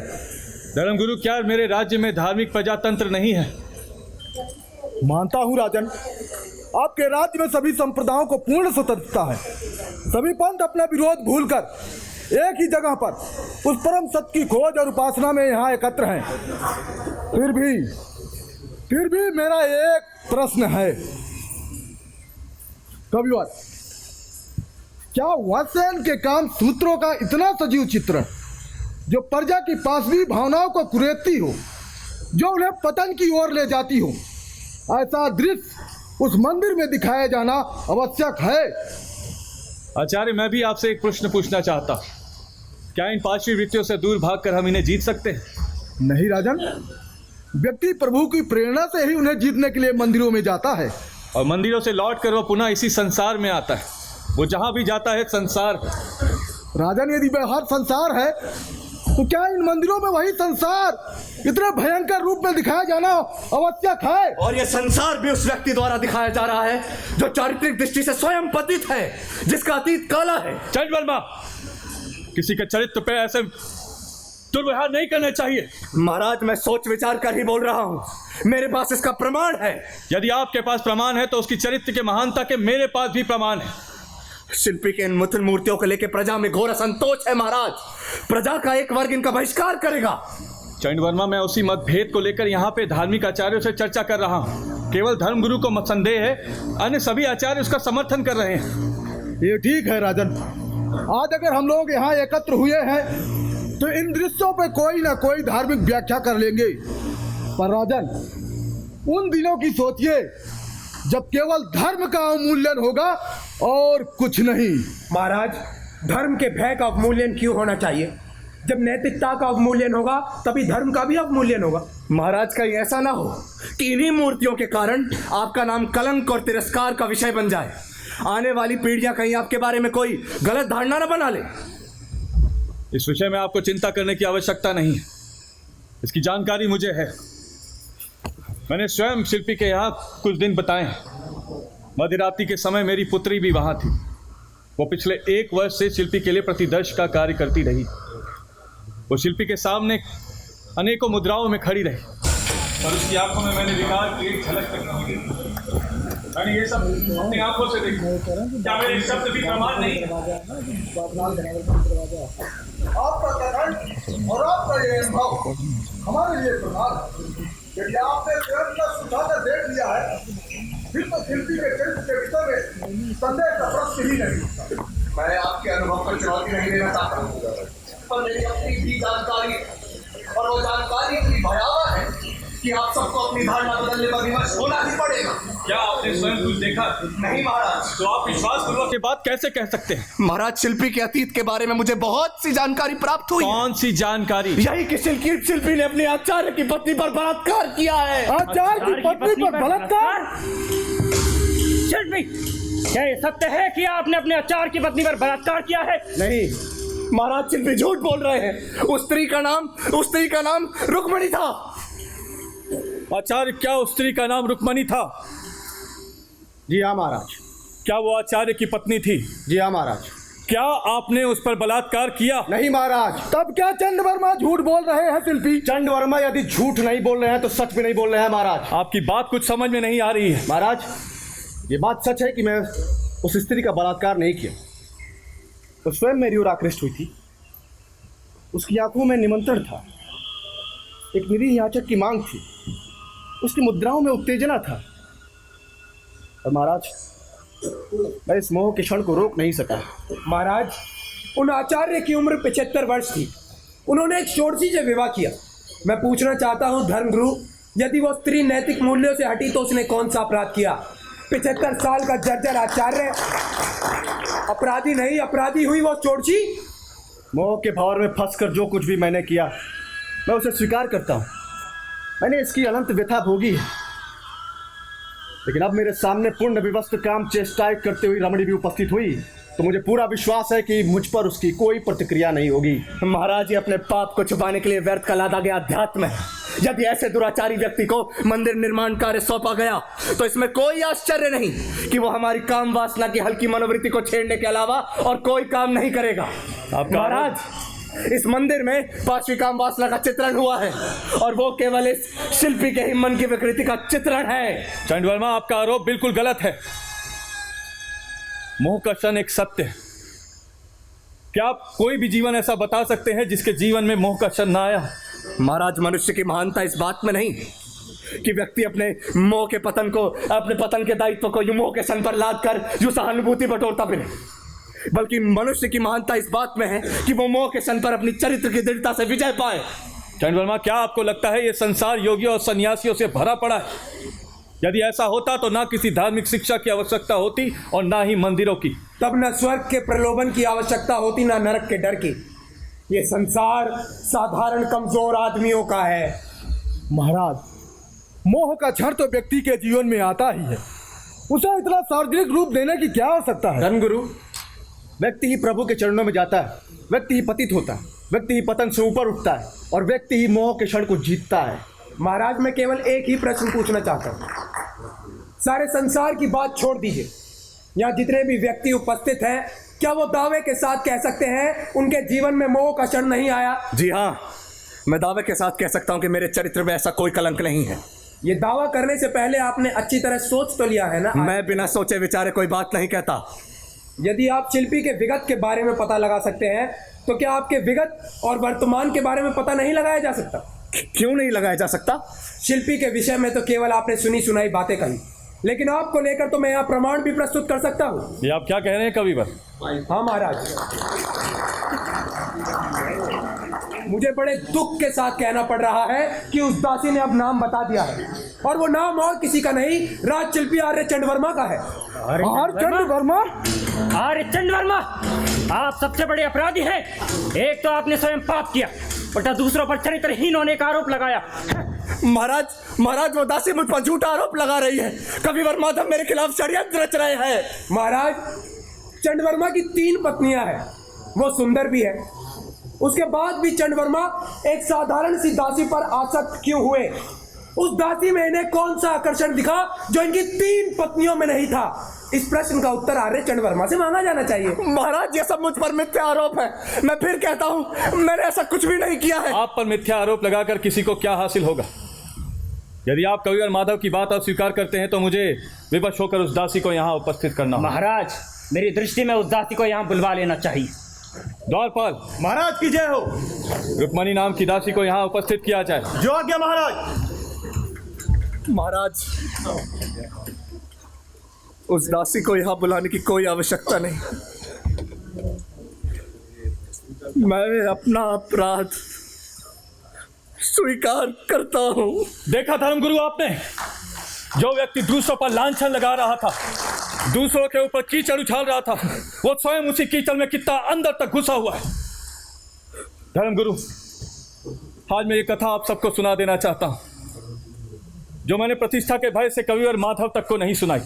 धर्मगुरु, क्या मेरे राज्य में धार्मिक प्रजातंत्र नहीं है? मानता हूँ राजन, आपके राज्य में सभी संप्रदायों को पूर्ण स्वतंत्रता है। सभी पंथ अपना विरोध भूलकर एक ही जगह पर उस परम सत्य की खोज और उपासना में यहाँ एकत्र हैं। फिर भी मेरा एक प्रश्न है कविवर, क्या वत्सेन के काम सूत्रों का इतना सजीव चित्रण जो प्रजा की पाशवी भावनाओं को कुरेदती हो, जो उन्हें पतन की ओर ले जाती हो, ऐसा दृश्य उस मंदिर में दिखाया जाना आवश्यक है? आचार्य, मैं भी आपसे एक प्रश्न पूछना चाहता हूँ। क्या इन पांचवी वृत्तियों से दूर भागकर हम इन्हें जीत सकते हैं? नहीं राजन, व्यक्ति प्रभु की प्रेरणा से ही उन्हें जीतने के लिए मंदिरों में जाता है और मंदिरों से लौट कर वह पुनः इसी संसार में आता है। वो जहां भी जाता है संसार। राजन, यदि वह संसार है तो क्या इन मंदिरों में वही संसार इतने भयंकर रूप में दिखाया जाना आवश्यक है? और यह संसार भी उस व्यक्ति द्वारा दिखाया जा रहा है जो चारित्रिक दृष्टि से स्वयं पतित है, जिसका अतीत काला है। चंड वर्मा, किसी के चरित्र पे ऐसे दुर्व्यवहार नहीं करना चाहिए। महाराज, मैं सोच विचार कर ही बोल रहा हूँ, मेरे पास इसका प्रमाण है। यदि आपके पास प्रमाण है तो उसकी चरित्र के महानता के मेरे पास भी प्रमाण है। शिल्पी के इन मिथुन मूर्तियों को लेकर प्रजा में घोर असंतोष है महाराज। प्रजा का एक वर्ग इनका बहिष्कार करेगा। चंड वर्मा, मैं उसी मतभेद को लेकर यहाँ पे धार्मिक आचार्यों से चर्चा कर रहा हूँ। केवल धर्मगुरु को मत संदेह है, अन्य सभी आचार्य उसका समर्थन कर रहे हैं। ये ठीक है राजन, आज अगर हम लोग यहाँ एकत्र हुए हैं तो इन दृश्यों पे कोई ना कोई धार्मिक व्याख्या कर लेंगे। पर राजन, उन दिनों की सोचिए जब केवल धर्म का अवमूल्यन होगा और कुछ नहीं। महाराज, धर्म के भय का अवमूल्यन क्यों होना चाहिए? जब नैतिकता का अवमूल्यन होगा तभी धर्म का भी अवमूल्यन होगा। महाराज, कहीं ऐसा ना हो कि इन्हीं मूर्तियों के कारण आपका नाम कलंक और तिरस्कार का विषय बन जाए। आने वाली पीढ़ियां कहीं आपके बारे में कोई गलत धारणा न बना ले। इस विषय में आपको चिंता करने की आवश्यकता नहीं है, इसकी जानकारी मुझे है। मैंने स्वयं शिल्पी के यहाँ कुछ दिन बताए हैं। मध्यरात्रि के समय मेरी पुत्री भी वहाँ थी। वो पिछले 1 वर्ष से शिल्पी के लिए प्रतिदर्श का कार्य करती रही। वो शिल्पी के सामने अनेकों मुद्राओं में खड़ी रही, पर उसकी आंखों में मैंने विकार की एक झलक तक नहीं देखी। मैंने ये सब अपनी आंखों से देखा। क्या मेरे शब्द भी प्रमाण नहीं? आपका कथन और आपका ये अनुभव हमारे लिए प्रमाण है। यदि आपने स्वयं का सुझाव देख लिया है फिर तो शिल्पी के चरित्र के विषय में संदेह का प्रश्न ही नहीं। मैं आपके अनुभव पर चुनौती नहीं देना चाहता हूँ, पर मेरी अपनी भी जानकारी है और वो जानकारी इतनी भयावह है कि आप सबको अपनी धारणा बदलने पर विवश होना ही पड़ेगा। क्या आपने स्वयं कुछ देखा? नहीं महाराज। तो आप विश्वासपूर्वक के बात कैसे कह सकते हैं? महाराज, शिल्पी के अतीत के बारे में मुझे बहुत सी जानकारी प्राप्त हुई। कौन सी जानकारी? यही कि शिल्पी ने अपने आचार्य की पत्नी पर बलात्कार किया है। आचार्य की पत्नी पर बलात्कार? शिल्पी, क्या ये सत्य है कि आपने अपने आचार्य की पत्नी पर बलात्कार किया है? नहीं महाराज, शिल्पी झूठ बोल रहे हैं। उस स्त्री का नाम रुक्मणी था। आचार्य, क्या उस स्त्री का नाम रुक्मणी था? जी हाँ महाराज। क्या वो आचार्य की पत्नी थी? जी हाँ महाराज। क्या आपने उस पर बलात्कार किया? नहीं महाराज। तब क्या चंद वर्मा झूठ बोल रहे हैं शिल्पी? चंद वर्मा यदि झूठ नहीं बोल रहे हैं तो सच भी नहीं बोल रहे हैं महाराज। आपकी बात कुछ समझ में नहीं आ रही है। महाराज, ये बात सच है कि मैं उस स्त्री का बलात्कार नहीं किया। वो स्वयं मेरी ओर आकृष्ट हुई थी। उसकी आंखों में निमंत्रण था, एक निरीह याचक की मांग थी, उसकी मुद्राओं में उत्तेजना था। और महाराज, मैं इस मोह के क्षण को रोक नहीं सका। महाराज, उन आचार्य की उम्र 75 वर्ष थी। उन्होंने एक षोडशी से विवाह किया। मैं पूछना चाहता हूँ धर्मगुरु, यदि वो स्त्री नैतिक मूल्यों से हटी तो उसने कौन सा अपराध किया? 75 साल का जर्जर आचार्य अपराधी नहीं, अपराधी हुई वो षोडशी। मोह के भावर में फंसकर जो कुछ भी मैंने किया, मैं उसे स्वीकार करता हूँ। मैंने इसकी अनंत व्यथा भोगी है, लेकिन अब मेरे सामने पूर्ण विवस्त काम चेष्टाएं करते हुई रमणी भी उपस्थित हुई तो मुझे पूरा विश्वास है कि मुझ पर उसकी कोई प्रतिक्रिया नहीं होगी। महाराज, ये अपने पाप को छुपाने के लिए व्यर्थ का लादा गया अध्यात्म है। यदि ऐसे दुराचारी व्यक्ति को मंदिर निर्माण कार्य सौंपा गया तो इसमें कोई आश्चर्य नहीं कि वो हमारी काम वासना की हल्की मनोवृत्ति को छेड़ने के अलावा और कोई काम नहीं करेगा। महाराज, इस मंदिर में 5वीं काम वासना का चित्रण हुआ है और वो केवल इस शिल्पी के ही मन की विकृति का चित्रण है। चंद वर्मा, आपका आरोप बिल्कुल गलत है। मोह का क्षण एक सत्य है। क्या आप कोई भी जीवन ऐसा बता सकते हैं जिसके जीवन में मोह का क्षण ना आया? महाराज, मनुष्य की महानता इस बात में नहीं कि व्यक्ति अपने मोह के पतन को, अपने पतन के दायित्व को यूं मोह के सन पर लाद कर यूं सहानुभूति बटोरता फिरे, बल्कि मनुष्य की महानता इस बात में है कि वो मोह के सन पर अपनी चरित्र की दृढ़ता से विजय पाए। चंद वर्मा, क्या आपको लगता है ये संसार योगियों और सन्यासियों से भरा पड़ा है? यदि ऐसा होता तो ना किसी धार्मिक शिक्षा की आवश्यकता होती और ना ही मंदिरों की। तब न स्वर्ग के प्रलोभन की आवश्यकता होती, ना नरक के डर की। ये संसार साधारण कमजोर आदमियों का है। महाराज, मोह का क्षण तो व्यक्ति के जीवन में आता ही है, उसे इतना सार्वजनिक रूप देने की क्या आवश्यकता है? धर्मगुरु, व्यक्ति ही प्रभु के चरणों में जाता है, व्यक्ति ही पतित होता है, व्यक्ति ही पतन से ऊपर उठता है और व्यक्ति ही मोह के क्षण को जीतता है। महाराज, मैं केवल एक ही प्रश्न पूछना चाहता हूँ। सारे संसार की बात छोड़ दीजिए, यहाँ जितने भी व्यक्ति उपस्थित हैं, क्या वो दावे के साथ कह सकते हैं उनके जीवन में मोह का क्षण नहीं आया? जी हाँ, मैं दावे के साथ कह सकता हूँ कि मेरे चरित्र में ऐसा कोई कलंक नहीं है। ये दावा करने से पहले आपने अच्छी तरह सोच तो लिया है ना? मैं बिना सोचे विचारे कोई बात नहीं कहता। यदि आप शिल्पी के विगत के बारे में पता लगा सकते हैं तो क्या आपके विगत और वर्तमान के बारे में पता नहीं लगाया जा सकता? क्यों नहीं लगाया जा सकता? शिल्पी के विषय में तो केवल आपने सुनी सुनाई बातें कही, लेकिन आपको लेकर तो मैं यहाँ प्रमाण भी प्रस्तुत कर सकता हूँ। ये आप क्या कह रहे हैं कविवर? हाँ महाराज, मुझे बड़े दुख के साथ कहना पड़ रहा है कि उस दासी ने अब नाम बता दिया है, और वो नाम और किसी का नहीं, राजशिल्पी आर्य चंद वर्मा का है। आर्यचंद वर्मा? आर्यचंद वर्मा, आप सबसे बड़े अपराधी हैं। एक तो आपने स्वयं पाप किया, उल्टा दूसरों पर चरित्रहीन होने का आरोप लगाया। महाराज, वो दासी मुझ पर झूठा आरोप लगा रही है। कविवर माधव मेरे खिलाफ षड्यंत्र रच रहे हैं। महाराज, चंद वर्मा की 3 पत्नियां हैं, वो सुंदर भी है। उसके बाद भी चंद वर्मा एक साधारण सी दासी पर आसक्त क्यों हुए? उस दासी में इन्हें कौन सा आकर्षण दिखा जो इनकी 3 पत्नियों में नहीं था? इस प्रश्न का उत्तर आर्य चंद वर्मा से मांगा जाना चाहिए। महाराज, ये सब मुझ पर मिथ्या आरोप है। मैं फिर कहता हूँ, मैंने ऐसा कुछ भी नहीं किया है। आप पर मिथ्या आरोप लगाकर किसी को क्या हासिल होगा? यदि आप कविवर माधव की बात अस्वीकार करते हैं तो मुझे विवश होकर उस दासी को यहाँ उपस्थित करना होगा। महाराज, मेरी दृष्टि में उस दासी को यहाँ बुलवा लेना चाहिए। द्वारपाल, महाराज की जय हो। रुक्मणी नाम की दासी को यहाँ उपस्थित किया जाए। जो आज्ञा महाराज। महाराज, उस दासी को यहाँ बुलाने की कोई आवश्यकता नहीं। मैं अपना अपराध स्वीकार करता हूँ। देखा धर्मगुरु आपने, जो व्यक्ति दूसरों पर लांछन लगा रहा था, दूसरों के ऊपर कीचड़ उछाल रहा था, वो स्वयं उसी कीचड़ में कितना अंदर तक घुसा हुआ है। धर्मगुरु, आज मैं ये कथा आप सबको सुना देना चाहता हूं, जो मैंने प्रतिष्ठा के भय से कविवर माधव तक को नहीं सुनाई।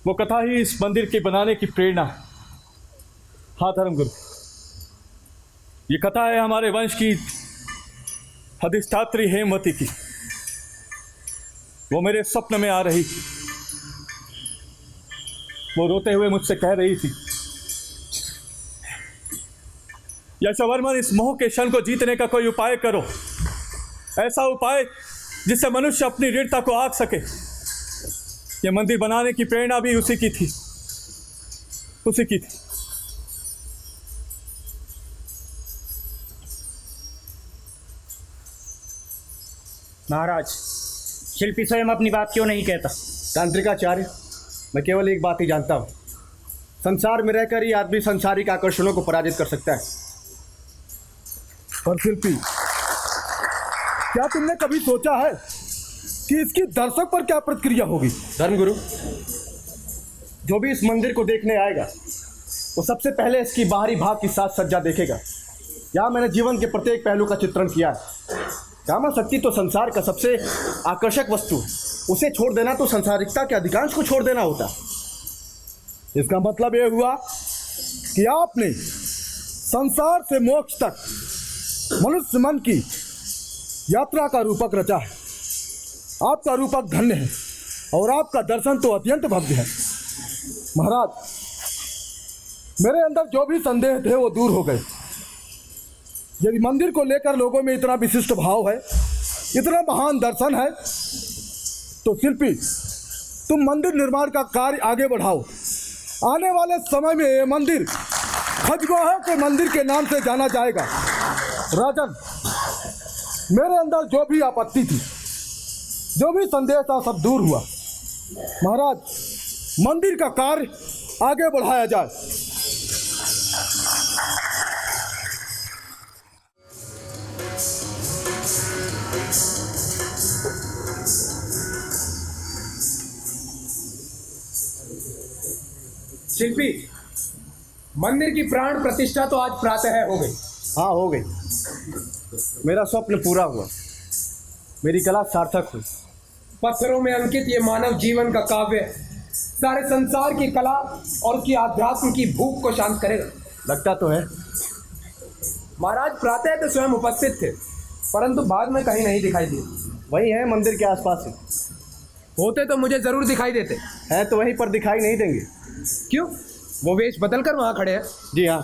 वो कथा ही इस मंदिर के बनाने की प्रेरणा है। हाँ धर्मगुरु, ये कथा है हमारे वंश की अधिष्ठात्री हेमवती की। वो मेरे स्वप्न में आ रही, वो रोते हुए मुझसे कह रही थी, यशोवर्मन, इस मोह के क्षण को जीतने का कोई उपाय करो, ऐसा उपाय जिससे मनुष्य अपनी दृढ़ता को आंक सके। यह मंदिर बनाने की प्रेरणा भी उसी की थी। महाराज, शिल्पी स्वयं अपनी बात क्यों नहीं कहता? तांत्रिकाचार्य, मैं केवल एक बात ही जानता हूँ, संसार में रहकर ही आदमी संसारिक आकर्षणों को पराजित कर सकता है। पर शिल्पी, क्या तुमने कभी सोचा है कि इसकी दर्शक पर क्या प्रतिक्रिया होगी? धर्मगुरु, जो भी इस मंदिर को देखने आएगा वो सबसे पहले इसकी बाहरी भाग की साज सज्जा देखेगा। यहाँ मैंने जीवन के प्रत्येक पहलू का चित्रण किया है। कामा शक्ति तो संसार का सबसे आकर्षक वस्तु है, उसे छोड़ देना तो संसारिकता के अधिकांश को छोड़ देना होता। इसका मतलब यह हुआ कि आपने संसार से मोक्ष तक मनुष्य मन की यात्रा का रूपक रचा है। आपका रूपक धन्य है और आपका दर्शन तो अत्यंत भव्य है। महाराज, मेरे अंदर जो भी संदेह थे वो दूर हो गए। यदि मंदिर को लेकर लोगों में इतना विशिष्ट भाव है, इतना महान दर्शन है, तो शिल्पी, तुम मंदिर निर्माण का कार्य आगे बढ़ाओ। आने वाले समय में ये मंदिर खजगोह के मंदिर के नाम से जाना जाएगा। राजन, मेरे अंदर जो भी आपत्ति थी, जो भी संदेह था, सब दूर हुआ। महाराज, मंदिर का कार्य आगे बढ़ाया जाए। शिल्पी, मंदिर की प्राण प्रतिष्ठा तो आज प्रातः हो गई। हाँ, हो गई। मेरा स्वप्न पूरा हुआ, मेरी कला सार्थक हुई। पत्थरों में अंकित ये मानव जीवन का काव्य सारे संसार की कला और उसकी आध्यात्म की भूख को शांत करेगा। लगता तो है। महाराज प्रातः तो स्वयं उपस्थित थे, परंतु बाद में कहीं नहीं दिखाई दिए। वही है मंदिर के आसपास ही। होते तो मुझे जरूर दिखाई देते। हैं तो वहीं पर दिखाई नहीं देंगे। क्यों? वो वेश बदल कर वहाँ खड़े हैं। जी हाँ।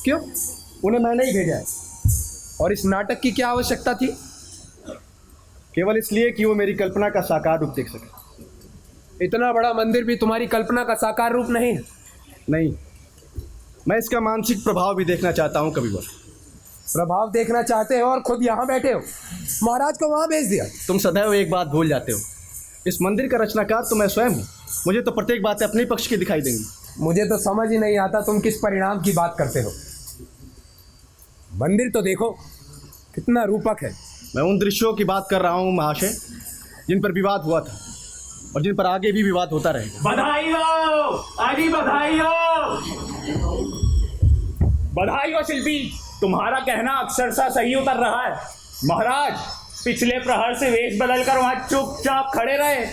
क्यों? उन्हें मैंने ही भेजा है। और इस नाटक की क्या आवश्यकता थी? केवल इसलिए कि वो मेरी कल्पना का साकार रूप देख सके। इतना बड़ा मंदिर भी तुम्हारी कल्पना का साकार रूप नहीं है। नहीं, मैं इसका मानसिक प्रभाव भी देखना चाहता हूँ। कभी बार प्रभाव देखना चाहते हो और खुद यहाँ बैठे हो। महाराज को वहाँ भेज दिया। तुम सदैव एक बात भूल जाते हो, इस मंदिर का रचनाकार तो मैं स्वयं हूँ। मुझे तो प्रत्येक बातें अपने पक्ष की दिखाई देंगी। मुझे तो समझ ही नहीं आता तुम किस परिणाम की बात करते हो। मंदिर तो देखो कितना रूपक है। मैं उन दृश्यों की बात कर रहा हूँ महाशय, जिन पर विवाद हुआ था और जिन पर आगे भी विवाद होता रहेगा। बधाई हो, अजी बधाई हो, बधाई हो शिल्पी, तुम्हारा कहना अक्षरशः सही उतर रहा है। महाराज पिछले प्रहर से वेश बदलकर वहां चुपचाप खड़े रहे।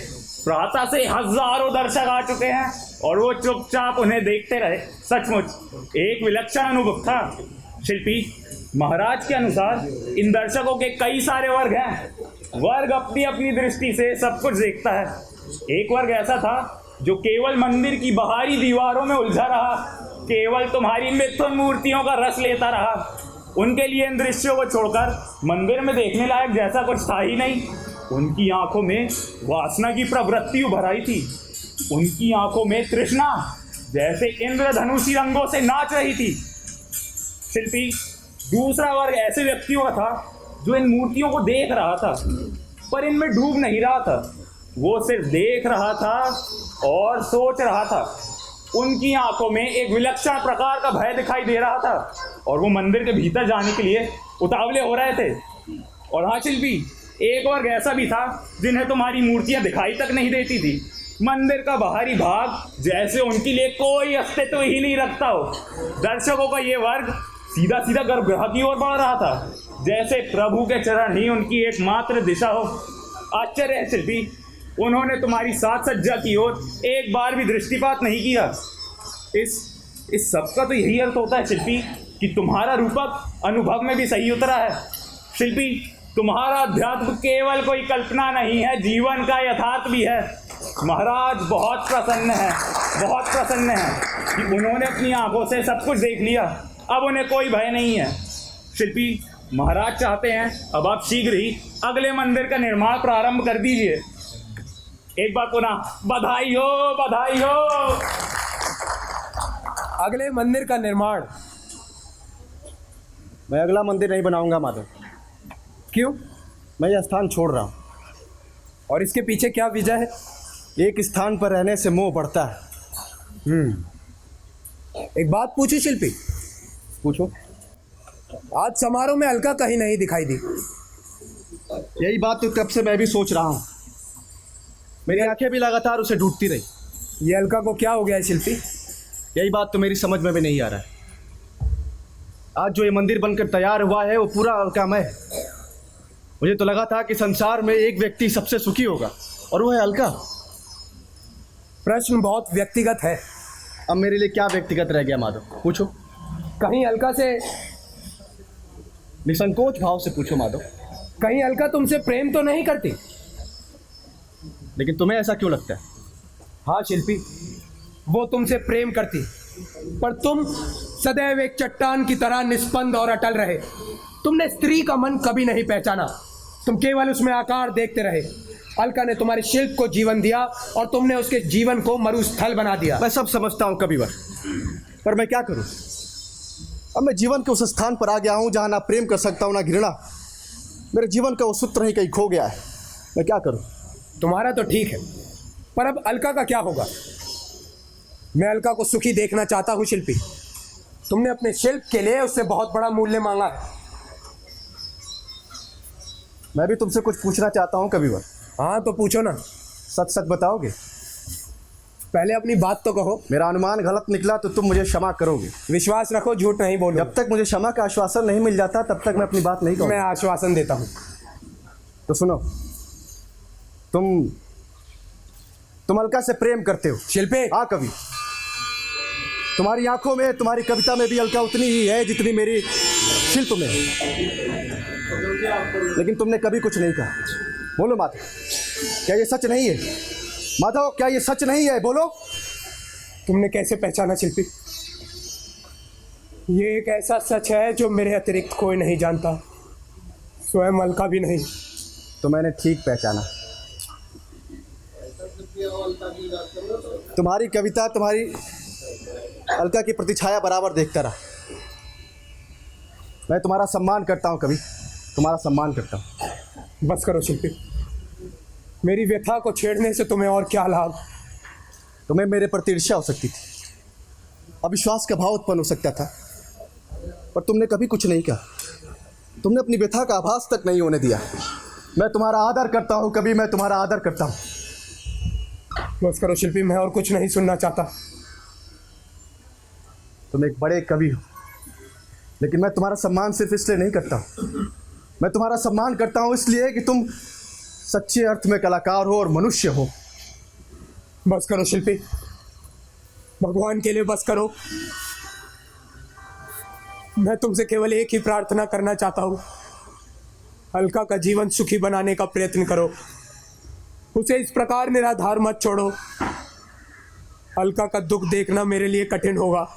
प्रातः से हजारों दर्शक आ चुके हैं और वो चुपचाप उन्हें देखते रहे। सचमुच एक विलक्षण अनुभव था। शिल्पी, महाराज के अनुसार इन दर्शकों के कई सारे वर्ग हैं। वर्ग अपनी अपनी दृष्टि से सब कुछ देखता है। एक वर्ग ऐसा था जो केवल मंदिर की बाहरी दीवारों में उलझा रहा, केवल तुम्हारी मिथुन मूर्तियों का रस लेता रहा। उनके लिए इन दृश्यों को छोड़कर मंदिर में देखने लायक जैसा कुछ था ही नहीं। उनकी आंखों में वासना की प्रवृत्ति उभर आई थी। उनकी आंखों में तृष्णा जैसे इंद्रधनुषी रंगों से नाच रही थी। शिल्पी, दूसरा वर्ग ऐसे व्यक्तियों का था जो इन मूर्तियों को देख रहा था, पर इनमें डूब नहीं रहा था। वो सिर्फ देख रहा था और सोच रहा था। उनकी आंखों में एक विलक्षण प्रकार का भय दिखाई दे रहा था और वो मंदिर के भीतर जाने के लिए उतावले हो रहे थे। और हाँ शिल्पी, एक वर्ग ऐसा भी था जिन्हें तुम्हारी मूर्तियां दिखाई तक नहीं देती थी। मंदिर का बाहरी भाग जैसे उनके लिए कोई अस्तित्व ही नहीं रखता हो। दर्शकों का ये वर्ग सीधा सीधा गर्भगृह की ओर बढ़ रहा था, जैसे प्रभु के चरण ही उनकी एकमात्र दिशा हो। आश्चर्य है शिल्पी, उन्होंने तुम्हारी साज सज्जा की ओर एक बार भी दृष्टिपात नहीं किया। इस सब का तो यही अर्थ होता है शिल्पी कि तुम्हारा रूपक अनुभव में भी सही उतरा है। शिल्पी, तुम्हारा अध्यात्म केवल कोई कल्पना नहीं है, जीवन का यथार्थ भी है। महाराज बहुत प्रसन्न है। बहुत प्रसन्न हैं कि उन्होंने अपनी आंखों से सब कुछ देख लिया। अब उन्हें कोई भय नहीं है। शिल्पी महाराज चाहते हैं अब आप शीघ्र ही अगले मंदिर का निर्माण प्रारंभ कर दीजिए। एक बार पुनः बधाई हो, बधाई हो। अगले मंदिर का निर्माण? मैं अगला मंदिर नहीं बनाऊंगा माधव। क्यों? मैं यह स्थान छोड़ रहा हूँ। और इसके पीछे क्या वजह है? एक स्थान पर रहने से मोह बढ़ता है। एक बात पूछूं शिल्पी? पूछो। आज समारोह में अलका कहीं नहीं दिखाई दी। यही बात तो कब से मैं भी सोच रहा हूँ। मेरी आंखें भी लगातार उसे ढूंढती रही। ये अलका को क्या हो गया है शिल्पी? यही बात तो मेरी समझ में भी नहीं आ रहा है। आज जो ये मंदिर बनकर तैयार हुआ है वो पूरा अलकामय है। मुझे तो लगा था कि संसार में एक व्यक्ति सबसे सुखी होगा और वो है अलका। प्रश्न बहुत व्यक्तिगत है। अब मेरे लिए क्या व्यक्तिगत रह गया माधव? पूछो। कहीं अलका से निसंकोच भाव से पूछो माधव। कहीं अलका तुमसे प्रेम तो नहीं करती? लेकिन तुम्हें ऐसा क्यों लगता है? हाँ शिल्पी, वो तुमसे प्रेम करती, पर तुम सदैव एक चट्टान की तरह निष्पन्द और अटल रहे। तुमने स्त्री का मन कभी नहीं पहचाना। तुम केवल उसमें आकार देखते रहे। अलका ने तुम्हारे शिल्प को जीवन दिया और तुमने उसके जीवन को मरुस्थल बना दिया। मैं सब समझता हूँ कविवर, पर मैं क्या करूँ? अब मैं जीवन के उस स्थान पर आ गया हूँ जहाँ ना प्रेम कर सकता हूँ ना घृणा। मेरे जीवन का वो सूत्र ही कहीं खो गया है। मैं क्या करूँ? तुम्हारा तो ठीक है, पर अब अलका का क्या होगा? मैं अलका को सुखी देखना चाहता हूँ शिल्पी। तुमने अपने शिल्प के लिए उससे बहुत बड़ा मूल्य मांगा है। मैं भी तुमसे कुछ पूछना चाहता हूँ कविवर। हाँ तो पूछो ना। सच सच बताओगे? पहले अपनी बात तो कहो। मेरा अनुमान गलत निकला तो तुम मुझे क्षमा करोगे? विश्वास रखो, झूठ नहीं बोलो। जब तक मुझे क्षमा का आश्वासन नहीं मिल जाता तब तक मैं अपनी बात नहीं कहूँगा। मैं आश्वासन देता हूँ। तो सुनो, तुम अलका से प्रेम करते हो शिल्पी? हाँ कवि। तुम्हारी आंखों में, तुम्हारी कविता में भी अलका उतनी ही है जितनी मेरी शिल्प में है। लेकिन तुमने कभी कुछ नहीं कहा। बोलो माधव, क्या ये सच नहीं है? माधव, क्या ये सच नहीं है? बोलो। तुमने कैसे पहचाना शिल्पी? ये एक ऐसा सच है जो मेरे अतिरिक्त कोई नहीं जानता, स्वयं अलका भी नहीं। तो मैंने ठीक पहचाना। तुम्हारी कविता, तुम्हारी अलका की प्रतिछाया बराबर देखता रहा। मैं तुम्हारा सम्मान करता हूँ कवि, तुम्हारा सम्मान करता हूँ। बस करो शिल्पी, मेरी व्यथा को छेड़ने से तुम्हें और क्या लाभ? तुम्हें मेरे प्रति ईर्ष्या हो सकती थी, अविश्वास का भाव उत्पन्न हो सकता था, पर तुमने कभी कुछ नहीं कहा। तुमने अपनी व्यथा का आभास तक नहीं होने दिया। मैं तुम्हारा आदर करता हूँ कवि, मैं तुम्हारा आदर करता हूँ। बस करो शिल्पी, मैं और कुछ नहीं सुनना चाहता। तुम एक बड़े कवि हो, लेकिन मैं तुम्हारा सम्मान सिर्फ इसलिए नहीं करता हूँ। मैं तुम्हारा सम्मान करता हूँ इसलिए कि तुम सच्चे अर्थ में कलाकार हो और मनुष्य हो। बस करो शिल्पी, भगवान के लिए बस करो। मैं तुमसे केवल एक ही प्रार्थना करना चाहता हूँ, अलका का जीवन सुखी बनाने का प्रयत्न करो। उसे इस प्रकार निराधार मत छोड़ो। अलका का दुख देखना मेरे लिए कठिन होगा।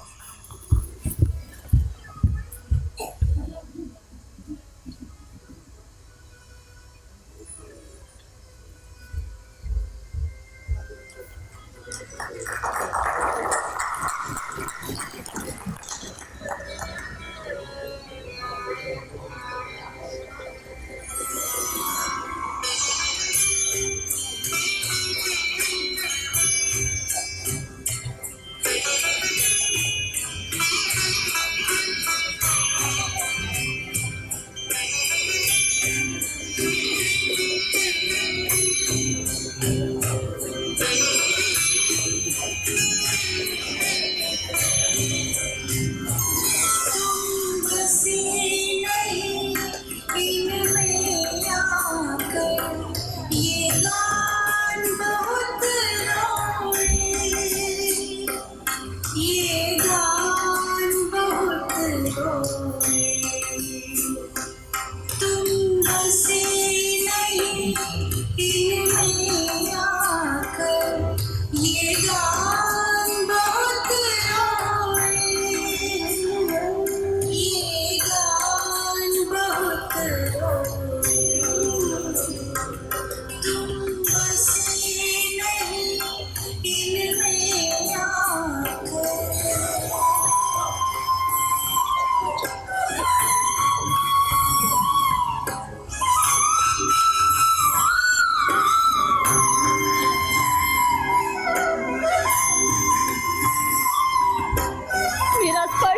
ये गान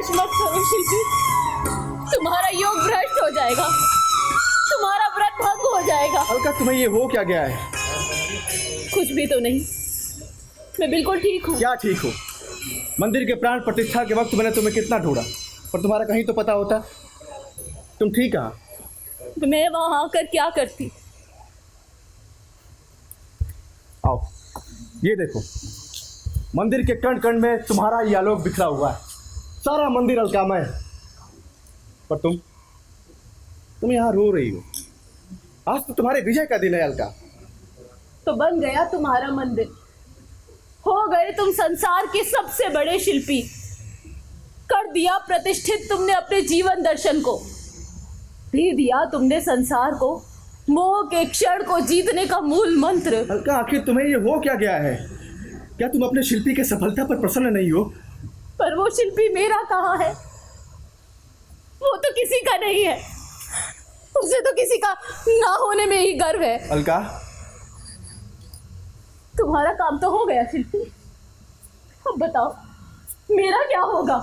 लालच मत करो शिल्पी, तुम्हारा योग भ्रष्ट हो जाएगा, तुम्हारा व्रत भंग हो जाएगा। अलका, तुम्हें ये हो क्या गया है? कुछ भी तो नहीं, मैं बिल्कुल ठीक हूँ। क्या ठीक हो? मंदिर के प्राण प्रतिष्ठा के वक्त मैंने तुम्हें कितना ढूंढा, पर तुम्हारा कहीं तो पता होता। तुम ठीक कहाँ? तो मैं वहाँ आकर क्या करती? आओ, ये देखो, मंदिर के कण कण में तुम्हारा ये आलोक बिखरा हुआ है। सारा मंदिर अलकामय है, पर तुम यहाँ रो रही हो। आज तो तुम्हारे विजय का दिन है अलका। तो बन गया तुम्हारा मंदिर, हो गए तुम संसार के सबसे बड़े शिल्पी, कर दिया प्रतिष्ठित तुमने अपने जीवन दर्शन को, दे दिया तुमने संसार को मोह के क्षण को जीतने का मूल मंत्र। अलका, आखिर तुम्हें ये हो क्या गया है? क्या तुम अपने शिल्पी के सफलता पर प्रसन्न नहीं हो? पर वो शिल्पी मेरा कहाँ है? वो तो किसी का नहीं है, उसे तो किसी का ना होने में ही गर्व है। अलका, तुम्हारा काम तो हो गया शिल्पी, अब बताओ मेरा क्या होगा?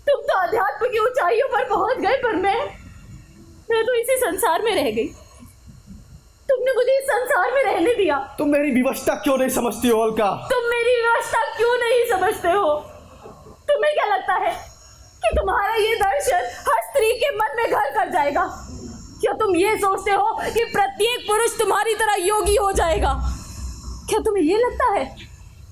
तुम तो अध्यात्म की ऊंचाइयों पर पहुंच गए, पर मैं तो इसी संसार में रह गई। तुमने मुझे इस संसार में रहने दिया। तुम मेरी विवशता क्यों नहीं समझती हो अलका? तुम मेरी विवशता क्यों नहीं समझते हो? तुम्हें क्या लगता है कि तुम्हारा ये दर्शन हर स्त्री के मन में घर कर जाएगा? क्या तुम ये सोचते हो कि प्रत्येक पुरुष तुम्हारी तरह योगी हो जाएगा? क्या तुम्हें ये लगता है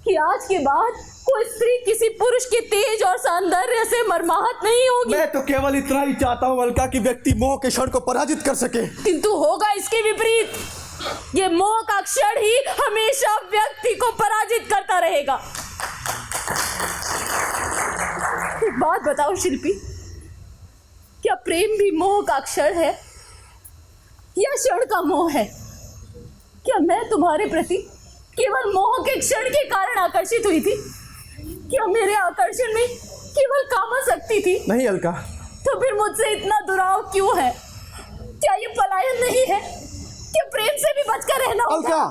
कि आज के बाद कोई स्त्री किसी पुरुष के तेज और सौंदर्य से मर्माहत नहीं होगी? मैं तो केवल इतना ही चाहता हूँ अलका कि व्यक्ति मोह के क्षण को पराजित कर सके, किंतु होगा इसके विपरीत। ये मोह का क्षण ही हमेशा व्यक्ति को पराजित करता रहेगा। एक बात बताओ शिल्पी, क्या प्रेम भी मोह का क्षण है या क्षण का मोह है? क्या मैं तुम्हारे प्रति केवल मोह के क्षण के कारण आकर्षित हुई थी? क्या मेरे आकर्षण में केवल कामासक्ति थी? नहीं अलका। तो फिर मुझसे इतना दुराव क्यों है? क्या ये पलायन नहीं है? क्या प्रेम से भी बचकर रहना होगा? अलका,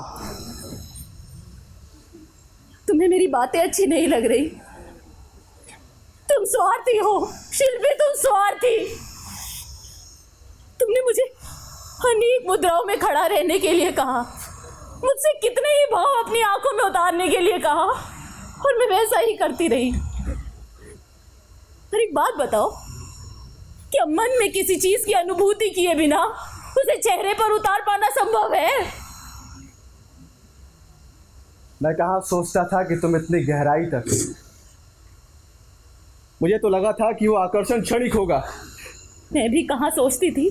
तुम्हें मेरी बातें अच्छी नहीं लग रही? तुम स्वार्थी हो शिल्पी, तुम स्वार्थी। तुमने मुझे अनेक मुद्राओं में खड़ा रहने के लिए कहा, मुझसे कितने ही भाव अपनी आंखों में उतारने के लिए कहा, और मैं वैसा ही करती रही। पर एक बात बताओ, क्या मन में किसी चीज की अनुभूति किए बिना उसे चेहरे पर उतार पाना संभव है? मैं कहाँ सोचता था कि तुम इतनी गहराई तक। मुझे तो लगा था कि वो आकर्षण क्षणिक होगा। मैं भी कहाँ सोचती थी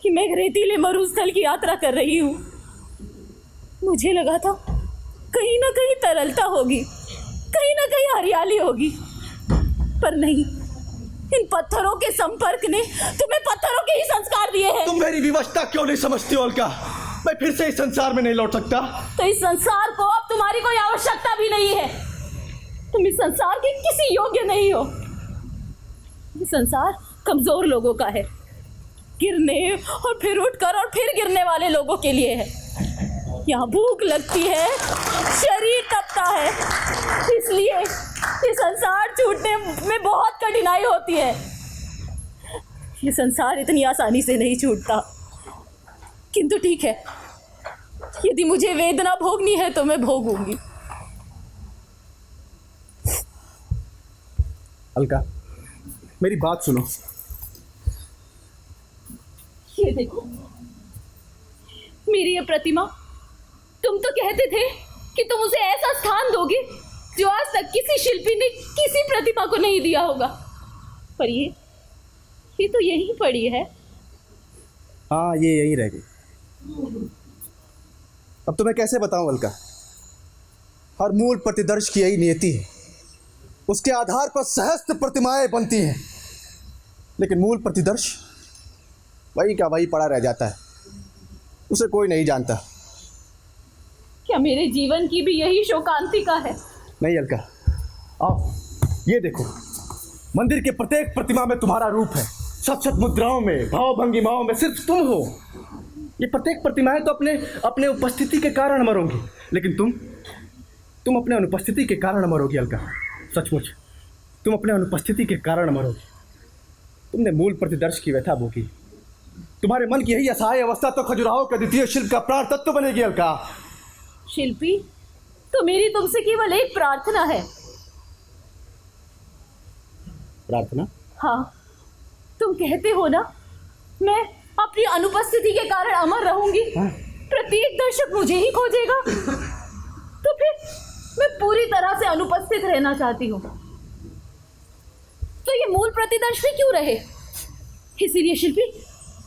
कि मैं रेतीले मरुस्थल की यात्रा कर रही हूँ। मुझे लगा था कहीं ना कहीं तरलता होगी, कहीं ना कहीं हरियाली होगी, पर नहीं, इन पत्थरों के संपर्क ने तुम्हें पत्थरों के ही संस्कार दिए हैं। तुम मेरी विवशता क्यों नहीं समझती हो अलका? मैं फिर से इस संसार में नहीं लौट सकता। तो इस संसार को अब तुम्हारी कोई आवश्यकता भी नहीं है। तुम इस संसार के किसी योग्य नहीं हो। ये संसार कमजोर लोगों का है, गिरने और फिर उठकर और फिर गिरने वाले लोगों के लिए है। यहाँ भूख लगती है, शरीर तपता है, इसलिए ये संसार छूटने में बहुत कठिनाई होती है। ये संसार इतनी आसानी से नहीं छूटता। किंतु ठीक है, यदि मुझे वेदना भोगनी है तो मैं भोगूंगी। अलका, मेरी बात सुनो। ये देखो, मेरी ये प्रतिमा, तुम तो कहते थे कि तुम उसे ऐसा स्थान दोगे जो आज तक किसी शिल्पी ने किसी प्रतिमा को नहीं दिया होगा, पर ये तो यहीं पड़ी है। हाँ, ये यहीं रह गई। अब तुम्हें कैसे बताऊं अलका? हर मूल प्रतिदर्श की यही नियति है। उसके आधार पर सहस्त्र प्रतिमाएं बनती हैं, लेकिन मूल प्रतिदर्श वही का वही पड़ा रह जाता है। उसे कोई नहीं जानता। क्या मेरे जीवन की भी यही शोकांतिका है? नहीं अलका, आओ, ये देखो, मंदिर के प्रत्येक प्रतिमा में तुम्हारा रूप है। सत सत मुद्राओं में, भाव भंगिमाओं में सिर्फ तुम हो। ये प्रत्येक प्रतिमाएं तो अपने उपस्थिति के कारण मरोगी, लेकिन तुम अपने अनुपस्थिति के कारण मरोगी अलका। सचमुच तुम अपने अनुपस्थिति के कारण मरोगे। तुमने मूल प्रतिदर्श की व्यथा भोगी। तुम्हारे मन की यही असहाय अवस्था तो खजुराहो के द्वितीय शिल्प का प्राण तत्व बनेगी अलका। शिल्पी, तो मेरी तुमसे केवल एक प्रार्थना है। प्रार्थना? हाँ, तुम कहते हो ना मैं अपनी अनुपस्थिति के कारण अमर रहूंगी, प्रत्येक दर्शक मुझे ही खोजेगा, तो फिर मैं पूरी तरह से अनुपस्थित रहना चाहती हूँ। तो ये मूल प्रतिदर्शी क्यों रहे? इसीलिए शिल्पी,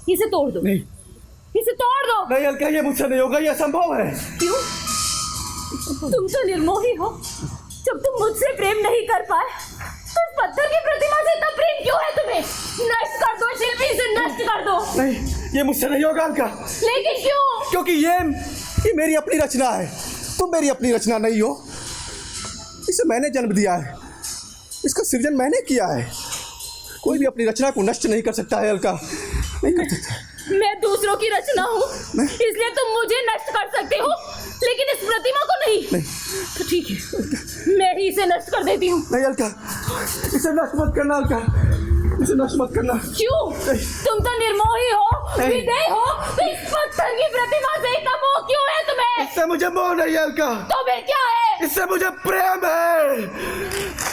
इसे तोड़ दो। नहीं, इसे तोड़ दो। नहीं अलका, ये मुझसे नहीं होगा, ये असंभव है। क्यों? तुम तो निर्मोही हो। जब तुम मुझसे प्रेम नहीं कर पाए तो इस पत्थर की प्रतिमा से इतना प्रेम क्यों है तुम्हें? नष्ट कर दो शिल्पी, इसे नष्ट कर दो। नहीं, ये मुझसे नहीं होगा अलका। लेकिन क्यों? क्योंकि ये मेरी अपनी रचना है। तुम मेरी अपनी रचना नहीं हो। इसे मैंने जन्म दिया है, इसका सृजन मैंने किया है। कोई भी अपनी रचना को नष्ट नहीं कर सकता है अलका, नहीं कर सकता। मैं दूसरों की रचना हूँ, इसलिए तुम मुझे नष्ट कर सकते हो, लेकिन इस प्रतिमा को नहीं। तो ठीक है, मैं ही इसे नष्ट कर देती हूँ। नहीं अलका, इसे नष्ट मत करना अलका, इसे नष्ट मत करना। क्यों? तुम तो निर्मोही हो, विदेह हो, तो इस पत्थर की प्रतिमा से इतना मोह क्यों है तुम्हें? इससे मुझे मोह नहीं है अलका। तो फिर क्या है? इससे मुझे प्रेम है।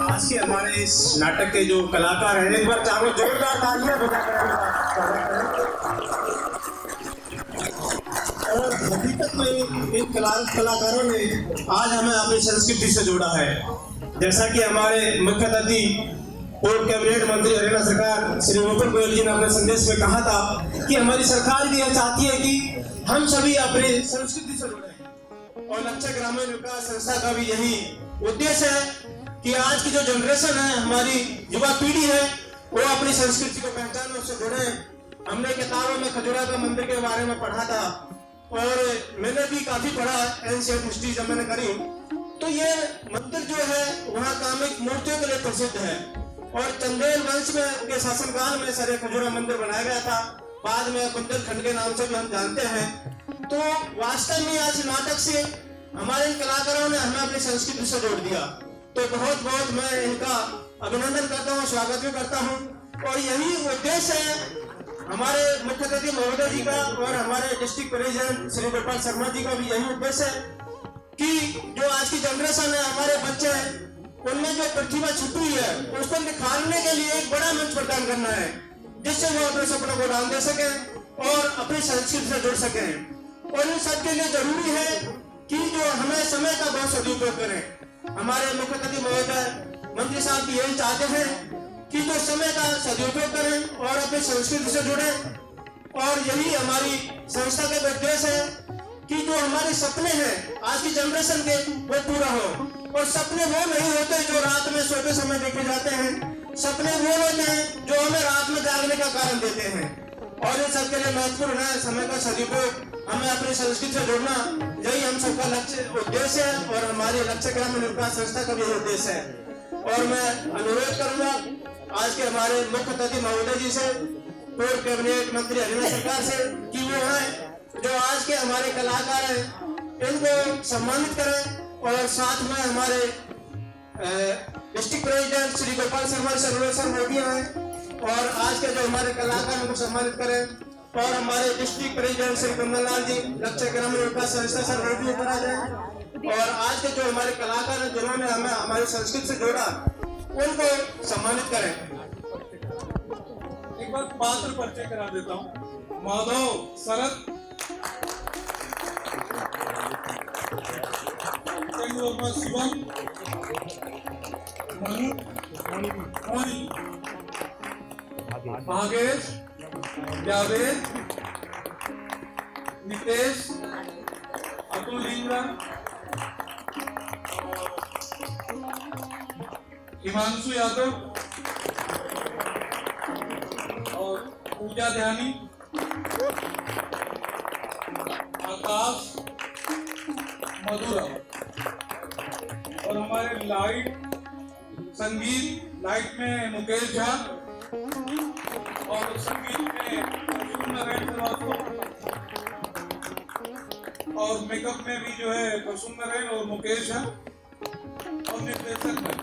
आज के हमारे इस नाटक के जो कलाकार हैं, एक बार चारों जोरदार तालियां बजाकर और हकीकत में इन कलाकारों ने आज हमें अपनी संस्कृति से जोड़ा है। जैसा कि हमारे मुख्य अतिथि पूर्व कैबिनेट मंत्री हरियाणा सरकार श्री विपुल गोयल जी ने अपने संदेश में कहा था कि हमारी सरकार भी यह चाहती है कि हम सभी अपनी संस्कृति से जुड़े, और लक्ष्य ग्रामीण विकास संस्था का भी यही उद्देश्य है कि आज की जो जनरेशन है, हमारी युवा पीढ़ी है, वो अपनी संस्कृति को पहचाने, उससे जुड़े। हमने किताबों में खजुरा का मंदिर के बारे में पढ़ा था और मैंने भी काफी पढ़ा, एंशिएंट हिस्ट्री जब मैंने करी, तो ये मंदिर जो है वहाँ कामिक मूर्तियों के लिए प्रसिद्ध है। और चंदेल वंश में के शासनकाल में सरे खजुरा मंदिर बनाया गया था, बाद में बुंदेलखंड के नाम से भी हम जानते हैं। तो वास्तव में आज नाटक से हमारे इन कलाकारों ने हमें अपनी संस्कृति से जोड़ दिया। तो बहुत बहुत मैं इनका अभिनंदन करता हूँ, स्वागत भी करता हूँ। और यही उद्देश्य है हमारे मुख्य अतिथि महोदय जी का और हमारे डिस्ट्रिक्ट प्रेसिडेंट श्री गोपाल शर्मा जी का भी यही उद्देश्य है कि जो आज की जनरेशन है, हमारे बच्चे हैं, उनमें जो प्रतिभा छुपी हुई है उसको निखारने के लिए एक बड़ा मंच प्रदान करना है, जिससे वो अपने सपनों को दान दे सके और अपनी संस्कृति से जुड़ सके। और इन सब के लिए जरूरी है कि जो हमें समय का बहुत सदुपयोग करें। हमारे मुख्य अतिथि महोदय मंत्री साहब भी यही चाहते हैं कि जो समय का सदुपयोग करें और अपनी संस्कृति से जुड़े। और यही हमारी संस्था का उद्देश्य है कि जो हमारे सपने हैं आज की जनरेशन के, वो पूरा हो। और सपने वो नहीं होते जो रात में सोते समय देखे जाते हैं, सपने वो होते हैं जो हमें रात में जागने का कारण देते हैं। और इन सबके लिए महत्वपूर्ण है समय का सदुपयोग, हमें अपनी संस्कृति से जोड़ना, यही हम सबका लक्ष्य उद्देश्य है और हमारी लक्ष्य ग्रामीण विकास संस्था का भी उद्देश्य है। और मैं अनुरोध करूंगा आज के हमारे मुख्य अतिथि महोदय जी से, पूर्व कैबिनेट मंत्री हरियाणा सरकार से, कि वो हैं जो आज के हमारे कलाकार हैं, इनको सम्मानित करें। और साथ में हमारे district president Shri Gopal Sharma sir वो भी हैं और आज के जो हमारे कलाकार उनको सम्मानित करें और हमारे डिस्ट्रिक्ट प्रेसिडेंट श्री कुंदनलाल जी लक्ष्य ग्रामीण विकास संस्था से रिव्यू करा जाए और आज के जो हमारे कलाकार हैं जिन्होंने हमें हमारी संस्कृति से जोड़ा उनको सम्मानित करें। एक बार पात्र परिचय करा देता हूँ। माधव शरद, शिवम, मणि, भागेश, जावेद, नितेश, अतुल इंद्रा, हिमांशु यादव और पूजा ध्यानी, आकाश, मधुरा और हमारे लाइट संगीत लाइट में मुकेश झा और संगीत में नारायण श्रीवास्तव और मेकअप में भी जो है प्रसून नारायण और मुकेश झा और निर्देशक में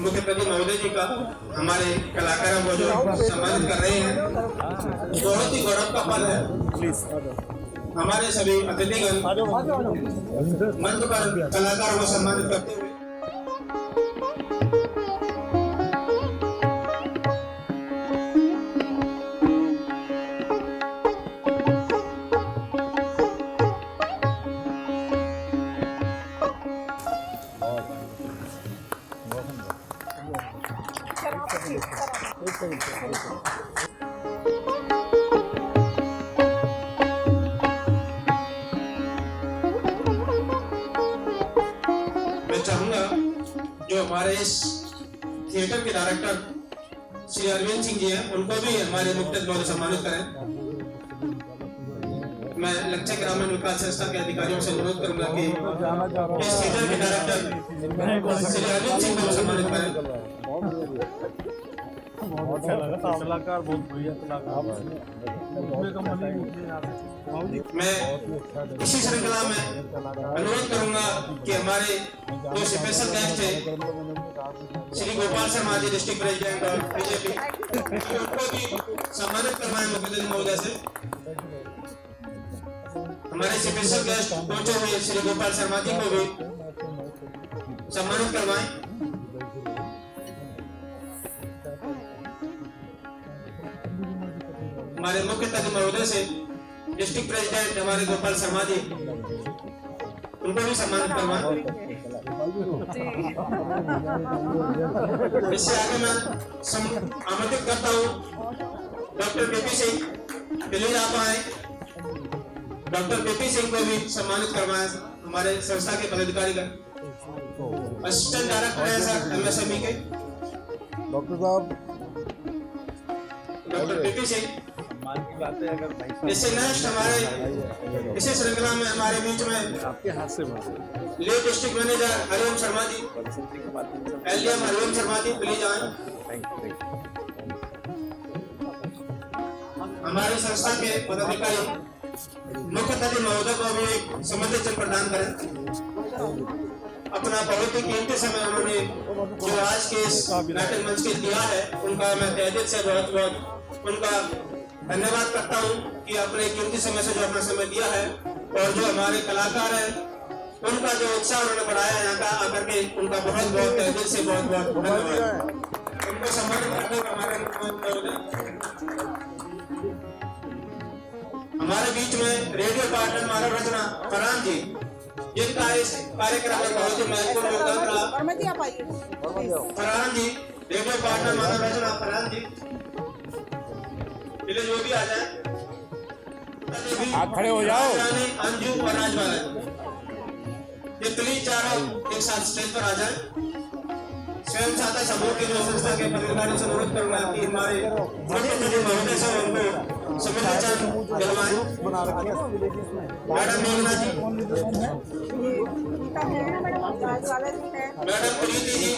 मुख्यमंत्री महोदय जी का हमारे कलाकारों को जो सम्मानित कर रहे हैं बहुत ही गौरव का पल है। हमारे सभी अतिथिगण मंच पर कलाकारों को सम्मानित करते हुए मैं चाहूंगा जो हमारे इस थिएटर के डायरेक्टर श्री अरविंद सिंह जी हैं उनको भी हमारे मुख्य अतिथि द्वारा सम्मानित करें। मैं लक्ष्य ग्रामीण विकास संस्था के अधिकारियों से अनुरोध करूंगा कि इस थिएटर के डायरेक्टर श्री अरविंद सिंह को सम्मानित करें। बहुत अच्छा लगा, कलाकार बहुत बढ़िया कलाकार। मैं इसी श्रृंखला में अनुरोध करूंगा कि हमारे दो स्पेशल गेस्ट हैं श्री गोपाल शर्मा जी डिस्ट्रिक्ट प्रेसिडेंट और बीजेपी उनको भी सम्मानित करवाएं मुख्यमंत्री महोदय से। हमारे स्पेशल गेस्ट पहुंचे हुए श्री गोपाल शर्मा जी को भी सम्मानित करवाएं। हमारे मुख्य अतिथि महोदय से डिस्ट्रिक्ट प्रेसिडेंट हमारे गोपाल शर्मा जी उनको भी सम्मानित करवाएं। इससे आगे मैं आमंत्रित करता हूँ डॉक्टर पीपी सिंह, प्लीज आप आए। डॉक्टर पीपी सिंह को भी सम्मानित करवाएं। हमारे संस्था के पदाधिकारी का असिस्टेंट डायरेक्टर है सर एमएसएमई के डॉक्टर साहब, डॉक्टर पीपी सिंह। इससे नेक्स्ट हमारे इसी श्रृंखला में हमारे बीच में आपके हाथ से lead district manager Hariom Sharma ji, LDM Hariom Sharma ji please आए। हमारे संस्था के पदाधिकारी मुख्य अतिथि महोदय को भी एक सम्मानित प्रदान करें। अपना बहुत ही कीमती समय उन्होंने जो आज के इस नाटक मंच के दिया है उनका मैं तहे दिल से बहुत बहुत उनका धन्यवाद करता हूँ कि अपने कीमती समय से जो अपना समय दिया है, और जो हमारे कलाकार हैं उनका जो उत्साह उन्होंने बढ़ाया यहाँ का आकर के, उनका बहुत बहुत तहे दिल से बहुत बहुत धन्यवाद। उनको सम्मानित करने का हमारे बीच में रेडियो पार्टनर मानव रचना फरहान जी, जिनका इस कार्यक्रम में बहुत ही महत्वपूर्ण योगदान रहा। Farhan ji, radio partner Manav Rachna Farhan ji, please वो भी आ जाए। आप खड़े हो जाओ। अंजू और राजवाला, ये प्लीज चारों एक साथ स्टेज पर आ जाए। स्वयं सहायता समूह के जो संस्था के पदाधिकारियों से अनुरोध करूंगा कि हमारे महोदय से उनको सम्मिलित दिलवाएं। मैडम मेघना जी, मैडम प्रीति जी,